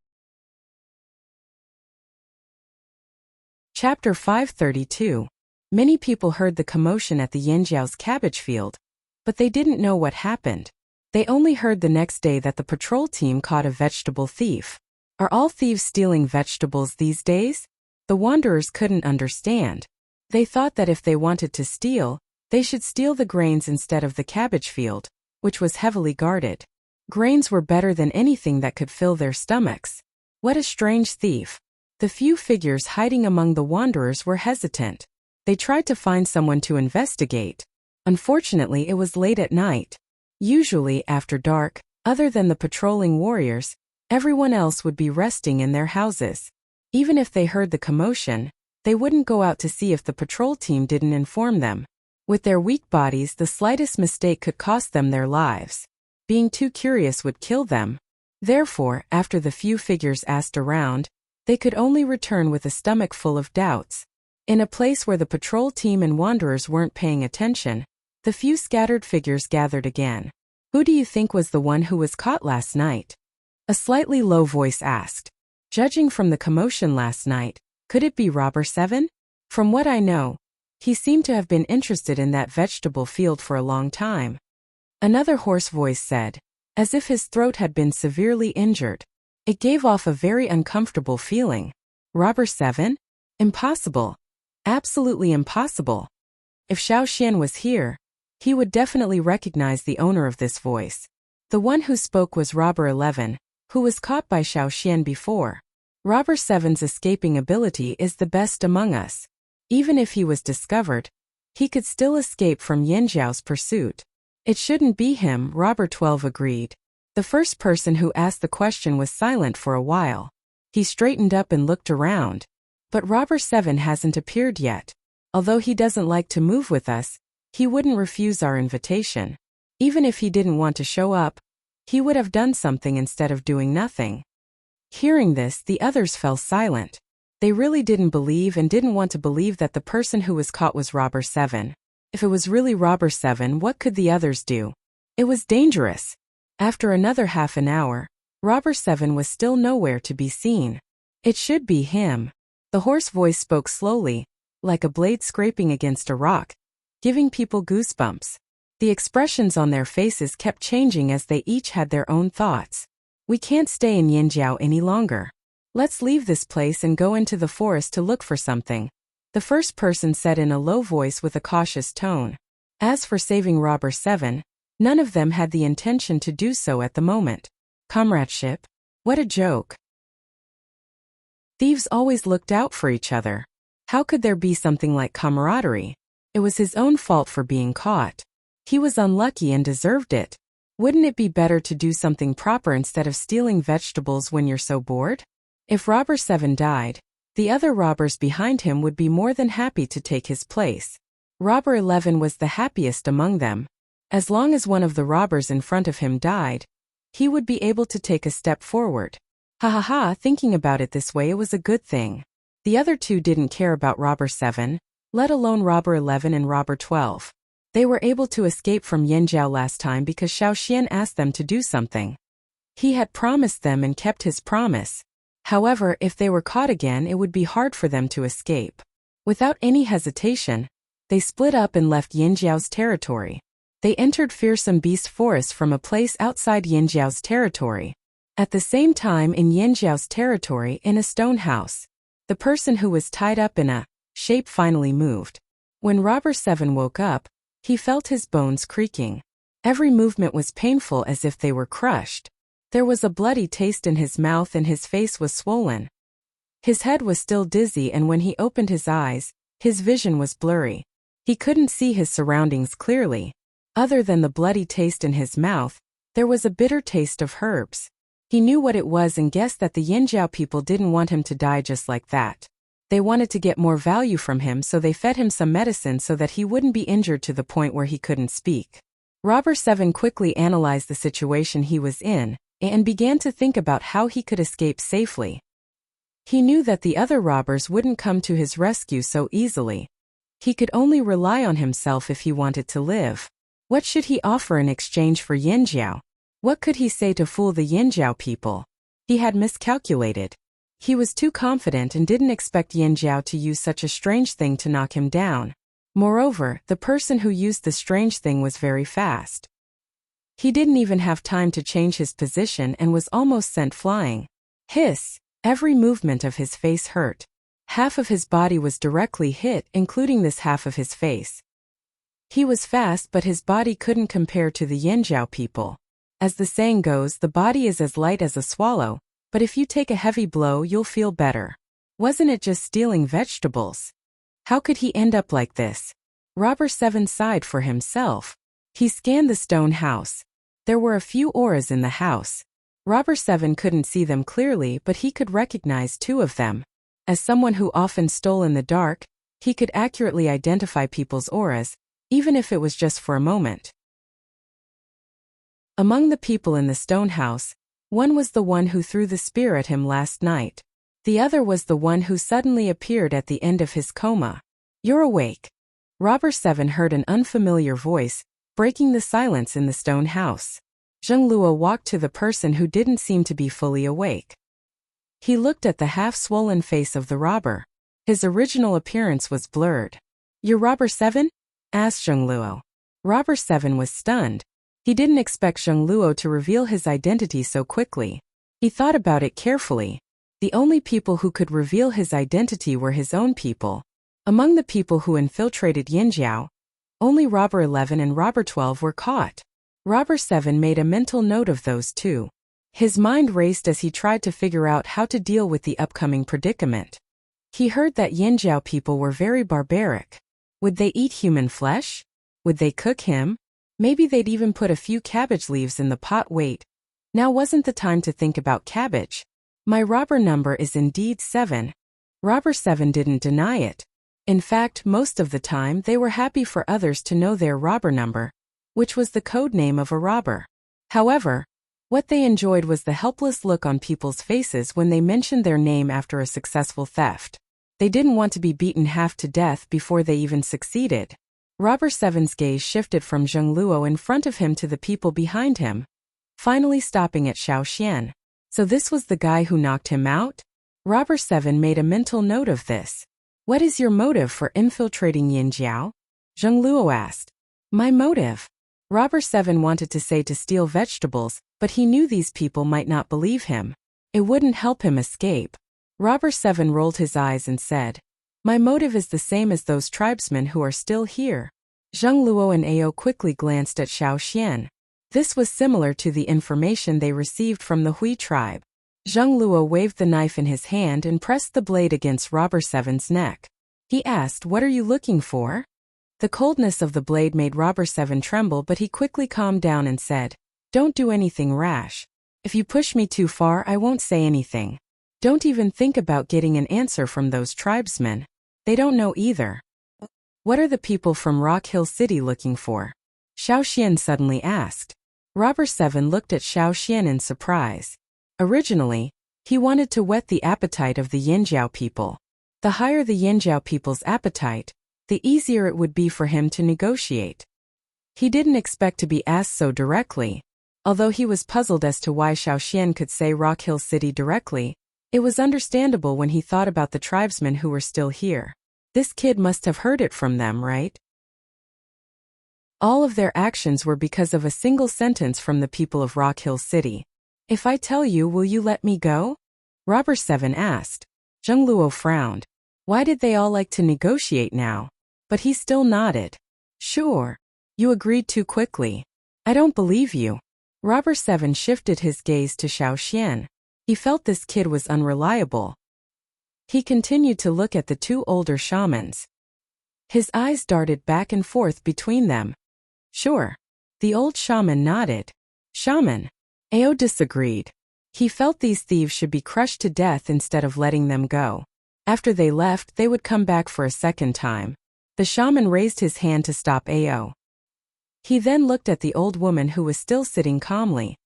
Chapter 532. Many people heard the commotion at the Yinjiao's cabbage field, but they didn't know what happened. They only heard the next day that the patrol team caught a vegetable thief. Are all thieves stealing vegetables these days? The wanderers couldn't understand. They thought that if they wanted to steal, they should steal the grains instead of the cabbage field, which was heavily guarded. Grains were better than anything that could fill their stomachs. What a strange thief. The few figures hiding among the wanderers were hesitant. They tried to find someone to investigate. Unfortunately, it was late at night. Usually, after dark, other than the patrolling warriors, everyone else would be resting in their houses. Even if they heard the commotion, they wouldn't go out to see if the patrol team didn't inform them. With their weak bodies, the slightest mistake could cost them their lives. Being too curious would kill them. Therefore, after the few figures asked around, they could only return with a stomach full of doubts. In a place where the patrol team and wanderers weren't paying attention, the few scattered figures gathered again. Who do you think was the one who was caught last night? A slightly low voice asked. Judging from the commotion last night, could it be Robber 7? From what I know, he seemed to have been interested in that vegetable field for a long time. Another hoarse voice said, as if his throat had been severely injured. It gave off a very uncomfortable feeling. Robber 7? Impossible. Absolutely impossible. If Xiaoxian was here, he would definitely recognize the owner of this voice. The one who spoke was Robber 11, who was caught by Xiaoxian before. Robber 7's escaping ability is the best among us. Even if he was discovered, he could still escape from Yanjiao's pursuit. It shouldn't be him, Robber 12 agreed. The first person who asked the question was silent for a while. He straightened up and looked around. But Robber 7 hasn't appeared yet. Although he doesn't like to move with us, he wouldn't refuse our invitation. Even if he didn't want to show up, he would have done something instead of doing nothing. Hearing this, the others fell silent. They really didn't believe and didn't want to believe that the person who was caught was Robber 7. If it was really Robber 7, what could the others do? It was dangerous. After another half an hour, Robber 7 was still nowhere to be seen. It should be him. The hoarse voice spoke slowly, like a blade scraping against a rock, giving people goosebumps. The expressions on their faces kept changing as they each had their own thoughts. We can't stay in Yanjiao any longer. Let's leave this place and go into the forest to look for something, the first person said in a low voice with a cautious tone. As for saving Robber 7, none of them had the intention to do so at the moment. Comradeship? What a joke. Thieves always looked out for each other. How could there be something like camaraderie? It was his own fault for being caught. He was unlucky and deserved it. Wouldn't it be better to do something proper instead of stealing vegetables when you're so bored? If Robber 7 died, the other robbers behind him would be more than happy to take his place. Robber 11 was the happiest among them. As long as one of the robbers in front of him died, he would be able to take a step forward. Ha ha ha, thinking about it this way, it was a good thing. The other two didn't care about Robber 7, let alone Robber 11 and Robber 12. They were able to escape from Yanjiao last time because Xiaoxian asked them to do something. He had promised them and kept his promise. However, if they were caught again, it would be hard for them to escape. Without any hesitation, they split up and left Yanjiao's territory. They entered Fearsome Beast Forest from a place outside Yanjiao's territory. At the same time, in Yanjiao's territory, in a stone house, the person who was tied up in a shape finally moved. When Robber 7 woke up, he felt his bones creaking. Every movement was painful as if they were crushed. There was a bloody taste in his mouth and his face was swollen. His head was still dizzy, and when he opened his eyes, his vision was blurry. He couldn't see his surroundings clearly. Other than the bloody taste in his mouth, there was a bitter taste of herbs. He knew what it was and guessed that the Yanjiao people didn't want him to die just like that. They wanted to get more value from him, so they fed him some medicine so that he wouldn't be injured to the point where he couldn't speak. Robber 7 quickly analyzed the situation he was in and began to think about how he could escape safely. He knew that the other robbers wouldn't come to his rescue so easily. He could only rely on himself if he wanted to live. What should he offer in exchange for Yanjiao? What could he say to fool the Yanjiao people? He had miscalculated. He was too confident and didn't expect Yanjiao to use such a strange thing to knock him down. Moreover, the person who used the strange thing was very fast. He didn't even have time to change his position and was almost sent flying. Hiss! Every movement of his face hurt. Half of his body was directly hit, including this half of his face. He was fast, but his body couldn't compare to the Yanjiao people. As the saying goes, the body is as light as a swallow, but if you take a heavy blow, you'll feel better. Wasn't it just stealing vegetables? How could he end up like this? Robber 7 sighed for himself. He scanned the stone house. There were a few auras in the house. Robber 7 couldn't see them clearly, but he could recognize two of them. As someone who often stole in the dark, he could accurately identify people's auras, even if it was just for a moment. Among the people in the stone house, one was the one who threw the spear at him last night. The other was the one who suddenly appeared at the end of his coma. You're awake. Robber 7 heard an unfamiliar voice, breaking the silence in the stone house. Zheng Luo walked to the person who didn't seem to be fully awake. He looked at the half-swollen face of the robber. His original appearance was blurred. "You're Robber 7?" asked Zheng Luo. Robber 7 was stunned. He didn't expect Zheng Luo to reveal his identity so quickly. He thought about it carefully. The only people who could reveal his identity were his own people. Among the people who infiltrated Yinjiao, only Robber 11 and Robber 12 were caught. Robber 7 made a mental note of those two. His mind raced as he tried to figure out how to deal with the upcoming predicament. He heard that Yinjiao people were very barbaric. Would they eat human flesh? Would they cook him? Maybe they'd even put a few cabbage leaves in the pot. Wait. Now wasn't the time to think about cabbage. My robber number is indeed 7. Robber 7 didn't deny it. In fact, most of the time they were happy for others to know their robber number, which was the code name of a robber. However, what they enjoyed was the helpless look on people's faces when they mentioned their name after a successful theft. They didn't want to be beaten half to death before they even succeeded. Robber 7's gaze shifted from Zheng Luo in front of him to the people behind him, finally stopping at Xiaoxian. So this was the guy who knocked him out? Robber 7 made a mental note of this. What is your motive for infiltrating Yinjiao? Zheng Luo asked. My motive? Robber 7 wanted to say to steal vegetables, but he knew these people might not believe him. It wouldn't help him escape. Robber 7 rolled his eyes and said, my motive is the same as those tribesmen who are still here. Zheng Luo and Ao quickly glanced at Xiaoxian. This was similar to the information they received from the Hui tribe. Zheng Luo waved the knife in his hand and pressed the blade against Robber 7's neck. He asked, what are you looking for? The coldness of the blade made Robber 7 tremble, but he quickly calmed down and said, don't do anything rash. If you push me too far, I won't say anything. Don't even think about getting an answer from those tribesmen. They don't know either. What are the people from Rock Hill City looking for? Xiaoxian suddenly asked. Robber 7 looked at Xiaoxian in surprise. Originally, he wanted to whet the appetite of the Yinjiao people. The higher the Yinjiao people's appetite, the easier it would be for him to negotiate. He didn't expect to be asked so directly. Although he was puzzled as to why Xiaoxian could say Rock Hill City directly, it was understandable when he thought about the tribesmen who were still here. This kid must have heard it from them, right? All of their actions were because of a single sentence from the people of Rock Hill City. If I tell you, will you let me go? Robber 7 asked. Zheng Luo frowned. Why did they all like to negotiate now? But he still nodded. Sure. You agreed too quickly. I don't believe you. Robber 7 shifted his gaze to Xiaoxian. He felt this kid was unreliable. He continued to look at the two older shamans. His eyes darted back and forth between them. Sure. The old shaman nodded. Shaman. Ao disagreed. He felt these thieves should be crushed to death instead of letting them go. After they left, they would come back for a second time. The shaman raised his hand to stop Ao. He then looked at the old woman who was still sitting calmly.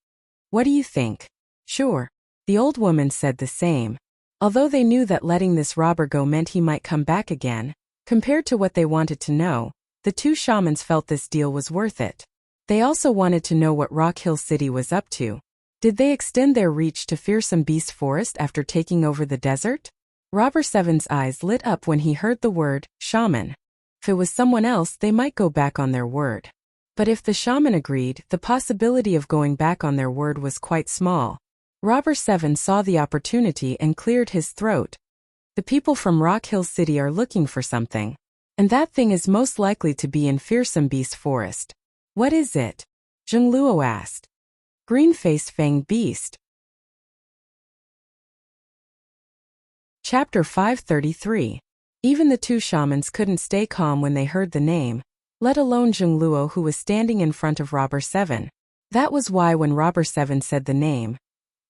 What do you think? Sure. The old woman said the same. Although they knew that letting this robber go meant he might come back again, compared to what they wanted to know, the two shamans felt this deal was worth it. They also wanted to know what Rock Hill City was up to. Did they extend their reach to Fearsome Beast Forest after taking over the desert? Robber 7's eyes lit up when he heard the word, shaman. If it was someone else, they might go back on their word. But if the shaman agreed, the possibility of going back on their word was quite small. Robber 7 saw the opportunity and cleared his throat. The people from Rock Hill City are looking for something. And that thing is most likely to be in Fearsome Beast Forest. What is it? Zheng Luo asked. Green-faced fanged beast. Chapter 533. Even the two shamans couldn't stay calm when they heard the name, let alone Zheng Luo, who was standing in front of Robber 7. That was why when Robber 7 said the name,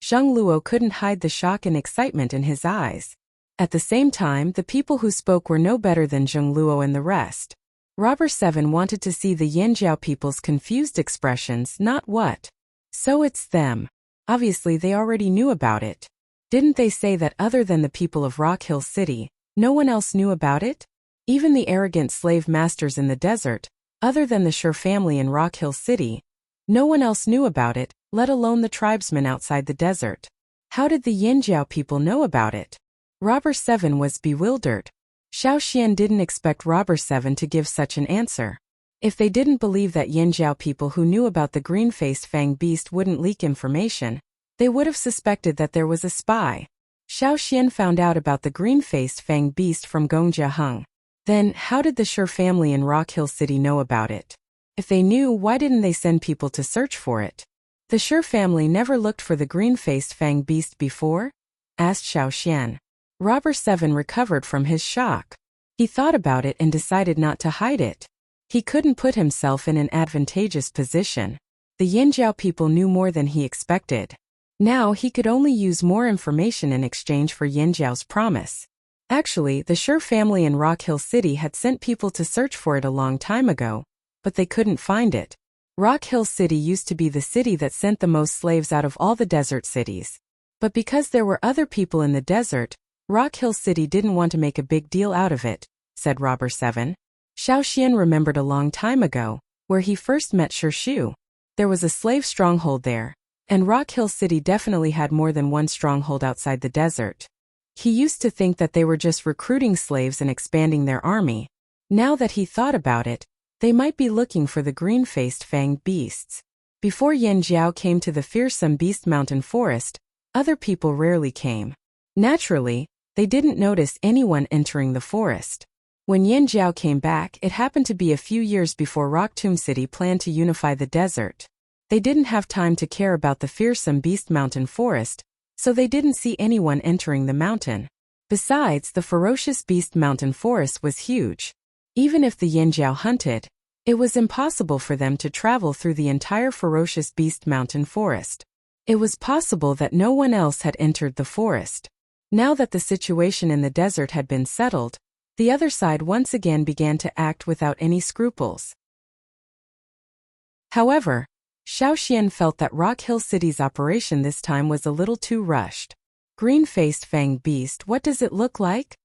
Zheng Luo couldn't hide the shock and excitement in his eyes. At the same time, the people who spoke were no better than Zheng Luo and the rest. Robber 7 wanted to see the Yinjiao people's confused expressions, not what. So it's them. Obviously they already knew about it. Didn't they say that other than the people of Rock Hill City, no one else knew about it? Even the arrogant slave masters in the desert, other than the Sher family in Rock Hill City, no one else knew about it, let alone the tribesmen outside the desert. How did the Yinjiao people know about it? Robber 7 was bewildered. Xiao Xian didn't expect Robber 7 to give such an answer. If they didn't believe that Yanjiao people who knew about the green-faced fang beast wouldn't leak information, they would have suspected that there was a spy. Xiao Xian found out about the green-faced fang beast from Gongjia Heng. Then, how did the Shi family in Rock Hill City know about it? If they knew, why didn't they send people to search for it? The Shi family never looked for the green-faced fang beast before? Asked Xiao Xian. Robber 7 recovered from his shock. He thought about it and decided not to hide it. He couldn't put himself in an advantageous position. The Yanjiao people knew more than he expected. Now he could only use more information in exchange for Yanjiao's promise. Actually, the Shi family in Rock Hill City had sent people to search for it a long time ago, but they couldn't find it. Rock Hill City used to be the city that sent the most slaves out of all the desert cities. But because there were other people in the desert, Rock Hill City didn't want to make a big deal out of it, said Robber 7. Xiao Xian remembered a long time ago, where he first met Shi Shu. There was a slave stronghold there, and Rock Hill City definitely had more than one stronghold outside the desert. He used to think that they were just recruiting slaves and expanding their army. Now that he thought about it, they might be looking for the green-faced fanged beasts. Before Yanjiao came to the fearsome Beast Mountain Forest, other people rarely came. Naturally, they didn't notice anyone entering the forest. When Yanjiao came back, it happened to be a few years before Rock Tomb City planned to unify the desert. They didn't have time to care about the fearsome Beast Mountain Forest, so they didn't see anyone entering the mountain. Besides, the ferocious Beast Mountain Forest was huge. Even if the Yanjiao hunted, it was impossible for them to travel through the entire ferocious Beast Mountain Forest. It was possible that no one else had entered the forest. Now that the situation in the desert had been settled, the other side once again began to act without any scruples. However, Xiao Xian felt that Rock Hill City's operation this time was a little too rushed. Green-faced fanged beast, what does it look like?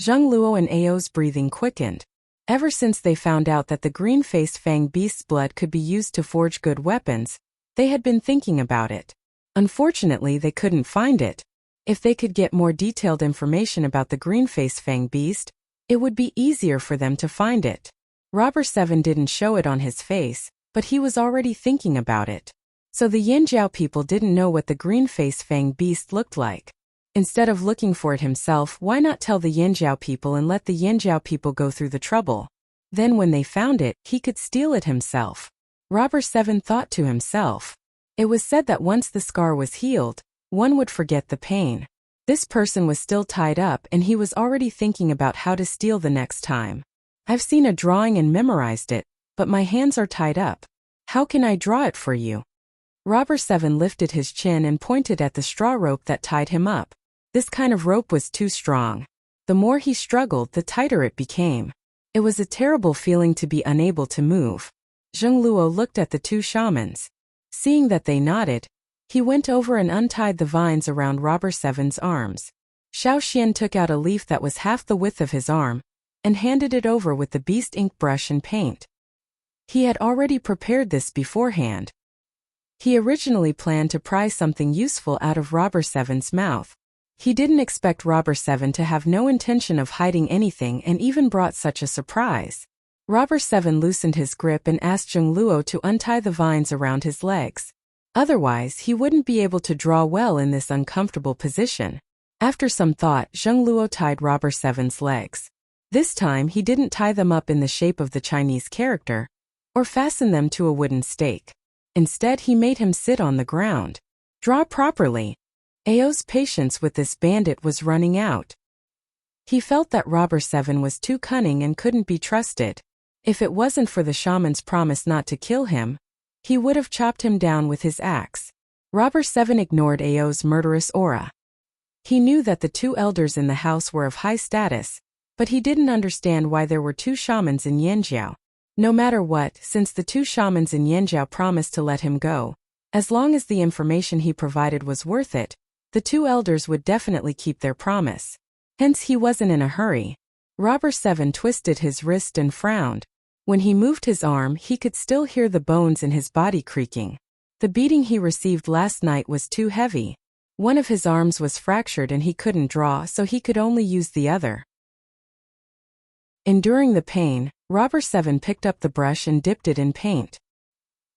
Zheng Luo and Ao's breathing quickened. Ever since they found out that the green-faced fanged beast's blood could be used to forge good weapons, they had been thinking about it. Unfortunately, they couldn't find it. If they could get more detailed information about the green-faced fanged beast, it would be easier for them to find it. Robber 7 didn't show it on his face, but he was already thinking about it. So the Yanjiao people didn't know what the green-faced fanged beast looked like. Instead of looking for it himself, why not tell the Yanjiao people and let the Yanjiao people go through the trouble? Then when they found it, he could steal it himself. Robber 7 thought to himself. It was said that once the scar was healed, one would forget the pain. This person was still tied up and he was already thinking about how to steal the next time. I've seen a drawing and memorized it, but my hands are tied up. How can I draw it for you? Robber 7 lifted his chin and pointed at the straw rope that tied him up. This kind of rope was too strong. The more he struggled, the tighter it became. It was a terrible feeling to be unable to move. Zheng Luo looked at the two shamans. Seeing that they nodded, he went over and untied the vines around Robber 7's arms. Xiao Xian took out a leaf that was half the width of his arm, and handed it over with the beast ink brush and paint. He had already prepared this beforehand. He originally planned to pry something useful out of Robber 7's mouth. He didn't expect Robber 7 to have no intention of hiding anything and even brought such a surprise. Robber 7 loosened his grip and asked Zheng Luo to untie the vines around his legs. Otherwise, he wouldn't be able to draw well in this uncomfortable position. After some thought, Zheng Luo tied Robber 7's legs. This time, he didn't tie them up in the shape of the Chinese character, or fasten them to a wooden stake. Instead, he made him sit on the ground. Draw properly. Ao's patience with this bandit was running out. He felt that Robber 7 was too cunning and couldn't be trusted. If it wasn't for the shaman's promise not to kill him, he would have chopped him down with his axe. Robber 7 ignored Ao's murderous aura. He knew that the two elders in the house were of high status, but he didn't understand why there were two shamans in Yanjiao. No matter what, since the two shamans in Yanjiao promised to let him go, as long as the information he provided was worth it, the two elders would definitely keep their promise. Hence he wasn't in a hurry. Robber 7 twisted his wrist and frowned. When he moved his arm, he could still hear the bones in his body creaking. The beating he received last night was too heavy. One of his arms was fractured and he couldn't draw, so he could only use the other. Enduring the pain, Robber 7 picked up the brush and dipped it in paint.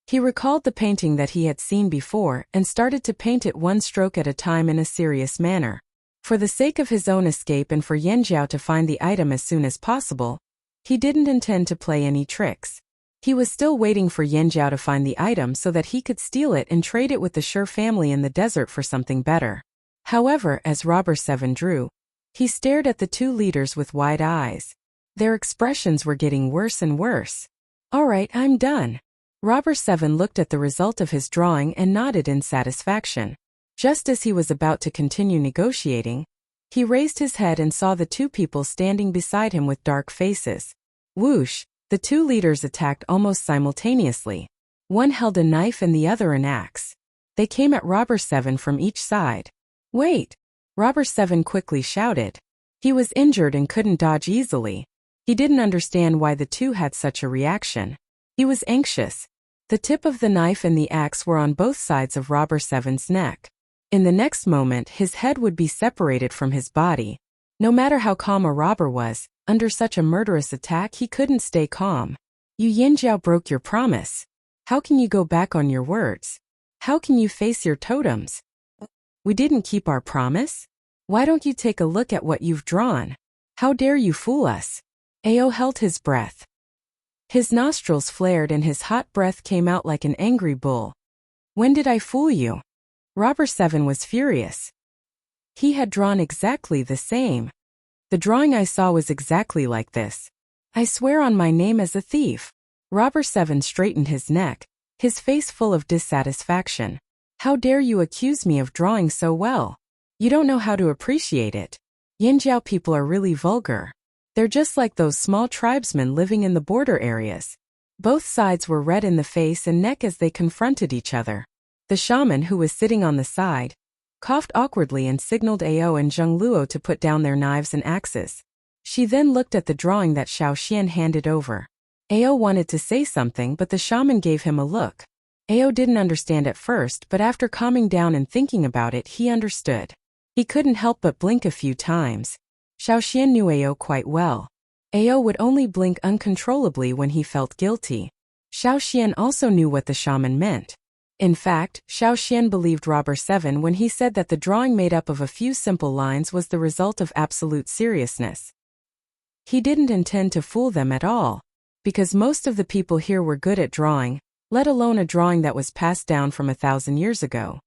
He recalled the painting that he had seen before and started to paint it one stroke at a time in a serious manner. For the sake of his own escape and for Yanjiao to find the item as soon as possible, he didn't intend to play any tricks. He was still waiting for Yanjiao to find the item so that he could steal it and trade it with the Sure family in the desert for something better. However, as Robber 7 drew, he stared at the two leaders with wide eyes. Their expressions were getting worse and worse. "All right, I'm done." Robber 7 looked at the result of his drawing and nodded in satisfaction. Just as he was about to continue negotiating, he raised his head and saw the two people standing beside him with dark faces. Whoosh! The two leaders attacked almost simultaneously. One held a knife and the other an axe. They came at Robber 7 from each side. "Wait!" Robber 7 quickly shouted. He was injured and couldn't dodge easily. He didn't understand why the two had such a reaction. He was anxious. The tip of the knife and the axe were on both sides of Robber 7's neck. In the next moment, his head would be separated from his body. No matter how calm a robber was, under such a murderous attack he couldn't stay calm. "You Yanjiao broke your promise. How can you go back on your words? How can you face your totems? We didn't keep our promise? Why don't you take a look at what you've drawn? How dare you fool us?" Ao held his breath. His nostrils flared and his hot breath came out like an angry bull. "When did I fool you?" Robber 7 was furious. He had drawn exactly the same. "The drawing I saw was exactly like this. I swear on my name as a thief." Robber 7 straightened his neck, his face full of dissatisfaction. "How dare you accuse me of drawing so well? You don't know how to appreciate it. Yanjiao people are really vulgar. They're just like those small tribesmen living in the border areas." Both sides were red in the face and neck as they confronted each other. The shaman, who was sitting on the side, coughed awkwardly and signaled Ao and Zheng Luo to put down their knives and axes. She then looked at the drawing that Xiao Xian handed over. Ao wanted to say something, but the shaman gave him a look. Ao didn't understand at first, but after calming down and thinking about it, he understood. He couldn't help but blink a few times. Xiao Xian knew Ao quite well. Ao would only blink uncontrollably when he felt guilty. Xiao Xian also knew what the shaman meant. In fact, Xiao Xian believed Robber 7 when he said that the drawing made up of a few simple lines was the result of absolute seriousness. He didn't intend to fool them at all, because most of the people here were good at drawing, let alone a drawing that was passed down from 1,000 years ago.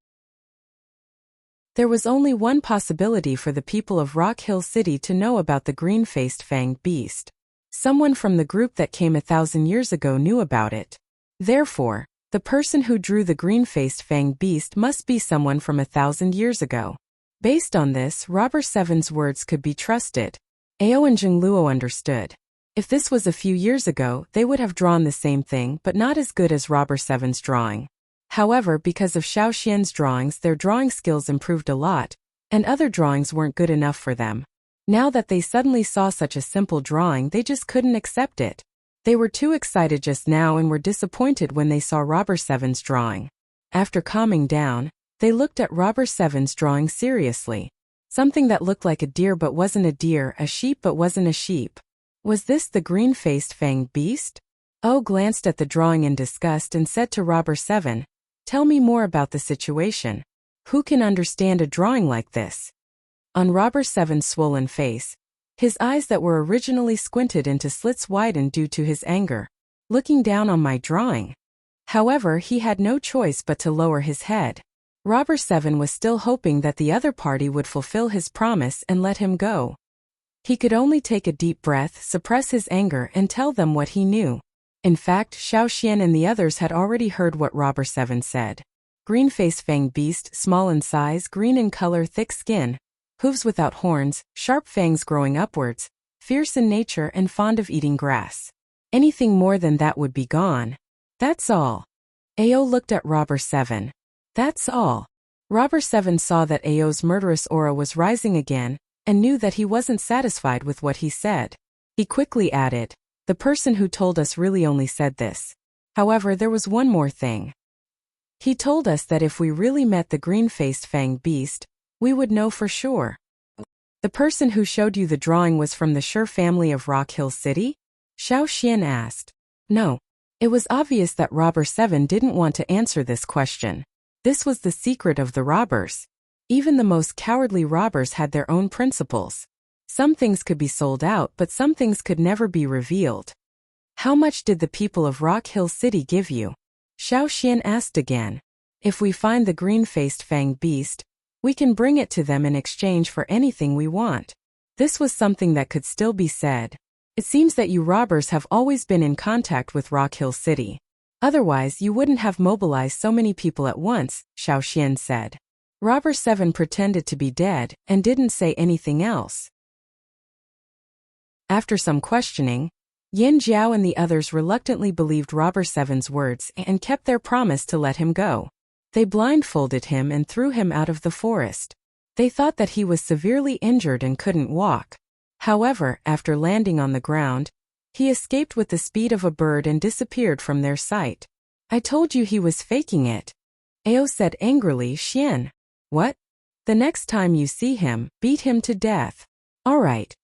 There was only one possibility for the people of Rock Hill City to know about the green-faced fanged beast. Someone from the group that came 1,000 years ago knew about it. Therefore, the person who drew the green-faced fanged beast must be someone from 1,000 years ago. Based on this, Robber 7's words could be trusted. Ao and Zheng Luo understood. If this was a few years ago, they would have drawn the same thing but not as good as Robber 7's drawing. However, because of Xiao Xian's drawings, their drawing skills improved a lot, and other drawings weren't good enough for them. Now that they suddenly saw such a simple drawing, they just couldn't accept it. They were too excited just now and were disappointed when they saw Robber 7's drawing. After calming down, they looked at Robber 7's drawing seriously. Something that looked like a deer but wasn't a deer, a sheep but wasn't a sheep. Was this the green-faced fanged beast? O glanced at the drawing in disgust and said to Robber 7, "Tell me more about the situation. Who can understand a drawing like this?" On Robber 7's swollen face, his eyes that were originally squinted into slits widened due to his anger. "Looking down on my drawing." However, he had no choice but to lower his head. Robber 7 was still hoping that the other party would fulfill his promise and let him go. He could only take a deep breath, suppress his anger, and tell them what he knew. In fact, Xiao Xian and the others had already heard what Robber 7 said. Green-faced fanged beast, small in size, green in color, thick skin, hooves without horns, sharp fangs growing upwards, fierce in nature and fond of eating grass. Anything more than that would be gone. That's all. Ao looked at Robber 7. That's all. Robber 7 saw that Ao's murderous aura was rising again, and knew that he wasn't satisfied with what he said. He quickly added, "The person who told us really only said this. However, there was one more thing. He told us that if we really met the green-faced fanged beast, we would know for sure." The person who showed you the drawing was from the Sure family of Rock Hill City? Xiao Xian asked. No. It was obvious that Robber 7 didn't want to answer this question. This was the secret of the robbers. Even the most cowardly robbers had their own principles. Some things could be sold out, but some things could never be revealed. How much did the people of Rock Hill City give you? Xiao Xian asked again. If we find the green-faced fanged beast, we can bring it to them in exchange for anything we want. This was something that could still be said. It seems that you robbers have always been in contact with Rock Hill City. Otherwise, you wouldn't have mobilized so many people at once, Xiao Xian said. Robber 7 pretended to be dead and didn't say anything else. After some questioning, Yin Jiao and the others reluctantly believed Robber 7's words and kept their promise to let him go. They blindfolded him and threw him out of the forest. They thought that he was severely injured and couldn't walk. However, after landing on the ground, he escaped with the speed of a bird and disappeared from their sight. I told you he was faking it. Ao said angrily. Xian. What? The next time you see him, beat him to death. All right.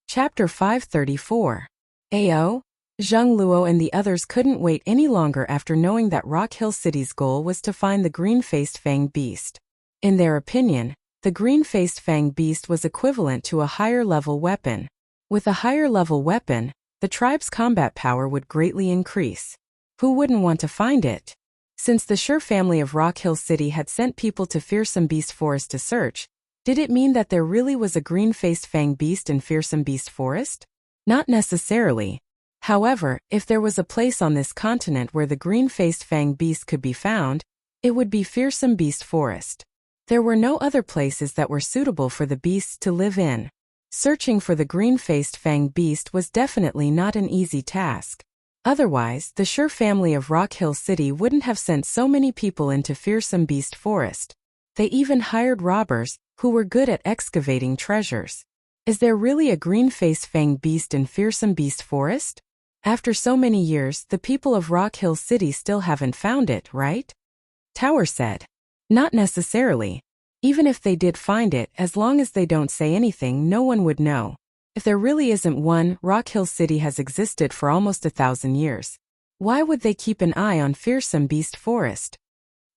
Chapter 534. Ao, Zheng Luo and the others couldn't wait any longer after knowing that Rock Hill City's goal was to find the green-faced fanged beast. In their opinion, the green-faced fanged beast was equivalent to a higher-level weapon. With a higher-level weapon, the tribe's combat power would greatly increase. Who wouldn't want to find it? Since the Sure family of Rock Hill City had sent people to Fearsome Beast Forest to search, did it mean that there really was a green-faced fanged beast in Fearsome Beast Forest? Not necessarily. However, if there was a place on this continent where the green-faced fanged beast could be found, it would be Fearsome Beast Forest. There were no other places that were suitable for the beasts to live in. Searching for the green-faced fanged beast was definitely not an easy task. Otherwise, the Sure family of Rock Hill City wouldn't have sent so many people into Fearsome Beast Forest. They even hired robbers, who were good at excavating treasures. Is there really a green-faced fanged beast in Fearsome Beast Forest? After so many years, the people of Rock Hill City still haven't found it, right? Tower said. Not necessarily. Even if they did find it, as long as they don't say anything, no one would know. If there really isn't one, Rock Hill City has existed for almost 1,000 years. Why would they keep an eye on Fearsome Beast Forest?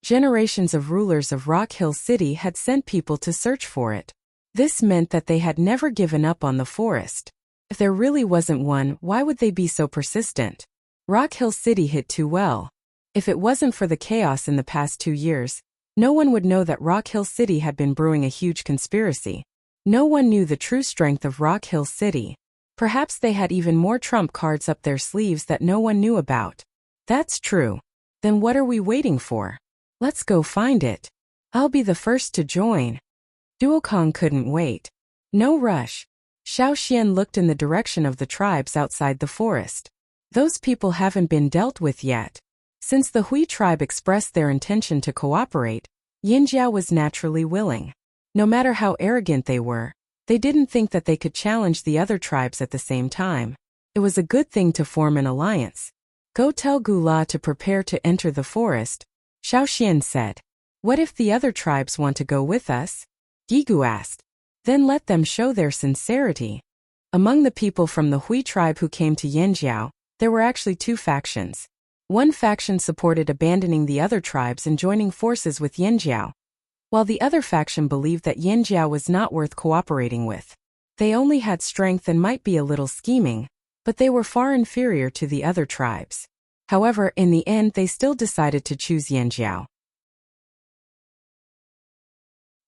Generations of rulers of Rock Hill City had sent people to search for it. This meant that they had never given up on the forest. If there really wasn't one, why would they be so persistent? Rock Hill City hid too well. If it wasn't for the chaos in the past 2 years, no one would know that Rock Hill City had been brewing a huge conspiracy. No one knew the true strength of Rock Hill City. Perhaps they had even more trump cards up their sleeves that no one knew about. That's true. Then what are we waiting for? Let's go find it. I'll be the first to join. Duokong couldn't wait. No rush. Xiao Xian looked in the direction of the tribes outside the forest. Those people haven't been dealt with yet. Since the Hui tribe expressed their intention to cooperate, Yinjiao was naturally willing. No matter how arrogant they were, they didn't think that they could challenge the other tribes at the same time. It was a good thing to form an alliance. Go tell Gula to prepare to enter the forest, Xiao Xian said. What if the other tribes want to go with us? Gigu asked. Then let them show their sincerity. Among the people from the Hui tribe who came to Yinjiao, there were actually 2 factions. One faction supported abandoning the other tribes and joining forces with Yinjiao, while the other faction believed that Yinjiao was not worth cooperating with. They only had strength and might be a little scheming, but they were far inferior to the other tribes. However, in the end they still decided to choose Yinjiao.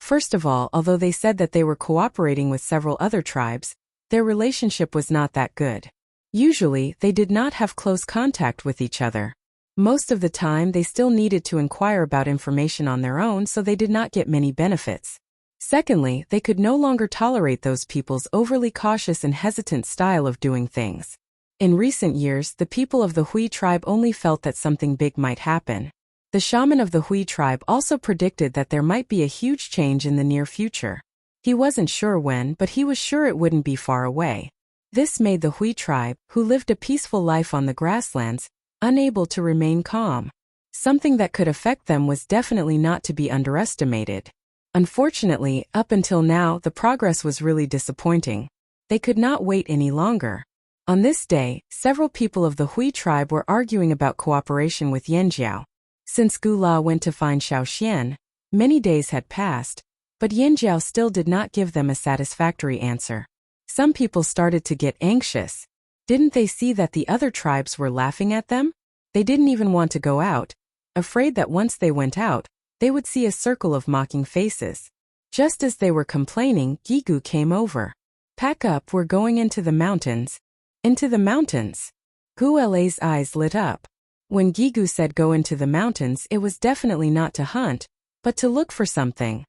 First of all, although they said that they were cooperating with several other tribes, their relationship was not that good. Usually, they did not have close contact with each other. Most of the time, they still needed to inquire about information on their own, so they did not get many benefits. Secondly, they could no longer tolerate those people's overly cautious and hesitant style of doing things. In recent years, the people of the Hui tribe only felt that something big might happen. The shaman of the Hui tribe also predicted that there might be a huge change in the near future. He wasn't sure when, but he was sure it wouldn't be far away. This made the Hui tribe, who lived a peaceful life on the grasslands, unable to remain calm. Something that could affect them was definitely not to be underestimated. Unfortunately, up until now, the progress was really disappointing. They could not wait any longer. On this day, several people of the Hui tribe were arguing about cooperation with Yanjiao. Since Gu La went to find Xiaoxian, many days had passed, but Yanjiao still did not give them a satisfactory answer. Some people started to get anxious. Didn't they see that the other tribes were laughing at them? They didn't even want to go out, afraid that once they went out, they would see a circle of mocking faces. Just as they were complaining, Gigu came over. Pack up, we're going into the mountains. Into the mountains? Gu La's eyes lit up. When Gigu said go into the mountains, it was definitely not to hunt, but to look for something.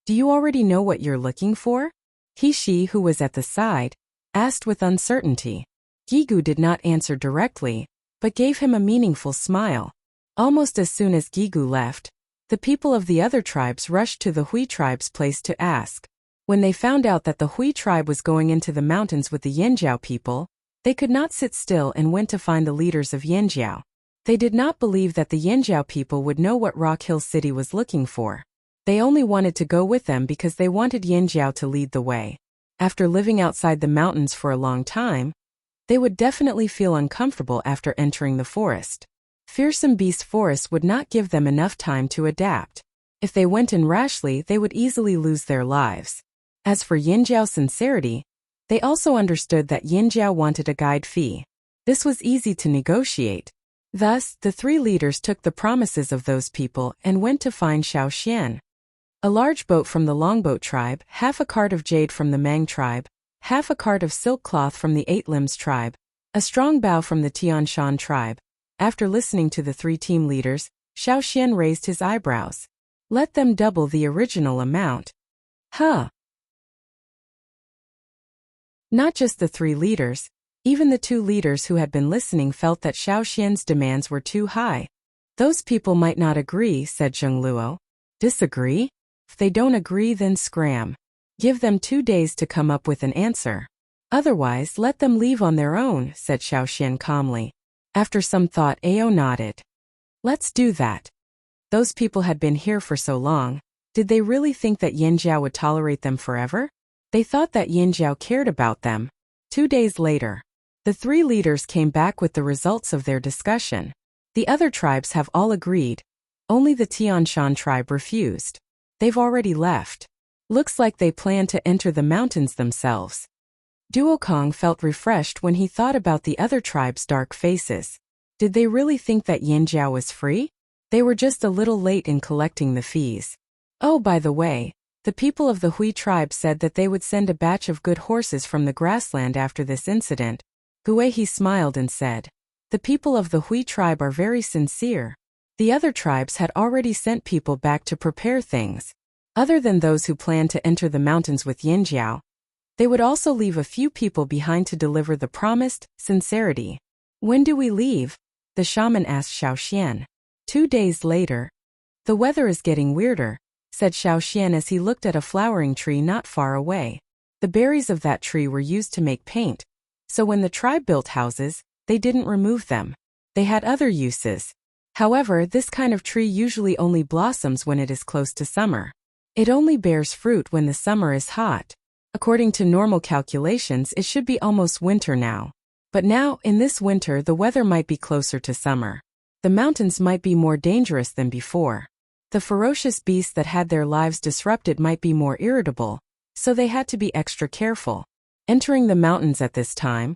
Do you already know what you're looking for? He, who was at the side, asked with uncertainty. Gigu did not answer directly, but gave him a meaningful smile. Almost as soon as Gigu left, the people of the other tribes rushed to the Hui tribe's place to ask. When they found out that the Hui tribe was going into the mountains with the Yanjiao people, they could not sit still and went to find the leaders of Yanjiao. They did not believe that the Yanjiao people would know what Rock Hill City was looking for. They only wanted to go with them because they wanted Yanjiao to lead the way. After living outside the mountains for a long time, they would definitely feel uncomfortable after entering the forest. Fearsome beast forest would not give them enough time to adapt. If they went in rashly, they would easily lose their lives. As for Yanjiao's sincerity, they also understood that Yanjiao wanted a guide fee. This was easy to negotiate. Thus, the three leaders took the promises of those people and went to find Xiaoxian. A large boat from the Longboat tribe, half a cart of jade from the Mang tribe, half a cart of silk cloth from the Eight Limbs tribe, a strong bow from the Tianshan tribe. After listening to the three team leaders, Xiaoxian raised his eyebrows. Let them double the original amount. Huh. Not just the three leaders, even the two leaders who had been listening felt that Xiaoxian's demands were too high. Those people might not agree, said Zheng Luo. Disagree? If they don't agree, then scram. Give them 2 days to come up with an answer. Otherwise, let them leave on their own, said Xiaoxian calmly. After some thought, Ao nodded. Let's do that. Those people had been here for so long. Did they really think that Yanjiao would tolerate them forever? They thought that Yanjiao cared about them. 2 days later, the three leaders came back with the results of their discussion. The other tribes have all agreed. Only the Tianshan tribe refused. They've already left. Looks like they plan to enter the mountains themselves. Duokong felt refreshed when he thought about the other tribes' dark faces. Did they really think that Yanjiao was free? They were just a little late in collecting the fees. Oh, by the way, the people of the Hui tribe said that they would send a batch of good horses from the grassland after this incident. Guihe smiled and said, the people of the Hui tribe are very sincere. The other tribes had already sent people back to prepare things. Other than those who planned to enter the mountains with Yanjiao, they would also leave a few people behind to deliver the promised sincerity. When do we leave? The shaman asked Xiaoxian. 2 days later. The weather is getting weirder, said Xiaoxian as he looked at a flowering tree not far away. The berries of that tree were used to make paint, so when the tribe built houses, they didn't remove them. They had other uses. However, this kind of tree usually only blossoms when it is close to summer. It only bears fruit when the summer is hot. According to normal calculations, it should be almost winter now. But now, in this winter, the weather might be closer to summer. The mountains might be more dangerous than before. The ferocious beasts that had their lives disrupted might be more irritable, so they had to be extra careful. Entering the mountains at this time,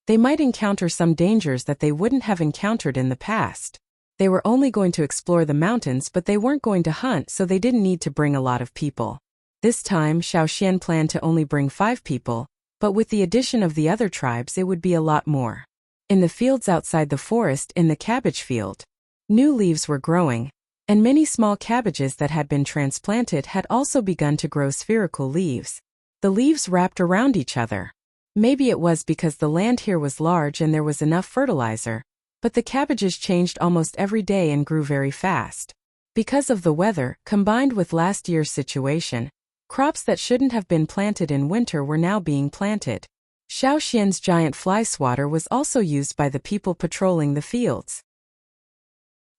they might encounter some dangers that they wouldn't have encountered in the past. They were only going to explore the mountains, but they weren't going to hunt, so they didn't need to bring a lot of people. This time, Xiaoxian planned to only bring 5 people, but with the addition of the other tribes it would be a lot more. In the fields outside the forest in the cabbage field, new leaves were growing, and many small cabbages that had been transplanted had also begun to grow spherical leaves. The leaves wrapped around each other. Maybe it was because the land here was large and there was enough fertilizer, but the cabbages changed almost every day and grew very fast. Because of the weather, combined with last year's situation, crops that shouldn't have been planted in winter were now being planted. Xiaoxian's giant fly swatter was also used by the people patrolling the fields.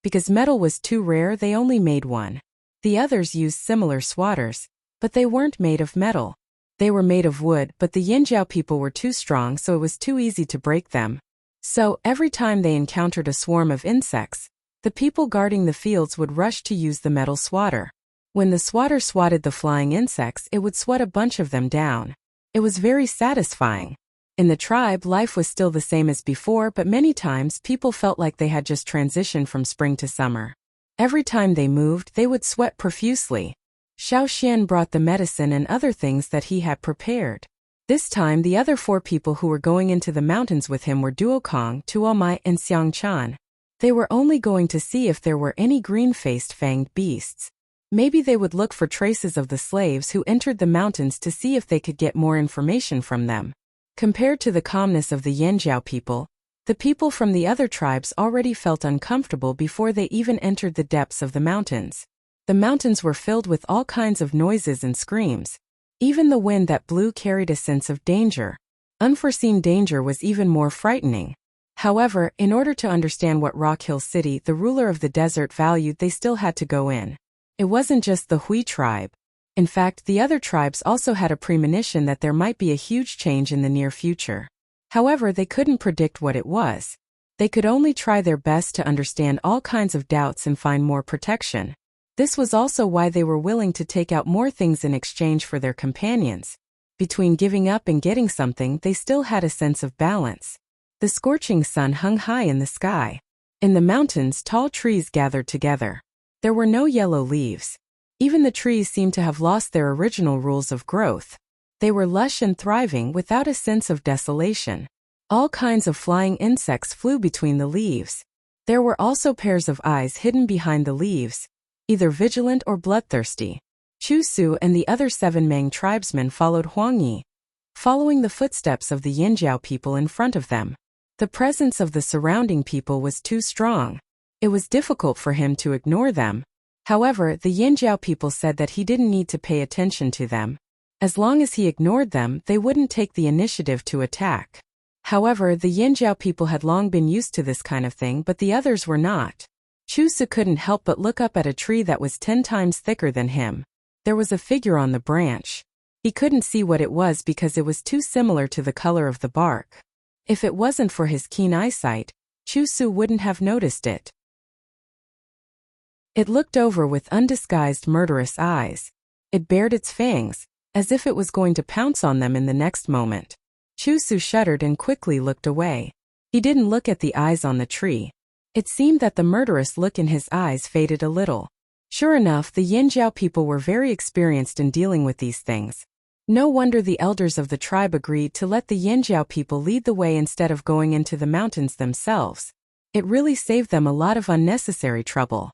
Because metal was too rare, they only made one. The others used similar swatters, but they weren't made of metal. They were made of wood, but the Yinjiao people were too strong, so it was too easy to break them. So, every time they encountered a swarm of insects, the people guarding the fields would rush to use the metal swatter. When the swatter swatted the flying insects, it would swat a bunch of them down. It was very satisfying. In the tribe, life was still the same as before, but many times people felt like they had just transitioned from spring to summer. Every time they moved, they would sweat profusely. Xiao Xian brought the medicine and other things that he had prepared. This time the other 4 people who were going into the mountains with him were Duokong, Tuomai, and Xiangchan. They were only going to see if there were any green-faced fanged beasts. Maybe they would look for traces of the slaves who entered the mountains to see if they could get more information from them. Compared to the calmness of the Yanjiao people, the people from the other tribes already felt uncomfortable before they even entered the depths of the mountains. The mountains were filled with all kinds of noises and screams. Even the wind that blew carried a sense of danger. Unforeseen danger was even more frightening. However, in order to understand what Rock Hill City, the ruler of the desert, valued, they still had to go in. It wasn't just the Hui tribe. In fact, the other tribes also had a premonition that there might be a huge change in the near future. However, they couldn't predict what it was. They could only try their best to understand all kinds of doubts and find more protection. This was also why they were willing to take out more things in exchange for their companions. Between giving up and getting something, they still had a sense of balance. The scorching sun hung high in the sky. In the mountains, tall trees gathered together. There were no yellow leaves. Even the trees seemed to have lost their original rules of growth. They were lush and thriving without a sense of desolation. All kinds of flying insects flew between the leaves. There were also pairs of eyes hidden behind the leaves, either vigilant or bloodthirsty. Chu Su and the other 7 Mang tribesmen followed Huang Yi, following the footsteps of the Yinjiao people in front of them. The presence of the surrounding people was too strong. It was difficult for him to ignore them. However, the Yinjiao people said that he didn't need to pay attention to them. As long as he ignored them, they wouldn't take the initiative to attack. However, the Yinjiao people had long been used to this kind of thing, but the others were not. Chu Su couldn't help but look up at a tree that was 10 times thicker than him. There was a figure on the branch. He couldn't see what it was because it was too similar to the color of the bark. If it wasn't for his keen eyesight, Chu Su wouldn't have noticed it. It looked over with undisguised murderous eyes. It bared its fangs, as if it was going to pounce on them in the next moment. Chu Su shuddered and quickly looked away. He didn't look at the eyes on the tree. It seemed that the murderous look in his eyes faded a little. Sure enough, the Yinjiao people were very experienced in dealing with these things. No wonder the elders of the tribe agreed to let the Yinjiao people lead the way instead of going into the mountains themselves. It really saved them a lot of unnecessary trouble.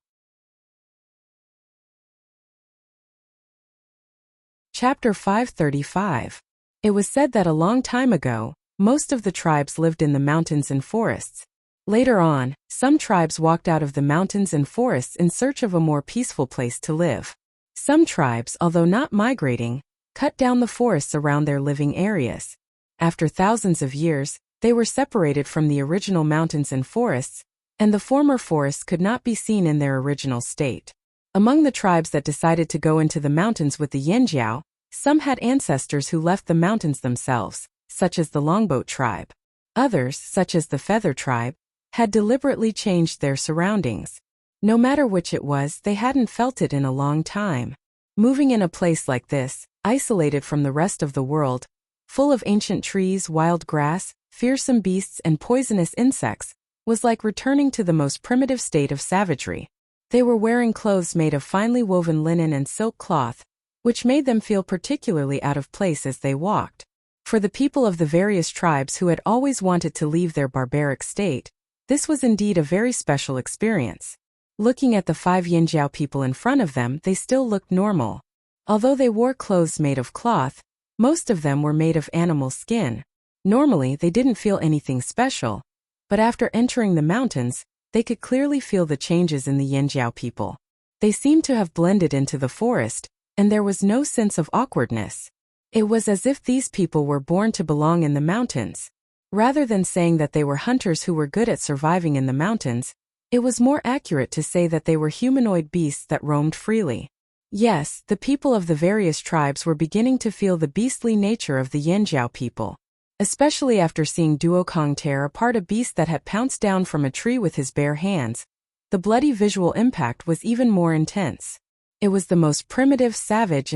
Chapter 535. It was said that a long time ago, most of the tribes lived in the mountains and forests. Later on, some tribes walked out of the mountains and forests in search of a more peaceful place to live. Some tribes, although not migrating, cut down the forests around their living areas. After thousands of years, they were separated from the original mountains and forests, and the former forests could not be seen in their original state. Among the tribes that decided to go into the mountains with the Yinjiao, some had ancestors who left the mountains themselves, such as the Longboat tribe. Others, such as the Feather tribe, had deliberately changed their surroundings. No matter which it was, they hadn't felt it in a long time. Moving in a place like this, isolated from the rest of the world, full of ancient trees, wild grass, fearsome beasts and poisonous insects, was like returning to the most primitive state of savagery. They were wearing clothes made of finely woven linen and silk cloth, which made them feel particularly out of place as they walked. For the people of the various tribes who had always wanted to leave their barbaric state, this was indeed a very special experience. Looking at the 5 Yinjiao people in front of them, they still looked normal. Although they wore clothes made of cloth, most of them were made of animal skin. Normally, they didn't feel anything special, but after entering the mountains, they could clearly feel the changes in the Yinjiao people. They seemed to have blended into the forest, and there was no sense of awkwardness. It was as if these people were born to belong in the mountains. Rather than saying that they were hunters who were good at surviving in the mountains, It was more accurate to say that they were humanoid beasts that roamed freely. Yes, the people of the various tribes were beginning to feel the beastly nature of the Yanjiao people. Especially after seeing Duokong tear apart a beast that had pounced down from a tree with his bare hands. The bloody visual impact was even more intense. It was the most primitive, savage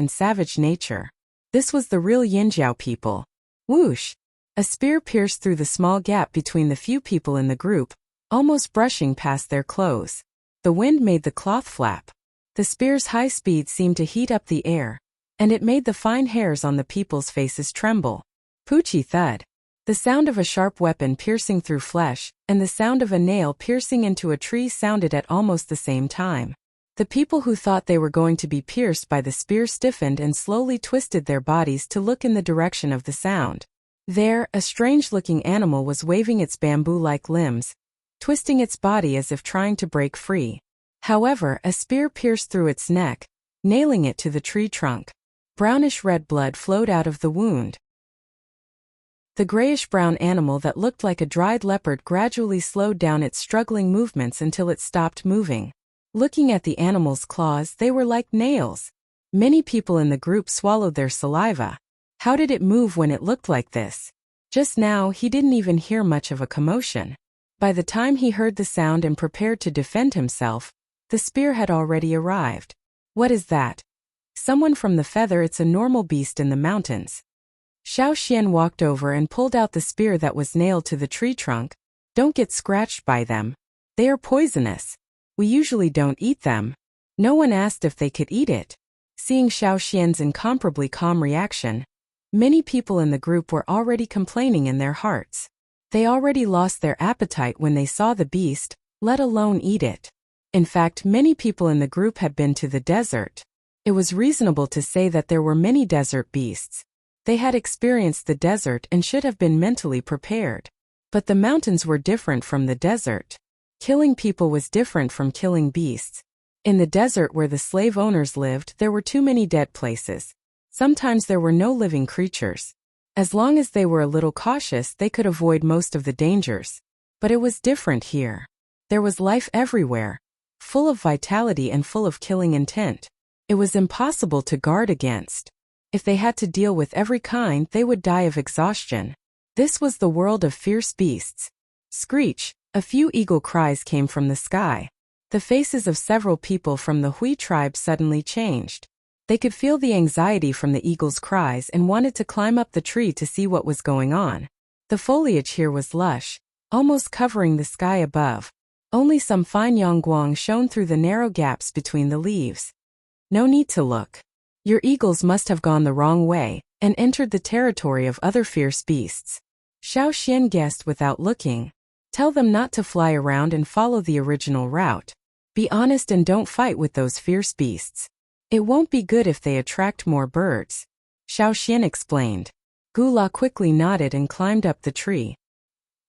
nature. This was the real Yanjiao people. Whoosh! A spear pierced through the small gap between the few people in the group, almost brushing past their clothes. The wind made the cloth flap. The spear's high speed seemed to heat up the air, and it made the fine hairs on the people's faces tremble. Poochie thud. The sound of a sharp weapon piercing through flesh, and the sound of a nail piercing into a tree sounded at almost the same time. The people who thought they were going to be pierced by the spear stiffened and slowly twisted their bodies to look in the direction of the sound. There, a strange-looking animal was waving its bamboo-like limbs, twisting its body as if trying to break free. However, a spear pierced through its neck, nailing it to the tree trunk. Brownish-red blood flowed out of the wound. The grayish-brown animal that looked like a dried leopard gradually slowed down its struggling movements until it stopped moving. Looking at the animal's claws, they were like nails. Many people in the group swallowed their saliva. How did it move when it looked like this? Just now, he didn't even hear much of a commotion. By the time he heard the sound and prepared to defend himself, the spear had already arrived. What is that? Someone from the feather. It's a normal beast in the mountains. Xiao Xian walked over and pulled out the spear that was nailed to the tree trunk. Don't get scratched by them. They are poisonous. We usually don't eat them. No one asked if they could eat it. Seeing Xiao Xian's incomparably calm reaction, many people in the group were already complaining in their hearts. They already lost their appetite when they saw the beast, let alone eat it. In fact, many people in the group had been to the desert. It was reasonable to say that there were many desert beasts. They had experienced the desert and should have been mentally prepared. But the mountains were different from the desert. Killing people was different from killing beasts. In the desert where the slave owners lived, there were too many dead places. Sometimes there were no living creatures. As long as they were a little cautious, they could avoid most of the dangers. But it was different here. There was life everywhere, full of vitality and full of killing intent. It was impossible to guard against. If they had to deal with every kind, they would die of exhaustion. This was the world of fierce beasts. Screech! A few eagle cries came from the sky. The faces of several people from the Hui tribe suddenly changed. They could feel the anxiety from the eagle's cries and wanted to climb up the tree to see what was going on. The foliage here was lush, almost covering the sky above. Only some fine yangguang shone through the narrow gaps between the leaves. No need to look. Your eagles must have gone the wrong way and entered the territory of other fierce beasts. Xiao Xian guessed without looking. Tell them not to fly around and follow the original route. Be honest and don't fight with those fierce beasts. It won't be good if they attract more birds. Xiao Xian explained. Gula quickly nodded and climbed up the tree.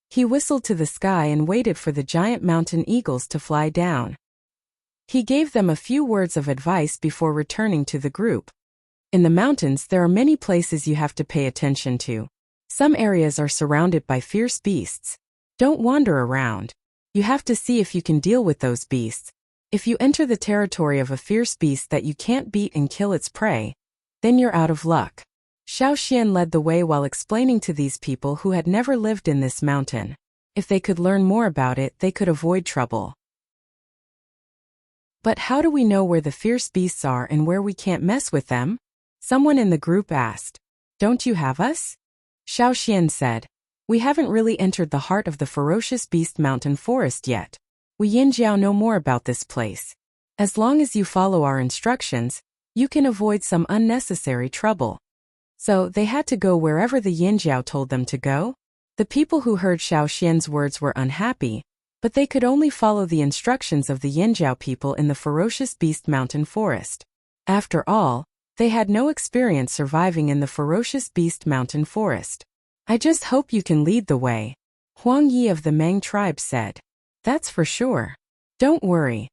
He whistled to the sky and waited for the giant mountain eagles to fly down. He gave them a few words of advice before returning to the group. In the mountains, there are many places you have to pay attention to. Some areas are surrounded by fierce beasts. Don't wander around. You have to see if you can deal with those beasts. If you enter the territory of a fierce beast that you can't beat and kill its prey, then you're out of luck. Xiao Xian led the way while explaining to these people who had never lived in this mountain. If they could learn more about it, they could avoid trouble. But how do we know where the fierce beasts are and where we can't mess with them? Someone in the group asked. Don't you have us? Xiao Xian said. We haven't really entered the heart of the ferocious beast mountain forest yet. We Yinjiao know more about this place. As long as you follow our instructions, you can avoid some unnecessary trouble. So they had to go wherever the Yinjiao told them to go? The people who heard Xiao Xian's words were unhappy, but they could only follow the instructions of the Yinjiao people in the ferocious beast mountain forest. After all, they had no experience surviving in the ferocious beast mountain forest. I just hope you can lead the way, Huang Yi of the Mang tribe said. That's for sure. Don't worry.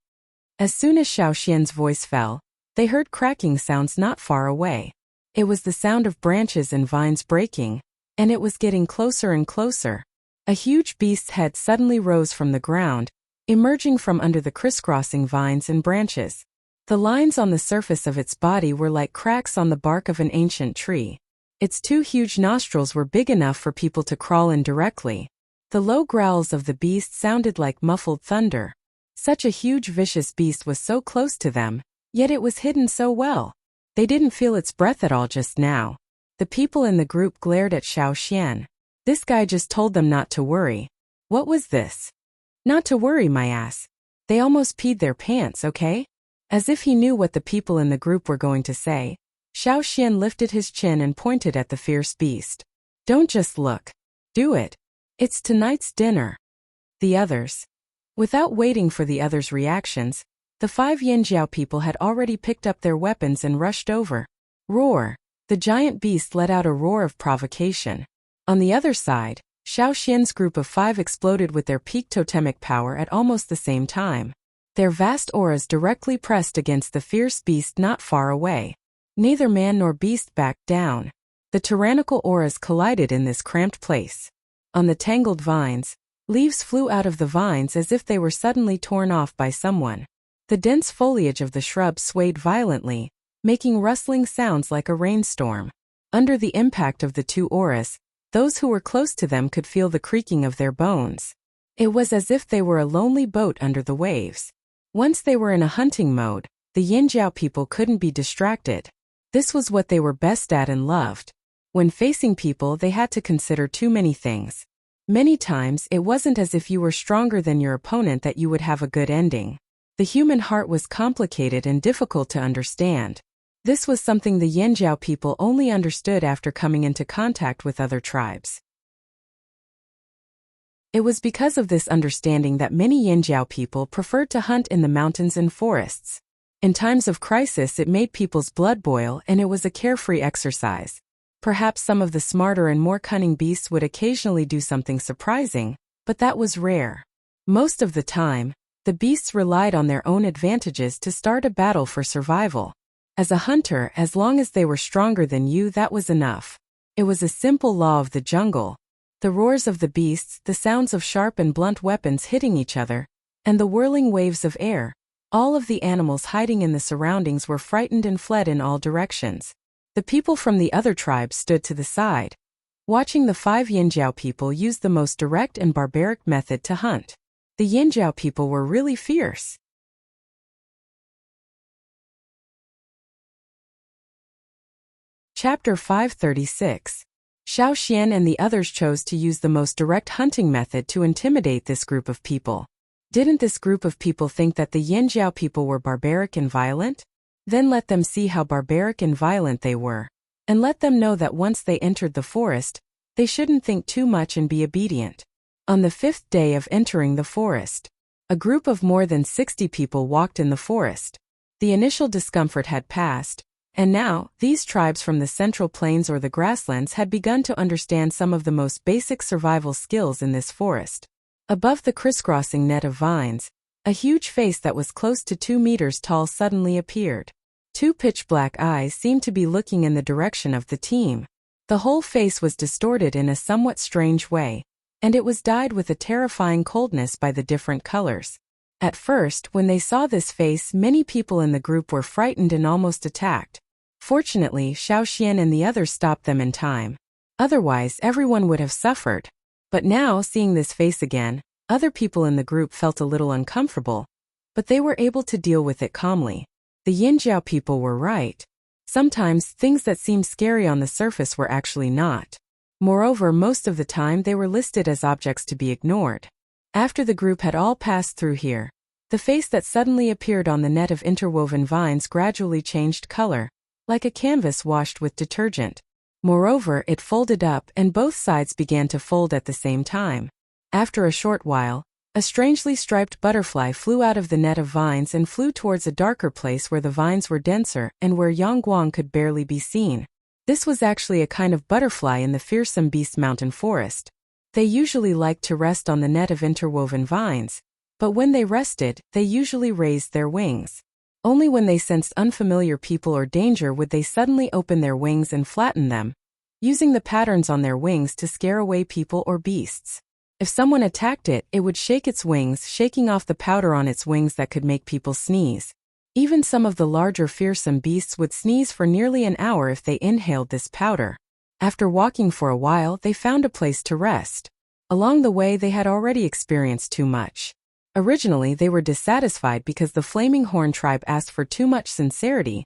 As soon as Xiao Xian's voice fell, they heard cracking sounds not far away. It was the sound of branches and vines breaking, and it was getting closer and closer. A huge beast's head suddenly rose from the ground, emerging from under the crisscrossing vines and branches. The lines on the surface of its body were like cracks on the bark of an ancient tree. Its 2 huge nostrils were big enough for people to crawl in directly. The low growls of the beast sounded like muffled thunder. Such a huge vicious beast was so close to them, yet it was hidden so well. They didn't feel its breath at all just now. The people in the group glared at Xiao Xian. This guy just told them not to worry. What was this? Not to worry, my ass. They almost peed their pants, okay? As if he knew what the people in the group were going to say, Xiao Xian lifted his chin and pointed at the fierce beast. Don't just look. Do it. It's tonight's dinner. The others. Without waiting for the others' reactions, the 5 Yinjiao people had already picked up their weapons and rushed over. Roar! The giant beast let out a roar of provocation. On the other side, Xiao Xian's group of 5 exploded with their peak totemic power at almost the same time. Their vast auras directly pressed against the fierce beast not far away. Neither man nor beast backed down. The tyrannical auras collided in this cramped place. On the tangled vines, leaves flew out of the vines as if they were suddenly torn off by someone. The dense foliage of the shrubs swayed violently, making rustling sounds like a rainstorm. Under the impact of the 2 auras, those who were close to them could feel the creaking of their bones. It was as if they were a lonely boat under the waves. Once they were in a hunting mode, the Yinjiao people couldn't be distracted. This was what they were best at and loved. When facing people, they had to consider too many things. Many times, it wasn't as if you were stronger than your opponent that you would have a good ending. The human heart was complicated and difficult to understand. This was something the Yinjiao people only understood after coming into contact with other tribes. It was because of this understanding that many Yinjiao people preferred to hunt in the mountains and forests. In times of crisis, it made people's blood boil, and it was a carefree exercise. Perhaps some of the smarter and more cunning beasts would occasionally do something surprising, but that was rare. Most of the time, the beasts relied on their own advantages to start a battle for survival. As a hunter, as long as they were stronger than you, that was enough. It was a simple law of the jungle. The roars of the beasts, the sounds of sharp and blunt weapons hitting each other, and the whirling waves of air. All of the animals hiding in the surroundings were frightened and fled in all directions. The people from the other tribes stood to the side, watching the 5 Yinjiao people use the most direct and barbaric method to hunt. The Yinjiao people were really fierce. Chapter 536. Xiao Xian and the others chose to use the most direct hunting method to intimidate this group of people. Didn't this group of people think that the Yinjiao people were barbaric and violent? Then let them see how barbaric and violent they were. And let them know that once they entered the forest, they shouldn't think too much and be obedient. On the 5th day of entering the forest, a group of more than 60 people walked in the forest. The initial discomfort had passed, and now, these tribes from the central plains or the grasslands had begun to understand some of the most basic survival skills in this forest. Above the crisscrossing net of vines, a huge face that was close to 2 meters tall suddenly appeared. 2 pitch-black eyes seemed to be looking in the direction of the team. The whole face was distorted in a somewhat strange way, and it was dyed with a terrifying coldness by the different colors. At first, when they saw this face, many people in the group were frightened and almost attacked. Fortunately, Xiao Xian and the others stopped them in time. Otherwise, everyone would have suffered. But now, seeing this face again, other people in the group felt a little uncomfortable, but they were able to deal with it calmly. The Yinjiao people were right. Sometimes, things that seemed scary on the surface were actually not. Moreover, most of the time they were listed as objects to be ignored. After the group had all passed through here, the face that suddenly appeared on the net of interwoven vines gradually changed color, like a canvas washed with detergent. Moreover, it folded up and both sides began to fold at the same time. After a short while, a strangely striped butterfly flew out of the net of vines and flew towards a darker place where the vines were denser and where Yangguang could barely be seen. This was actually a kind of butterfly in the fearsome beast mountain forest. They usually liked to rest on the net of interwoven vines, but when they rested, they usually raised their wings. Only when they sensed unfamiliar people or danger would they suddenly open their wings and flatten them, using the patterns on their wings to scare away people or beasts. If someone attacked it, it would shake its wings, shaking off the powder on its wings that could make people sneeze. Even some of the larger fearsome beasts would sneeze for nearly an hour if they inhaled this powder. After walking for a while, they found a place to rest. Along the way, they had already experienced too much. Originally, they were dissatisfied because the Flaming Horn tribe asked for too much sincerity,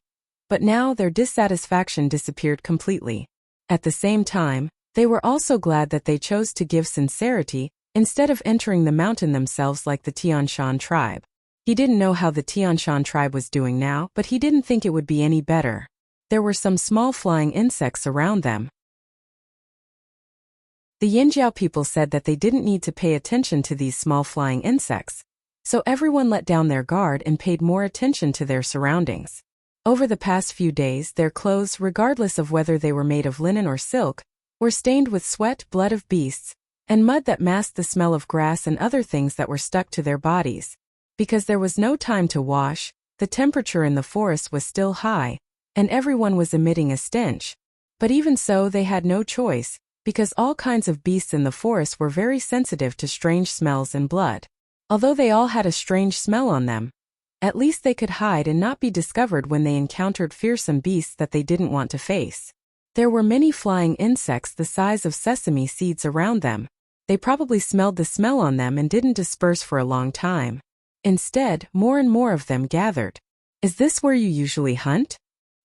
but now their dissatisfaction disappeared completely. At the same time, they were also glad that they chose to give sincerity instead of entering the mountain themselves like the Tianshan tribe. He didn't know how the Tianshan tribe was doing now, but he didn't think it would be any better. There were some small flying insects around them. The Yinjiao people said that they didn't need to pay attention to these small flying insects, so everyone let down their guard and paid more attention to their surroundings. Over the past few days, their clothes, regardless of whether they were made of linen or silk, were stained with sweat, blood of beasts, and mud that masked the smell of grass and other things that were stuck to their bodies. Because there was no time to wash, the temperature in the forest was still high, and everyone was emitting a stench. But even so, they had no choice, because all kinds of beasts in the forest were very sensitive to strange smells and blood. Although they all had a strange smell on them, at least they could hide and not be discovered when they encountered fearsome beasts that they didn't want to face. There were many flying insects the size of sesame seeds around them. They probably smelled the smell on them and didn't disperse for a long time. Instead, more and more of them gathered. "Is this where you usually hunt?"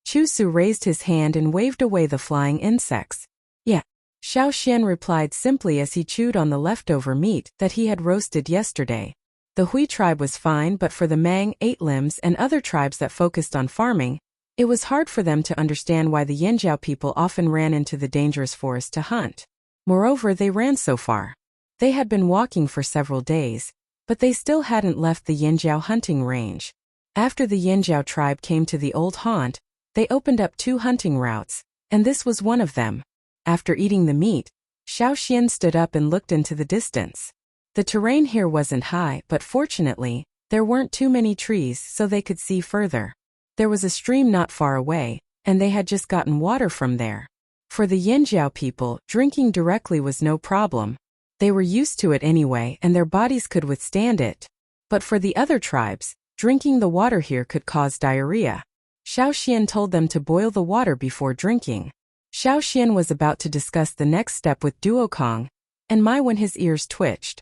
Chusu raised his hand and waved away the flying insects. "Yeah," Xiao Xian replied simply as he chewed on the leftover meat that he had roasted yesterday. The Hui tribe was fine, but for the Mang, Eight Limbs, and other tribes that focused on farming, it was hard for them to understand why the Yinjiao people often ran into the dangerous forest to hunt. Moreover, they ran so far. They had been walking for several days, but they still hadn't left the Yinjiao hunting range. After the Yinjiao tribe came to the old haunt, they opened up 2 hunting routes, and this was one of them. After eating the meat, Xiao Xian stood up and looked into the distance. The terrain here wasn't high, but fortunately, there weren't too many trees so they could see further. There was a stream not far away, and they had just gotten water from there. For the Yinjiao people, drinking directly was no problem. They were used to it anyway, and their bodies could withstand it. But for the other tribes, drinking the water here could cause diarrhea. Xiao Xian told them to boil the water before drinking. Xiao Xian was about to discuss the next step with Duokong, and Mai when his ears twitched.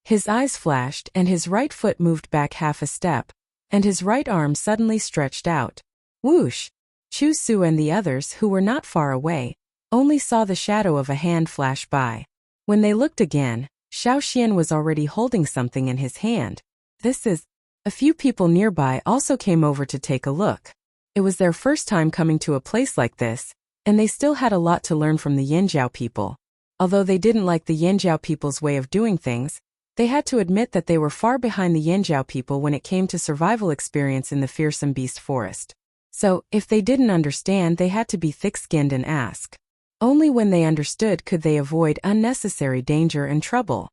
His eyes flashed, and his right foot moved back half a step, and his right arm suddenly stretched out. Whoosh! Chu Su and the others, who were not far away, only saw the shadow of a hand flash by. When they looked again, Xiao Xian was already holding something in his hand. This is... A few people nearby also came over to take a look. It was their first time coming to a place like this, and they still had a lot to learn from the Yinjiao people. Although they didn't like the Yinjiao people's way of doing things, they had to admit that they were far behind the Yinjiao people when it came to survival experience in the fearsome beast forest. So, if they didn't understand, they had to be thick-skinned and ask. Only when they understood could they avoid unnecessary danger and trouble.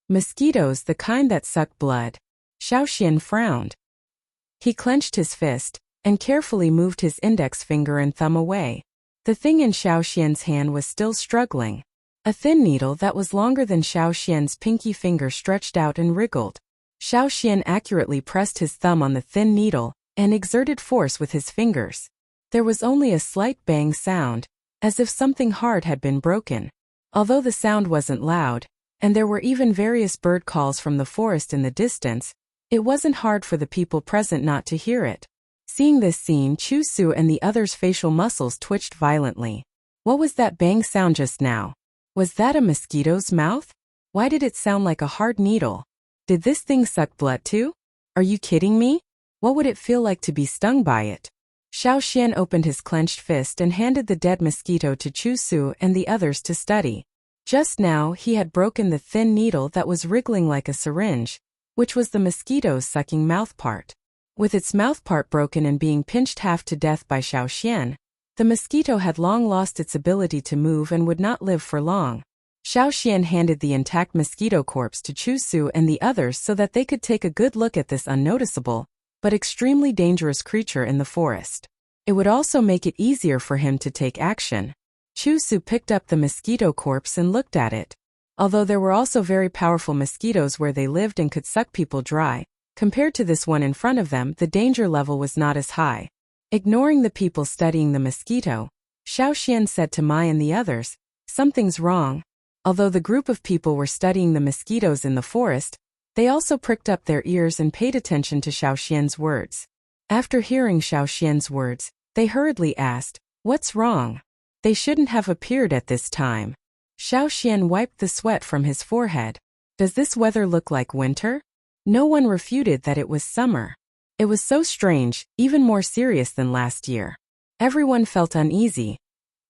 Mosquitoes, the kind that suck blood. Xiao Xian frowned. He clenched his fist, and carefully moved his index finger and thumb away. The thing in Xiao Xian's hand was still struggling. A thin needle that was longer than Xiao Xian's pinky finger stretched out and wriggled. Xiao Xian accurately pressed his thumb on the thin needle, and exerted force with his fingers. There was only a slight bang sound, as if something hard had been broken. Although the sound wasn't loud, and there were even various bird calls from the forest in the distance, it wasn't hard for the people present not to hear it. Seeing this scene, Chu Su and the others' facial muscles twitched violently. What was that bang sound just now? Was that a mosquito's mouth? Why did it sound like a hard needle? Did this thing suck blood too? Are you kidding me? What would it feel like to be stung by it? Xiao Xian opened his clenched fist and handed the dead mosquito to Chu Su and the others to study. Just now, he had broken the thin needle that was wriggling like a syringe, which was the mosquito's sucking mouth part. With its mouth part broken and being pinched half to death by Xiao Xian, the mosquito had long lost its ability to move and would not live for long. Xiao Xian handed the intact mosquito corpse to Chu Su and the others so that they could take a good look at this unnoticeable, but extremely dangerous creature in the forest. It would also make it easier for him to take action. Chu Su picked up the mosquito corpse and looked at it. Although there were also very powerful mosquitoes where they lived and could suck people dry, compared to this one in front of them, the danger level was not as high. Ignoring the people studying the mosquito, Xiaoxian said to Mai and the others, "Something's wrong." Although the group of people were studying the mosquitoes in the forest, they also pricked up their ears and paid attention to Xiaoxian's words. After hearing Xiaoxian's words, they hurriedly asked, "What's wrong? They shouldn't have appeared at this time." Xiaoxian wiped the sweat from his forehead. "Does this weather look like winter?" No one refuted that it was summer. It was so strange, even more serious than last year. Everyone felt uneasy,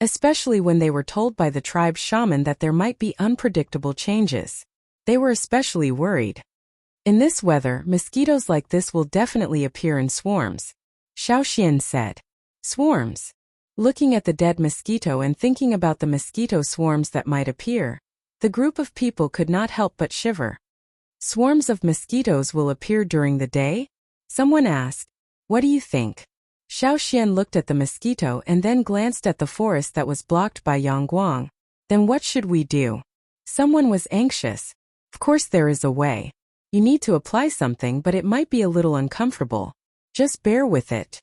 especially when they were told by the tribe's shaman that there might be unpredictable changes. They were especially worried. "In this weather, mosquitoes like this will definitely appear in swarms," Xiaoxian said. "Swarms?" Looking at the dead mosquito and thinking about the mosquito swarms that might appear, the group of people could not help but shiver. "Swarms of mosquitoes will appear during the day?" Someone asked. "What do you think?" Xiaoxian looked at the mosquito and then glanced at the forest that was blocked by Yangguang. "Then what should we do?" Someone was anxious. "Of course there is a way. You need to apply something, but it might be a little uncomfortable. Just bear with it.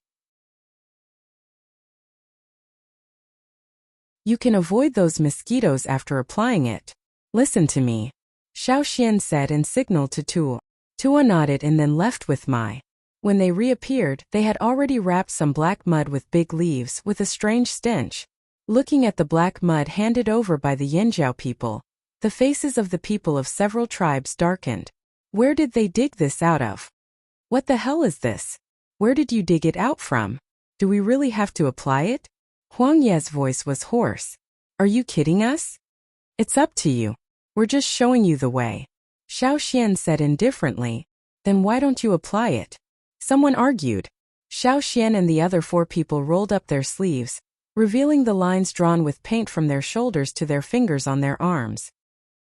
You can avoid those mosquitoes after applying it. Listen to me," Xiaoxian said and signaled to Tua. Tua nodded and then left with Mai. When they reappeared, they had already wrapped some black mud with big leaves with a strange stench. Looking at the black mud handed over by the Yinjiao people, the faces of the people of several tribes darkened. Where did they dig this out of? What the hell is this? Where did you dig it out from? Do we really have to apply it? Huang Ye's voice was hoarse. Are you kidding us? It's up to you. We're just showing you the way. Xiaoxian said indifferently. Then why don't you apply it? Someone argued. Xiaoxian and the other 4 people rolled up their sleeves, revealing the lines drawn with paint from their shoulders to their fingers on their arms.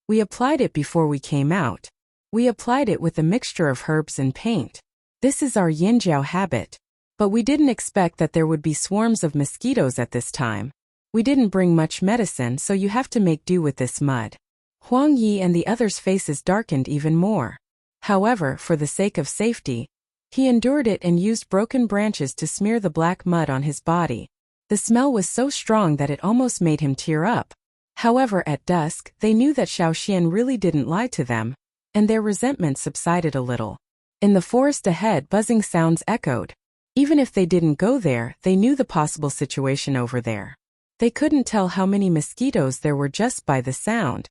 We applied it before we came out. We applied it with a mixture of herbs and paint. This is our Yinjiao habit. But we didn't expect that there would be swarms of mosquitoes at this time. We didn't bring much medicine, so you have to make do with this mud. Huang Yi and the others' faces darkened even more. However, for the sake of safety, he endured it and used broken branches to smear the black mud on his body. The smell was so strong that it almost made him tear up. However, at dusk, they knew that Xiaoxian really didn't lie to them, and their resentment subsided a little. In the forest ahead, buzzing sounds echoed. Even if they didn't go there, they knew the possible situation over there. They couldn't tell how many mosquitoes there were just by the sound.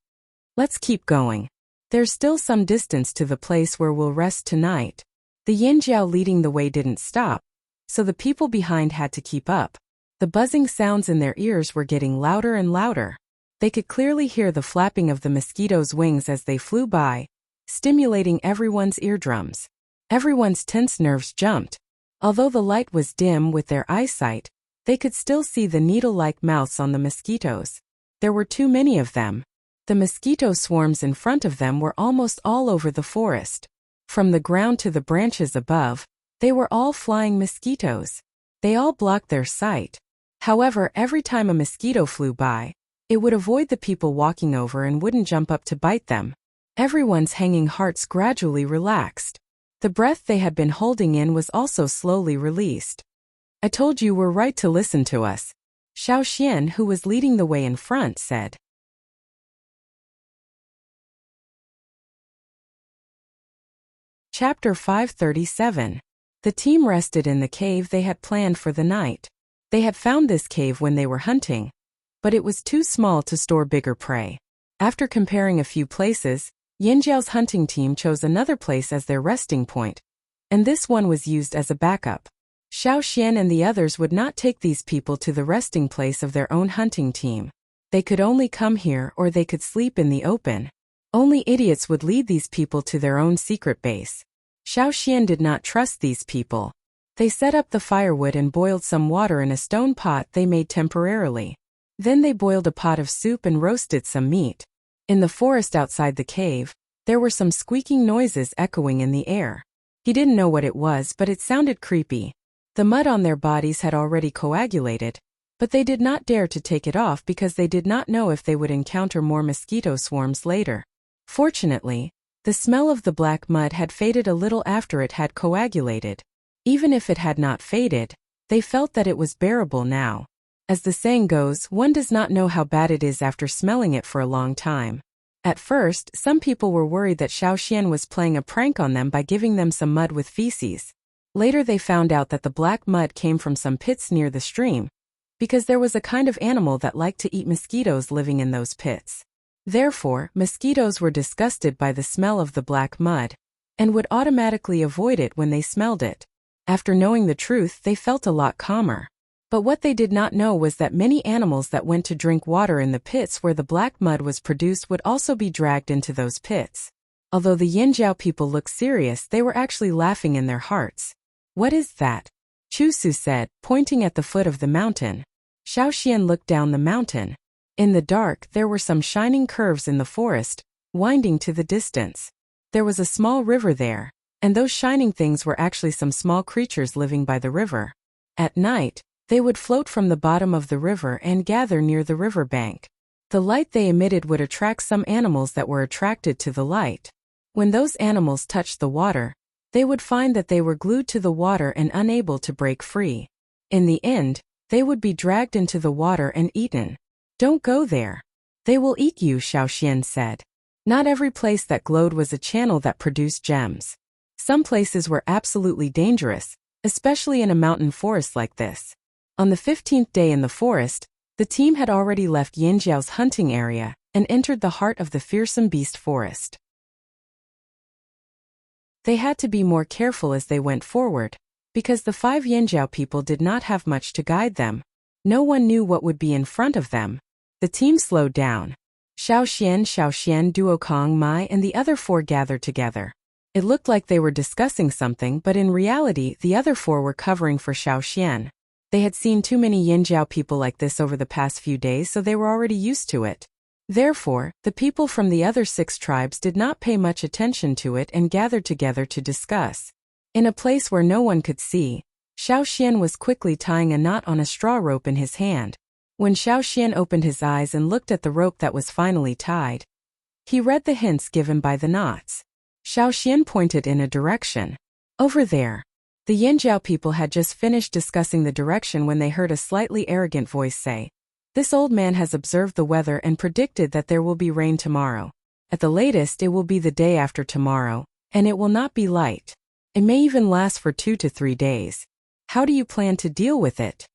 Let's keep going. There's still some distance to the place where we'll rest tonight. The Yinjiao leading the way didn't stop, so the people behind had to keep up. The buzzing sounds in their ears were getting louder and louder. They could clearly hear the flapping of the mosquitoes' wings as they flew by, stimulating everyone's eardrums. Everyone's tense nerves jumped. Although the light was dim with their eyesight, they could still see the needle-like mouths on the mosquitoes. There were too many of them. The mosquito swarms in front of them were almost all over the forest. From the ground to the branches above, they were all flying mosquitoes. They all blocked their sight. However, every time a mosquito flew by, it would avoid the people walking over and wouldn't jump up to bite them. Everyone's hanging hearts gradually relaxed. The breath they had been holding in was also slowly released. I told you we're right to listen to us, Xiaoxian, who was leading the way in front, said. Chapter 537. The team rested in the cave they had planned for the night. They had found this cave when they were hunting, but it was too small to store bigger prey. After comparing a few places, Yinjiao's hunting team chose another place as their resting point, and this one was used as a backup. Xiaoxian and the others would not take these people to the resting place of their own hunting team. They could only come here or they could sleep in the open. Only idiots would lead these people to their own secret base. Xiaoxian did not trust these people. They set up the firewood and boiled some water in a stone pot they made temporarily. Then they boiled a pot of soup and roasted some meat. In the forest outside the cave, there were some squeaking noises echoing in the air. He didn't know what it was, but it sounded creepy. The mud on their bodies had already coagulated, But they did not dare to take it off because they did not know if they would encounter more mosquito swarms later. Fortunately, the smell of the black mud had faded a little after it had coagulated. Even if it had not faded, they felt that it was bearable now. As the saying goes, one does not know how bad it is after smelling it for a long time. At first, some people were worried that Xiaoxian was playing a prank on them by giving them some mud with feces. Later they found out that the black mud came from some pits near the stream, because there was a kind of animal that liked to eat mosquitoes living in those pits. Therefore, mosquitoes were disgusted by the smell of the black mud, and would automatically avoid it when they smelled it. After knowing the truth, they felt a lot calmer. But what they did not know was that many animals that went to drink water in the pits where the black mud was produced would also be dragged into those pits. Although the Yinjiao people looked serious, they were actually laughing in their hearts. "What is that?" Chusu said, pointing at the foot of the mountain. Xiaoxian looked down the mountain. In the dark, there were some shining curves in the forest, winding to the distance. There was a small river there, and those shining things were actually some small creatures living by the river. At night, they would float from the bottom of the river and gather near the river bank. The light they emitted would attract some animals that were attracted to the light. When those animals touched the water, they would find that they were glued to the water and unable to break free. In the end, they would be dragged into the water and eaten. "Don't go there. They will eat you," Xiaoxian said. Not every place that glowed was a channel that produced gems. Some places were absolutely dangerous, especially in a mountain forest like this. On the 15th day in the forest, the team had already left Yinjiao's hunting area and entered the heart of the fearsome beast forest. They had to be more careful as they went forward, because the 5 Yinjiao people did not have much to guide them. No one knew what would be in front of them. The team slowed down. Xiaoxian, Duokong, Mai, and the other 4 gathered together. It looked like they were discussing something, but in reality, the other 4 were covering for Xiaoxian. They had seen too many Yinjiao people like this over the past few days, so they were already used to it. Therefore, the people from the other 6 tribes did not pay much attention to it and gathered together to discuss. In a place where no one could see, Xiaoxian was quickly tying a knot on a straw rope in his hand. When Xiaoxian opened his eyes and looked at the rope that was finally tied, he read the hints given by the knots. Xiaoxian pointed in a direction. "Over there." The Yinjiao people had just finished discussing the direction when they heard a slightly arrogant voice say, "This old man has observed the weather and predicted that there will be rain tomorrow. At the latest, it will be the day after tomorrow, and it will not be light. It may even last for 2 to 3 days. How do you plan to deal with it?"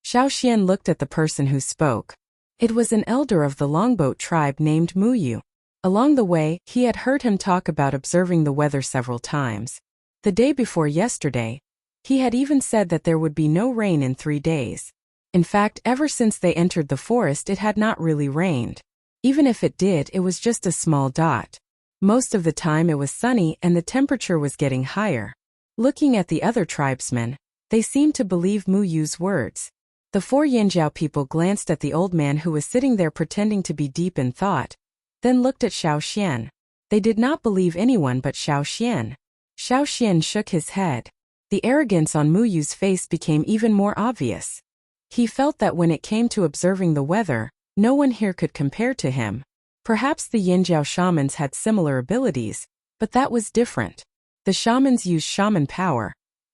Xiaoxian looked at the person who spoke. It was an elder of the Longboat tribe named Muyu. Along the way, he had heard him talk about observing the weather several times. The day before yesterday, he had even said that there would be no rain in 3 days. In fact, ever since they entered the forest, it had not really rained. Even if it did, it was just a small dot. Most of the time it was sunny and the temperature was getting higher. Looking at the other tribesmen, they seemed to believe Muyu's words. The 4 Yinjiao people glanced at the old man who was sitting there pretending to be deep in thought, then looked at Xiaoxian. They did not believe anyone but Xiaoxian. Xiaoxian shook his head. The arrogance on Muyu's face became even more obvious. He felt that when it came to observing the weather, no one here could compare to him. Perhaps the Yinjiao shamans had similar abilities, but that was different. The shamans used shaman power,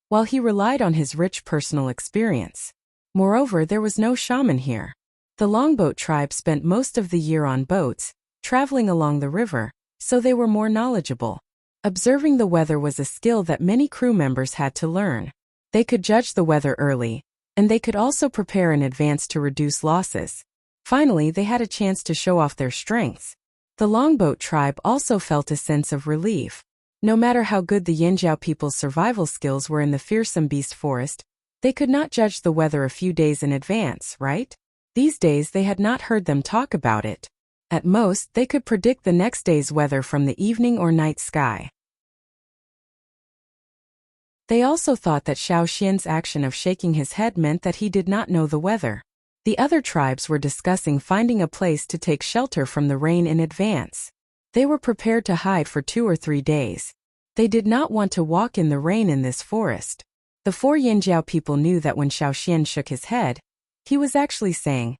while he relied on his rich personal experience. Moreover, there was no shaman here. The Longboat tribe spent most of the year on boats, traveling along the river, so they were more knowledgeable. Observing the weather was a skill that many crew members had to learn. They could judge the weather early, and they could also prepare in advance to reduce losses. Finally, they had a chance to show off their strengths. The Longboat tribe also felt a sense of relief. No matter how good the Yinjiao people's survival skills were in the fearsome beast forest, they could not judge the weather a few days in advance, right? These days they had not heard them talk about it. At most, they could predict the next day's weather from the evening or night sky. They also thought that Xiaoxian's action of shaking his head meant that he did not know the weather. The other tribes were discussing finding a place to take shelter from the rain in advance. They were prepared to hide for 2 or 3 days. They did not want to walk in the rain in this forest. The 4 Yinjiao people knew that when Xiaoxian shook his head, He was actually saying,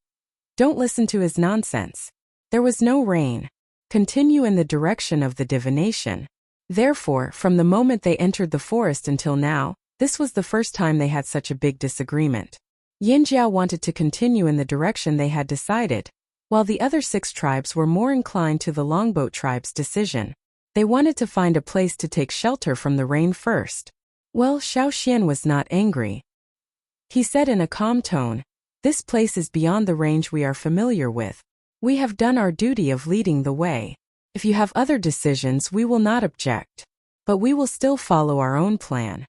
"Don't listen to his nonsense. There was no rain. Continue in the direction of the divination." Therefore, from the moment they entered the forest until now, this was the first time they had such a big disagreement. Yinjiao wanted to continue in the direction they had decided, while the other 6 tribes were more inclined to the Longboat tribe's decision. They wanted to find a place to take shelter from the rain first. Well, Xiaoxian was not angry. He said in a calm tone, "This place is beyond the range we are familiar with. We have done our duty of leading the way. If you have other decisions, we will not object. But we will still follow our own plan."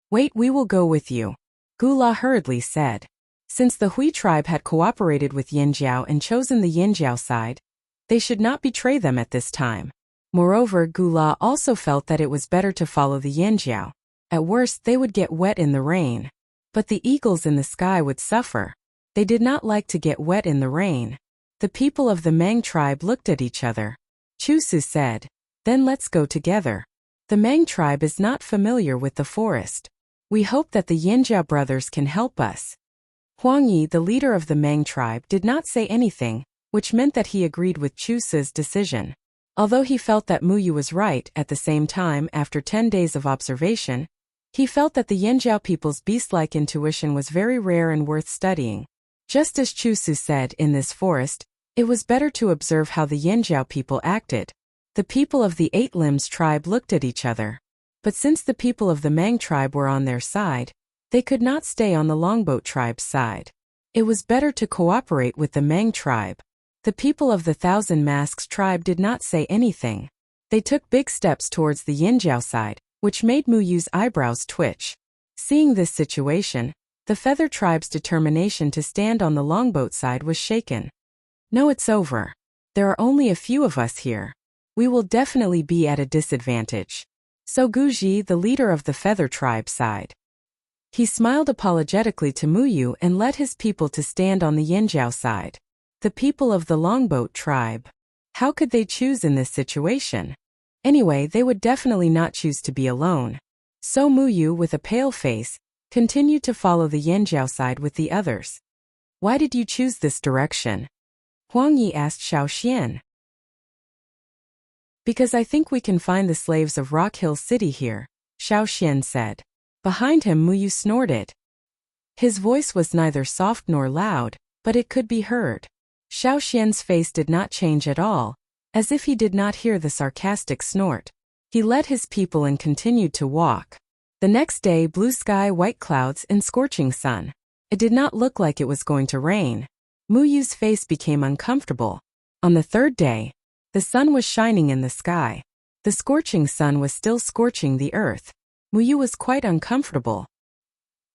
"Wait, we will go with you," Gula hurriedly said. Since the Hui tribe had cooperated with Yinjiao and chosen the Yinjiao side, they should not betray them at this time. Moreover, Gula also felt that it was better to follow the Yinjiao. At worst, they would get wet in the rain. But the eagles in the sky would suffer. They did not like to get wet in the rain. The people of the Mang tribe looked at each other. Chusu said, "Then let's go together. The Mang tribe is not familiar with the forest. We hope that the Yinjia brothers can help us." Huang Yi, the leader of the Mang tribe, did not say anything, which meant that he agreed with Chusu's decision. Although he felt that Muyu was right, at the same time, after 10 days of observation, he felt that the Yinjiao people's beast-like intuition was very rare and worth studying. Just as Chusu said, in this forest, it was better to observe how the Yinjiao people acted. The people of the 8 Limbs tribe looked at each other. But since the people of the Mang tribe were on their side, they could not stay on the Longboat tribe's side. It was better to cooperate with the Mang tribe. The people of the Thousand Masks tribe did not say anything. They took big steps towards the Yinjiao side, which made Muyu's eyebrows twitch. Seeing this situation, the Feather tribe's determination to stand on the Longboat side was shaken. "No, it's over. There are only a few of us here. We will definitely be at a disadvantage." So Guji, the leader of the Feather tribe, sighed. He smiled apologetically to Muyu and led his people to stand on the Yinjiao side. The people of the Longboat tribe. How could they choose in this situation? Anyway, they would definitely not choose to be alone. So Muyu, with a pale face, continued to follow the Yinjiao side with the others. "Why did you choose this direction?" Huang Yi asked Xiaoxian. "Because I think we can find the slaves of Rock Hill City here," Xiaoxian said. Behind him, Muyu snorted. His voice was neither soft nor loud, but it could be heard. Xiaoxian's face did not change at all, as if he did not hear the sarcastic snort. He led his people and continued to walk. The next day, blue sky, white clouds, and scorching sun. It did not look like it was going to rain. Muyu's face became uncomfortable. On the 3rd day, the sun was shining in the sky. The scorching sun was still scorching the earth. Muyu was quite uncomfortable.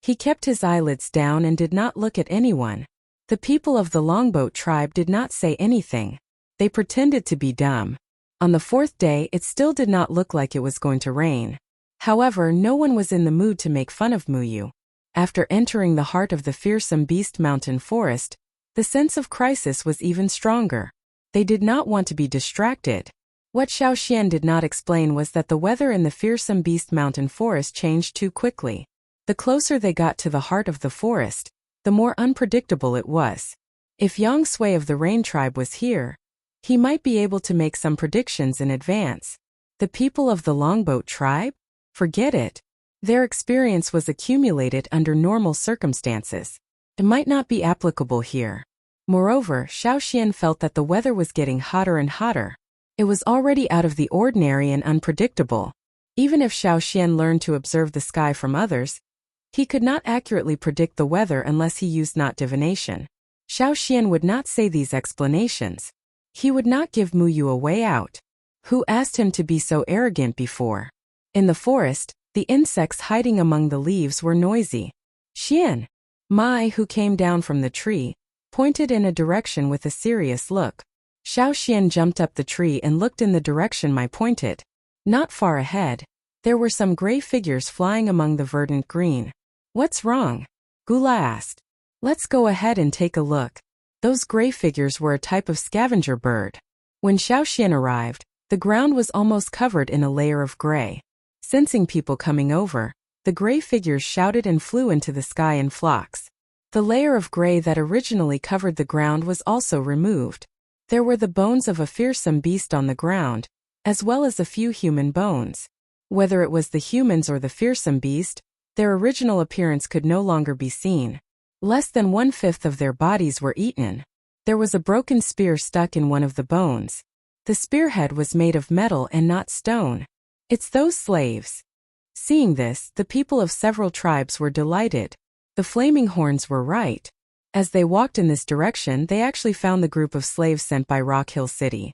He kept his eyelids down and did not look at anyone. The people of the Longboat tribe did not say anything. They pretended to be dumb. On the 4th day, it still did not look like it was going to rain. However, no one was in the mood to make fun of Muyu. After entering the heart of the fearsome Beast Mountain forest, the sense of crisis was even stronger. They did not want to be distracted. What Xiaoxian did not explain was that the weather in the fearsome Beast Mountain forest changed too quickly. The closer they got to the heart of the forest, the more unpredictable it was. If Yang Sui of the Rain tribe was here, he might be able to make some predictions in advance. The people of the Longboat tribe? Forget it. Their experience was accumulated under normal circumstances. It might not be applicable here. Moreover, Xiaoxian felt that the weather was getting hotter and hotter. It was already out of the ordinary and unpredictable. Even if Xiaoxian learned to observe the sky from others, he could not accurately predict the weather unless he used not divination. Xiaoxian would not say these explanations. He would not give Muyu a way out. Who asked him to be so arrogant before? In the forest, the insects hiding among the leaves were noisy. Xian, Mai, who came down from the tree, pointed in a direction with a serious look. Xiaoxian jumped up the tree and looked in the direction Mai pointed. Not far ahead, there were some gray figures flying among the verdant green. What's wrong? Gula asked. Let's go ahead and take a look. Those gray figures were a type of scavenger bird. When Xiaoxian arrived, the ground was almost covered in a layer of gray. Sensing people coming over, the gray figures shouted and flew into the sky in flocks. The layer of gray that originally covered the ground was also removed. There were the bones of a fearsome beast on the ground, as well as a few human bones. Whether it was the humans or the fearsome beast, their original appearance could no longer be seen. Less than 1/5 of their bodies were eaten. There was a broken spear stuck in one of the bones. The spearhead was made of metal and not stone. It's those slaves. Seeing this, the people of several tribes were delighted. The flaming horns were right. As they walked in this direction, they actually found the group of slaves sent by Rock Hill City.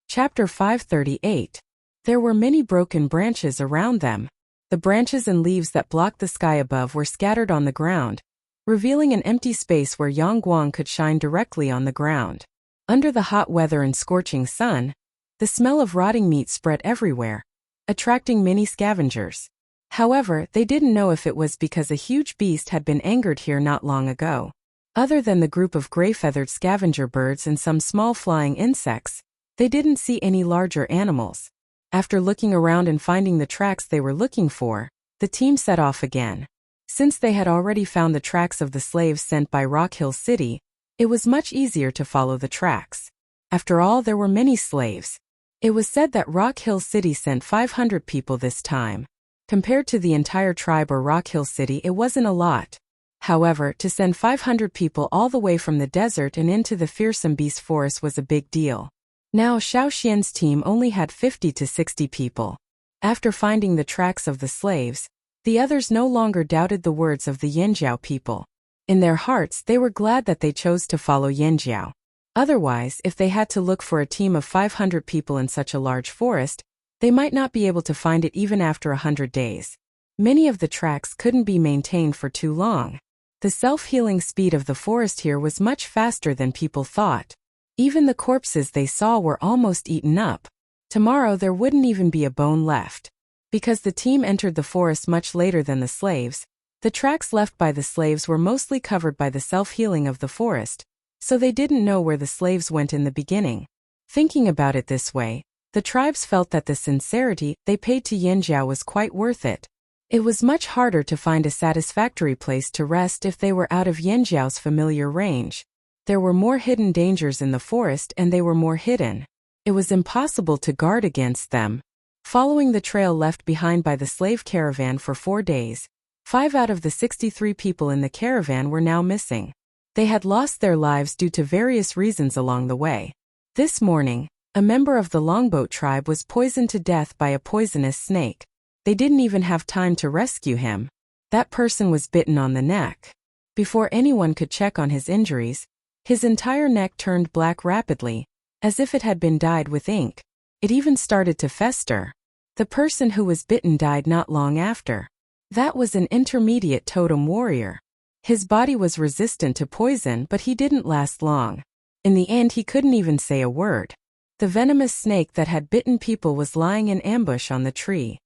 Chapter 538. There were many broken branches around them. The branches and leaves that blocked the sky above were scattered on the ground, revealing an empty space where Yangguang could shine directly on the ground. Under the hot weather and scorching sun, the smell of rotting meat spread everywhere, attracting many scavengers. However, they didn't know if it was because a huge beast had been angered here not long ago. Other than the group of gray-feathered scavenger birds and some small flying insects, they didn't see any larger animals. After looking around and finding the tracks they were looking for, the team set off again. Since they had already found the tracks of the slaves sent by Rock Hill City, it was much easier to follow the tracks. After all, there were many slaves. It was said that Rock Hill City sent 500 people this time. Compared to the entire tribe or Rock Hill City, it wasn't a lot. However, to send 500 people all the way from the desert and into the fearsome beast forest was a big deal. Now Xiao Xian's team only had 50 to 60 people. After finding the tracks of the slaves, the others no longer doubted the words of the Yanjiao people. In their hearts, they were glad that they chose to follow Yanjiao. Otherwise, if they had to look for a team of 500 people in such a large forest, they might not be able to find it even after 100 days. Many of the tracks couldn't be maintained for too long. The self-healing speed of the forest here was much faster than people thought. Even the corpses they saw were almost eaten up. Tomorrow there wouldn't even be a bone left. Because the team entered the forest much later than the slaves, the tracks left by the slaves were mostly covered by the self-healing of the forest, so they didn't know where the slaves went in the beginning. Thinking about it this way, the tribes felt that the sincerity they paid to Yanjiao was quite worth it. It was much harder to find a satisfactory place to rest if they were out of Yanjiao's familiar range. There were more hidden dangers in the forest and they were more hidden. It was impossible to guard against them. Following the trail left behind by the slave caravan for 4 days, 5 out of the 63 people in the caravan were now missing. They had lost their lives due to various reasons along the way. This morning, a member of the Longboat tribe was poisoned to death by a poisonous snake. They didn't even have time to rescue him. That person was bitten on the neck. Before anyone could check on his injuries, his entire neck turned black rapidly, as if it had been dyed with ink. It even started to fester. The person who was bitten died not long after. That was an intermediate totem warrior. His body was resistant to poison, but he didn't last long. In the end, he couldn't even say a word. The venomous snake that had bitten people was lying in ambush on the tree.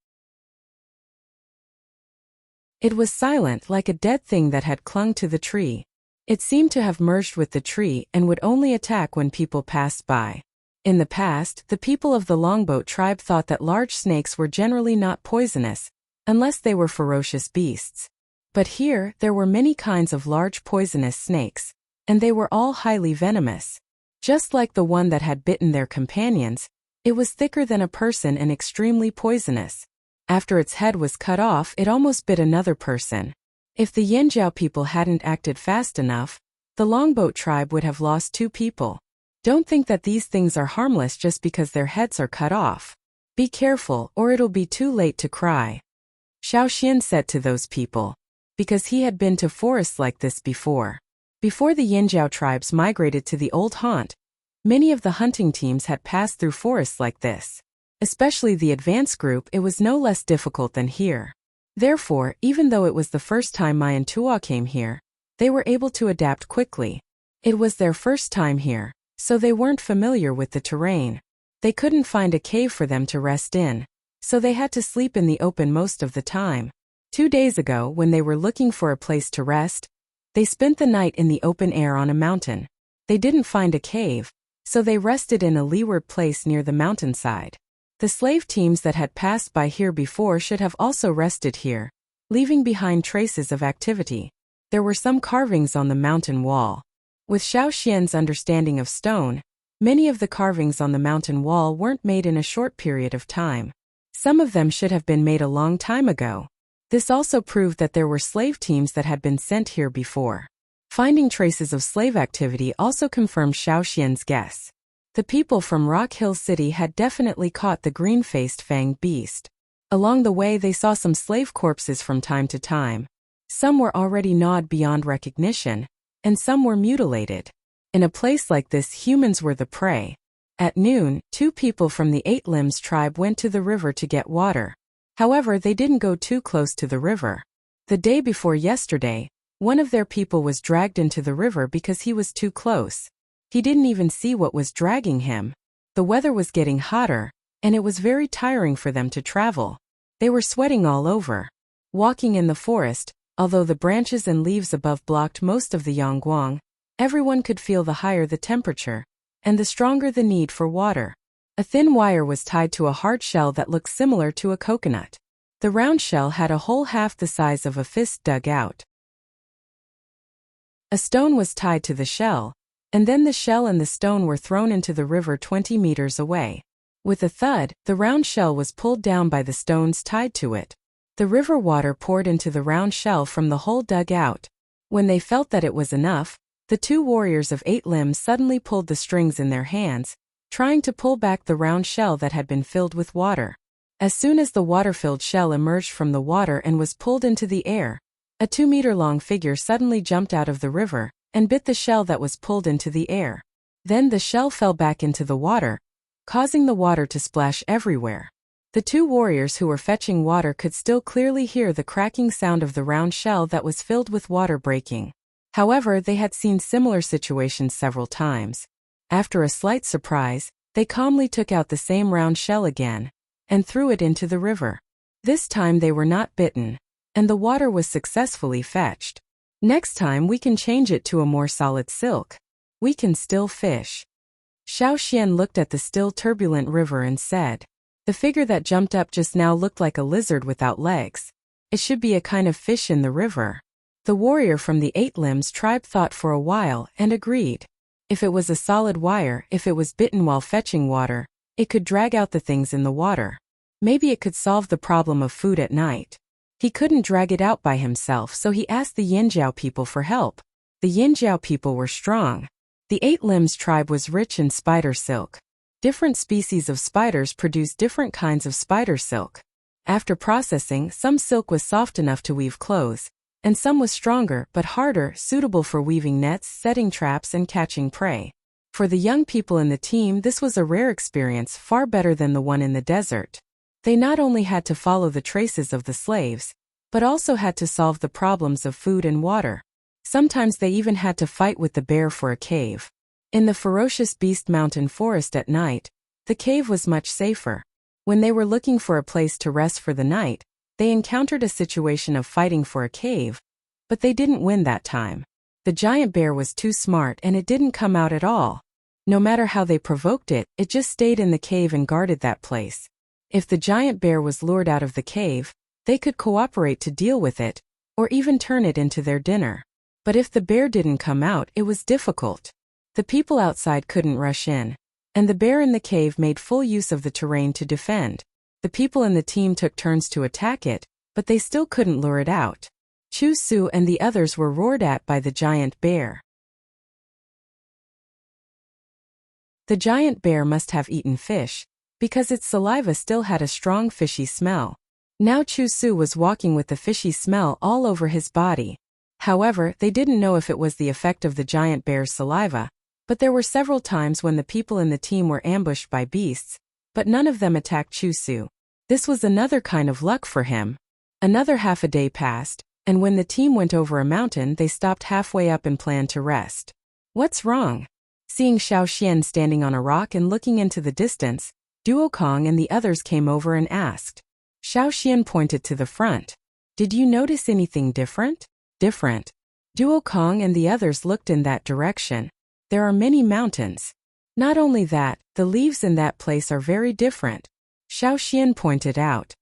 It was silent, like a dead thing that had clung to the tree. It seemed to have merged with the tree and would only attack when people passed by. In the past, the people of the Longboat tribe thought that large snakes were generally not poisonous, unless they were ferocious beasts. But here, there were many kinds of large poisonous snakes, and they were all highly venomous. Just like the one that had bitten their companions, it was thicker than a person and extremely poisonous. After its head was cut off, it almost bit another person. If the Yanjiao people hadn't acted fast enough, the Longboat tribe would have lost 2 people. Don't think that these things are harmless just because their heads are cut off. Be careful, or it'll be too late to cry. Xiao Xian said to those people, because he had been to forests like this before. Before the Yanjiao tribes migrated to the old haunt, many of the hunting teams had passed through forests like this. Especially the advanced group, it was no less difficult than here. Therefore, even though it was the first time Mai and Tua came here, they were able to adapt quickly. It was their first time here, so they weren't familiar with the terrain. They couldn't find a cave for them to rest in, so they had to sleep in the open most of the time. 2 days ago, when they were looking for a place to rest, they spent the night in the open air on a mountain. They didn't find a cave, so they rested in a leeward place near the mountainside. The slave teams that had passed by here before should have also rested here, leaving behind traces of activity. There were some carvings on the mountain wall. With Xiao Xian's understanding of stone, many of the carvings on the mountain wall weren't made in a short period of time. Some of them should have been made a long time ago. This also proved that there were slave teams that had been sent here before. Finding traces of slave activity also confirmed Xiao Xian's guess. The people from Rock Hill City had definitely caught the green-faced fanged beast. Along the way they saw some slave corpses from time to time. Some were already gnawed beyond recognition, and some were mutilated. In a place like this, humans were the prey. At noon, 2 people from the 8 Limbs tribe went to the river to get water. However, they didn't go too close to the river. The day before yesterday, one of their people was dragged into the river because he was too close. He didn't even see what was dragging him. The weather was getting hotter, and it was very tiring for them to travel. They were sweating all over. Walking in the forest, although the branches and leaves above blocked most of the yangguang, everyone could feel the higher the temperature, and the stronger the need for water. A thin wire was tied to a hard shell that looked similar to a coconut. The round shell had a hole half the size of a fist dug out. A stone was tied to the shell, and then the shell and the stone were thrown into the river 20 meters away. With a thud, the round shell was pulled down by the stones tied to it. The river water poured into the round shell from the hole dug out. When they felt that it was enough, the 2 warriors of 8 Limbs suddenly pulled the strings in their hands, trying to pull back the round shell that had been filled with water. As soon as the water-filled shell emerged from the water and was pulled into the air, a 2-meter-long figure suddenly jumped out of the river and bit the shell that was pulled into the air. Then the shell fell back into the water, causing the water to splash everywhere. The 2 warriors who were fetching water could still clearly hear the cracking sound of the round shell that was filled with water breaking. However, they had seen similar situations several times. After a slight surprise, they calmly took out the same round shell again and threw it into the river. This time they were not bitten, and the water was successfully fetched. Next time we can change it to a more solid silk. We can still fish. Xiao Xian looked at the still turbulent river and said, "The figure that jumped up just now looked like a lizard without legs. It should be a kind of fish in the river." The warrior from the 8 Limbs tribe thought for a while and agreed. If it was a solid wire, if it was bitten while fetching water, it could drag out the things in the water. Maybe it could solve the problem of food at night. He couldn't drag it out by himself, so he asked the Yinjiao people for help. The Yinjiao people were strong. The 8 Limbs tribe was rich in spider silk. Different species of spiders produce different kinds of spider silk. After processing, some silk was soft enough to weave clothes, and some was stronger but harder, suitable for weaving nets, setting traps, and catching prey. For the young people in the team, this was a rare experience, far better than the one in the desert. They not only had to follow the traces of the slaves, but also had to solve the problems of food and water. Sometimes they even had to fight with the bear for a cave. In the ferocious beast mountain forest at night, the cave was much safer. When they were looking for a place to rest for the night, they encountered a situation of fighting for a cave, but they didn't win that time. The giant bear was too smart and it didn't come out at all. No matter how they provoked it, it just stayed in the cave and guarded that place. If the giant bear was lured out of the cave, they could cooperate to deal with it, or even turn it into their dinner. But if the bear didn't come out, it was difficult. The people outside couldn't rush in, and the bear in the cave made full use of the terrain to defend. The people in the team took turns to attack it, but they still couldn't lure it out. Chu Su and the others were roared at by the giant bear. The giant bear must have eaten fish, because its saliva still had a strong fishy smell. Now Chu Su was walking with the fishy smell all over his body. However, they didn't know if it was the effect of the giant bear's saliva, but there were several times when the people in the team were ambushed by beasts, but none of them attacked Chu Su. This was another kind of luck for him. Another half a day passed, and when the team went over a mountain, they stopped halfway up and planned to rest. "What's wrong?" Seeing Xiao Xian standing on a rock and looking into the distance, Duo Kong and the others came over and asked. Xiao Xian pointed to the front. "Did you notice anything different?" "Different." Duo Kong and the others looked in that direction. "There are many mountains. Not only that, the leaves in that place are very different. Xiaoxian pointed out.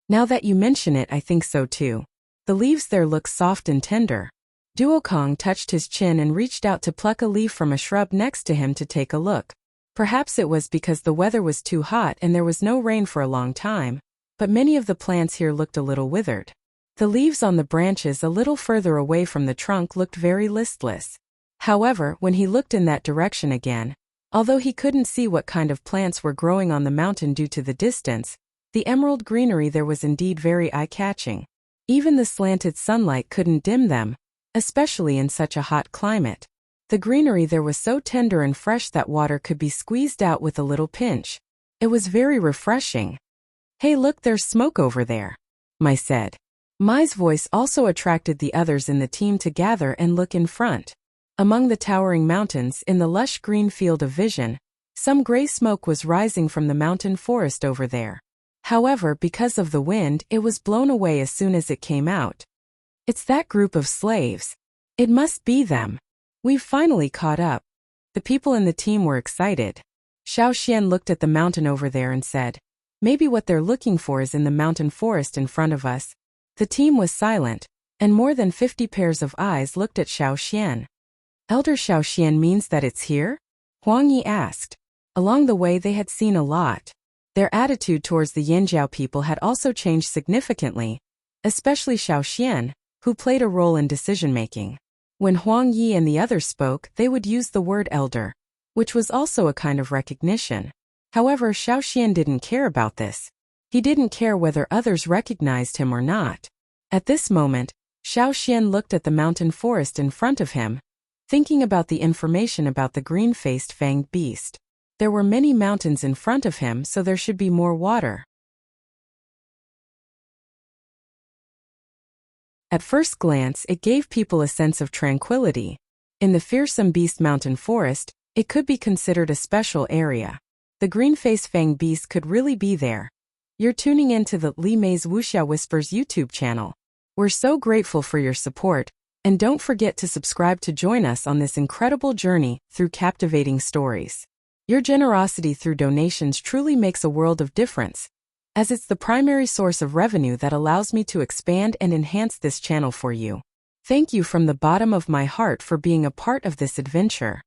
Now that you mention it, I think so too. The leaves there look soft and tender. Duokong touched his chin and reached out to pluck a leaf from a shrub next to him to take a look. Perhaps it was because the weather was too hot and there was no rain for a long time, but many of the plants here looked a little withered. The leaves on the branches a little further away from the trunk looked very listless. However, when he looked in that direction again, although he couldn't see what kind of plants were growing on the mountain due to the distance, the emerald greenery there was indeed very eye-catching. Even the slanted sunlight couldn't dim them, especially in such a hot climate. The greenery there was so tender and fresh that water could be squeezed out with a little pinch. It was very refreshing. Hey, look, there's smoke over there, Mai said. Mai's voice also attracted the others in the team to gather and look in front. Among the towering mountains in the lush green field of vision, some gray smoke was rising from the mountain forest over there. However, because of the wind, it was blown away as soon as it came out. It's that group of slaves. It must be them. We've finally caught up. The people in the team were excited. Xiaoxian looked at the mountain over there and said, maybe what they're looking for is in the mountain forest in front of us. The team was silent, and more than 50 pairs of eyes looked at Xiaoxian. Elder Xiaoxian means that it's here? Huang Yi asked. Along the way they had seen a lot. Their attitude towards the Yanjiao people had also changed significantly, especially Xiaoxian, who played a role in decision-making. When Huang Yi and the others spoke, they would use the word elder, which was also a kind of recognition. However, Xiaoxian didn't care about this. He didn't care whether others recognized him or not. At this moment, Xiaoxian looked at the mountain forest in front of him, thinking about the information about the green-faced fanged beast. There were many mountains in front of him, so there should be more water. At first glance, it gave people a sense of tranquility. In the fearsome beast mountain forest, it could be considered a special area. The green-faced fanged beast could really be there. You're tuning in to the Li Mei's Wuxia Whispers YouTube channel. We're so grateful for your support, and don't forget to subscribe to join us on this incredible journey through captivating stories. Your generosity through donations truly makes a world of difference, as it's the primary source of revenue that allows me to expand and enhance this channel for you. Thank you from the bottom of my heart for being a part of this adventure.